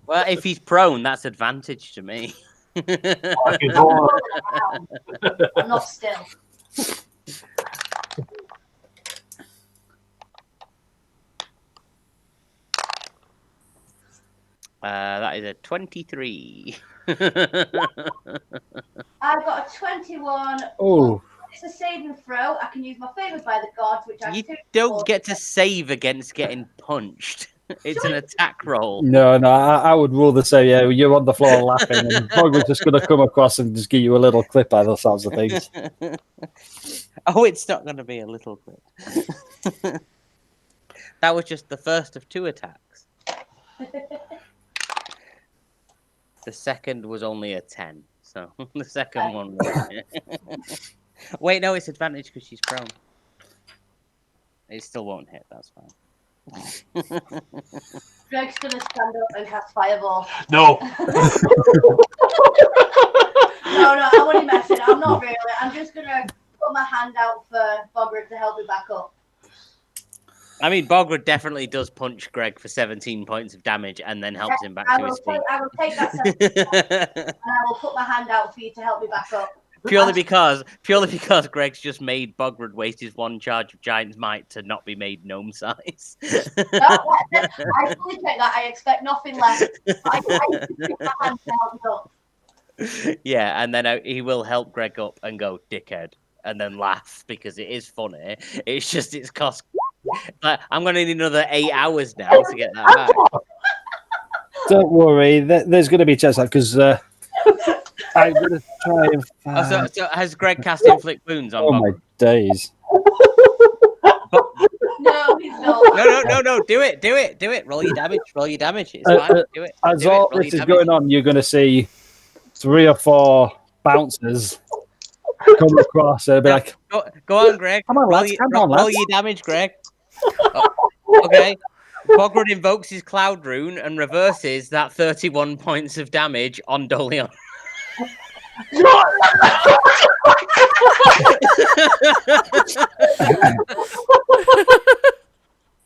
Well, if he's prone, that's advantage to me. I can go. I'm not still. That is a 23. I've got a 21. Oh, It's a saving throw. I can use my favours by the gods, which I You don't get to save against getting punched. It's an attack roll. no, I would rule the same. Yeah, you're on the floor laughing, and Bogman's just going to come across and just give you a little clip by those sorts of things. Oh, it's not going to be a little clip. That was just the first of 2 attacks. The second was only a 10, so the second one was... Wait, no, it's advantage because she's prone. It still won't hit, that's fine. Greg's going to stand up and cast Fireball. No. No, I'm only messing. I'm not really. I'm just going to put my hand out for Bograd to help me back up. I mean, Bograd definitely does punch Greg for 17 points of damage and then helps him back to his feet. I will take that 17 and I will put my hand out for you to help me back up. Purely because Greg's just made Bograd waste his 1 charge of Giant's Might to not be made gnome size. No, I fully take that. I expect nothing less. I take my hand to help me up. Yeah, and then he will help Greg up and go, dickhead, and then laugh because it is funny. It's just it's cost. I'm going to need another 8 hours now to get that back. Don't worry, there's going to be a chance because I'm going to try and find... So has Greg cast Inflict Wounds on Bograd? my days. No, he's not. No. Do it. Roll your damage. It's fine. Do it. As all this is going on, you're going to see 3 or 4 bouncers come across and be like, Go on, Greg. Come on, lads. Roll your damage, Greg. Okay. Bograd invokes his Cloud Rune and reverses that 31 points of damage on Dolion.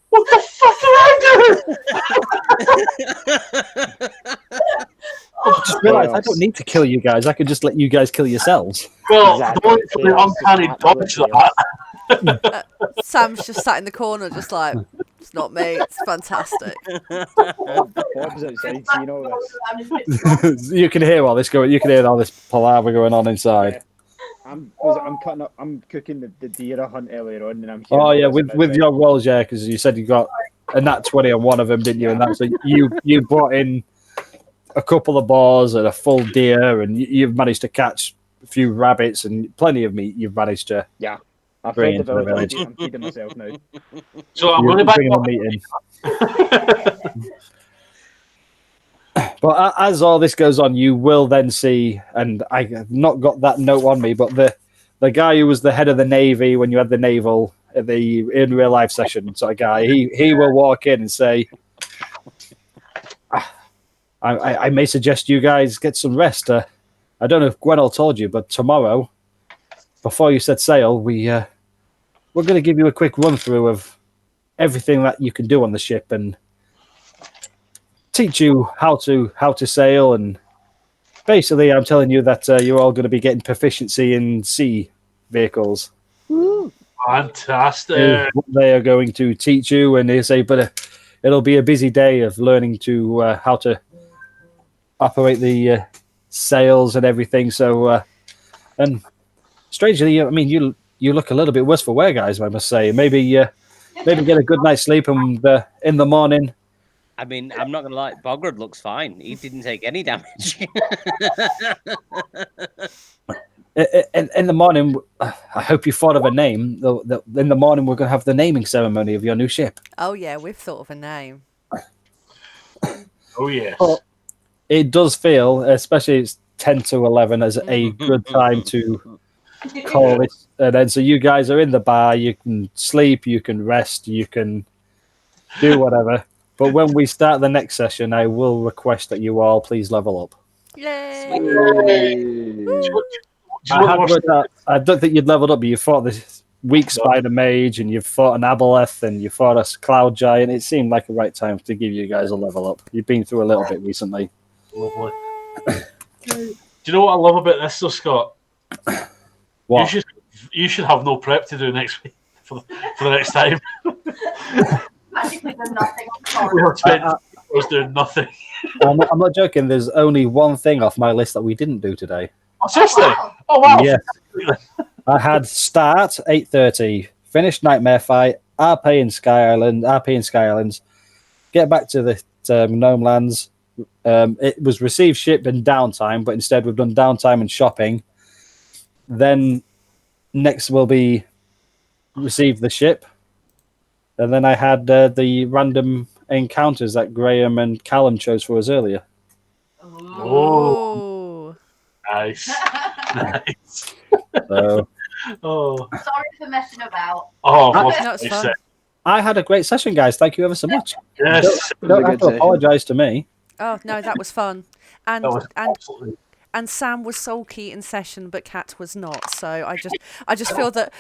What the fuck did I do? I just realised I don't need to kill you guys. I could just let you guys kill yourselves. Well, Exactly. the uncanny dodge that. Sam's just sat in the corner, just like, it's not me. It's fantastic. Bob's outside seeing all this. You can hear all this going. You can hear all this palaver going on inside. I'm cooking the deer I hunt earlier on, and I'm. Oh yeah, with your rolls, yeah, because you said you got a nat 20 on one of them, didn't you? And that's so you brought in a couple of boars and a full deer, and you've managed to catch a few rabbits and plenty of meat. You've managed to. Yeah, I've bring fed the into the village. village. I'm feeding myself now. So I'm You're going back bringing the meat in. But as all this goes on, you will then see, and I have not got that note on me, but the guy who was the head of the Navy when you had the naval at the in real life session sort of guy, he will walk in and say, I may suggest you guys get some rest. I don't know if Gwenol told you, but tomorrow, before you set sail, we're going to give you a quick run through of everything that you can do on the ship and teach you how to sail. And basically, I'm telling you that you're all going to be getting proficiency in sea vehicles. Fantastic. What they are going to teach you, and they say, but it'll be a busy day of learning to how to operate the sails and everything. So, and strangely, I mean, you look a little bit worse for wear, guys. I must say, maybe get a good night's sleep, and in the morning. I mean, I'm not gonna lie, Bograd looks fine. He didn't take any damage. In the morning, I hope you thought of a name. In the morning, we're going to have the naming ceremony of your new ship. Oh, yeah, we've thought of a name. Oh, yes. Well, it does feel, especially it's 10 to 11, as a good time to call it, and then so you guys are in the bar. You can sleep, you can rest, you can do whatever. But when we start the next session, I will request that you all please level up. Yay! Do you know what the worst thing is? I don't think you'd leveled up, but you fought this weak spider mage, and you fought an aboleth, and you fought a cloud giant. It seemed like the right time to give you guys a level up. You've been through a little bit recently. Lovely. Do you know what I love about this, though, Scott? What? You should have no prep to do next week for the next time. Magically done nothing. I'm We sorry. have spent hours doing nothing. I'm not joking. There's only one thing off my list that we didn't do today. Oh, seriously? Wow. Oh, wow. Yes. I had start 8:30, finish Nightmare Fight, RP in Sky Islands, get back to the Gnome Lands. It was receive ship and downtime, but instead we've done downtime and shopping. Then next will be receive the ship, and then I had the random encounters that Graham and Callum chose for us earlier. Oh. Nice. Nice. So Oh, Sorry for messing about. what No, it's I fun. said. I had a great session, guys. Thank you ever so much. Yes, Don't a have good to session. apologise to me. Oh no, that was fun. And that was and absolutely. and Sam was sulky in session, but Kat was not. So I just feel that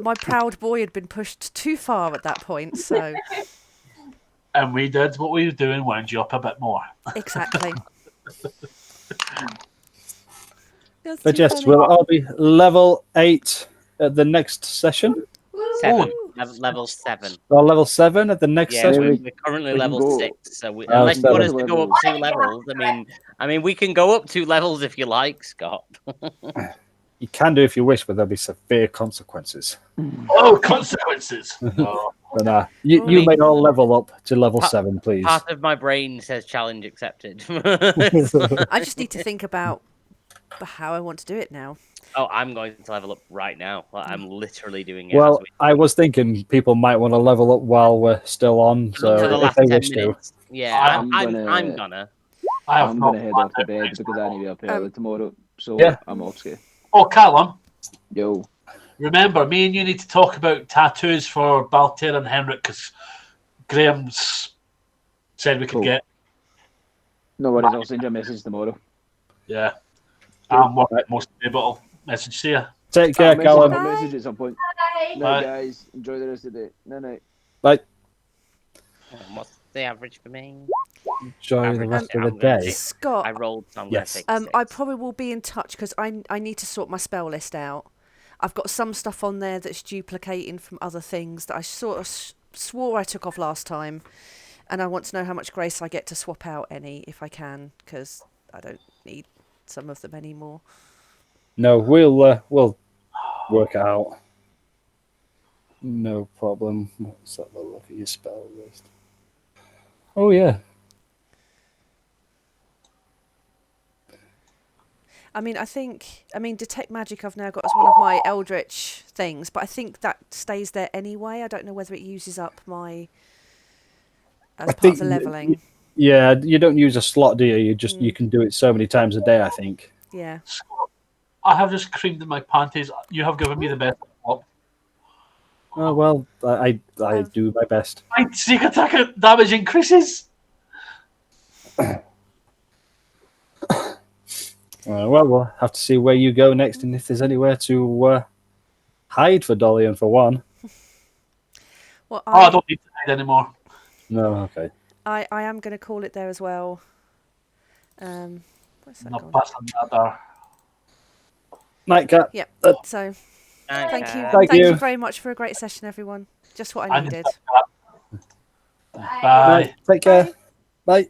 my proud boy had been pushed too far at that point. So And we did what we were doing, wound you up a bit more. exactly. That's But too yes, funny. we'll all be level 8 at the next session, 7. Level 7. or level 7 at the next Yeah, session. we're currently we can level go- 6. So Oh, unless you want us seven. to go up 2 levels, I mean, we can go up 2 levels if you like, Scott. You can do if you wish, but there'll be severe consequences. Oh, consequences. Oh. But you may all level up to level 7, please. Part of my brain says challenge accepted. I just need to think about how I want to do it now. Oh, I'm going to level up right now. Like, I'm literally doing it. Well, as we I was thinking people might want to level up while we're still on, for so the if last they 10 wish to. minutes. Yeah, I'm I'm gonna- gonna. I have I'm not gonna head planned off to it. bed because I need to be up early tomorrow. So Yeah. I'm off to. Oh, Callum, Yo. remember, me and you need to talk about tattoos for Baltair and Henrik because Graham's said we could Cool. get. No worries, I'll send you a message tomorrow. Yeah. I'm working most of the day, but I'll message to you. Take care, I'll Callum. message at some point. Bye. Night, Bye. guys. Enjoy the rest of the day. Night. Bye. What's the average for me? Enjoy the rest of the I'm gonna day. take- Scott, I rolled, so I'm Yes. going to take 6. I probably will be in touch because I need to sort my spell list out. I've got some stuff on there that's duplicating from other things that I sort of swore I took off last time, and I want to know how much grace I get to swap out any if I can, because I don't need some of them anymore. No, we'll work it out. No problem. Let's have a look at your spell list. Oh yeah. I mean, detect magic I've now got as one of my eldritch things, but I think that stays there anyway. I don't know whether it uses up my as part of the leveling. Yeah, you don't use a slot, do you? You can do it so many times a day, I think. Yeah. I have just creamed in my panties. You have given me the best help. Oh well, I do my best. My sneak attack damage increases. Well, we'll have to see where you go next, and if there's anywhere to hide for Dolly and for one. Well, I don't need to hide anymore. No, okay. I am going to call it there as well. Where's that No, gone? pass on that. Nightcap. Yep. Uh, So Thank thank you, Thank thank you. you very much for a great session, everyone. Just what I And needed. Bye. Take care. Bye.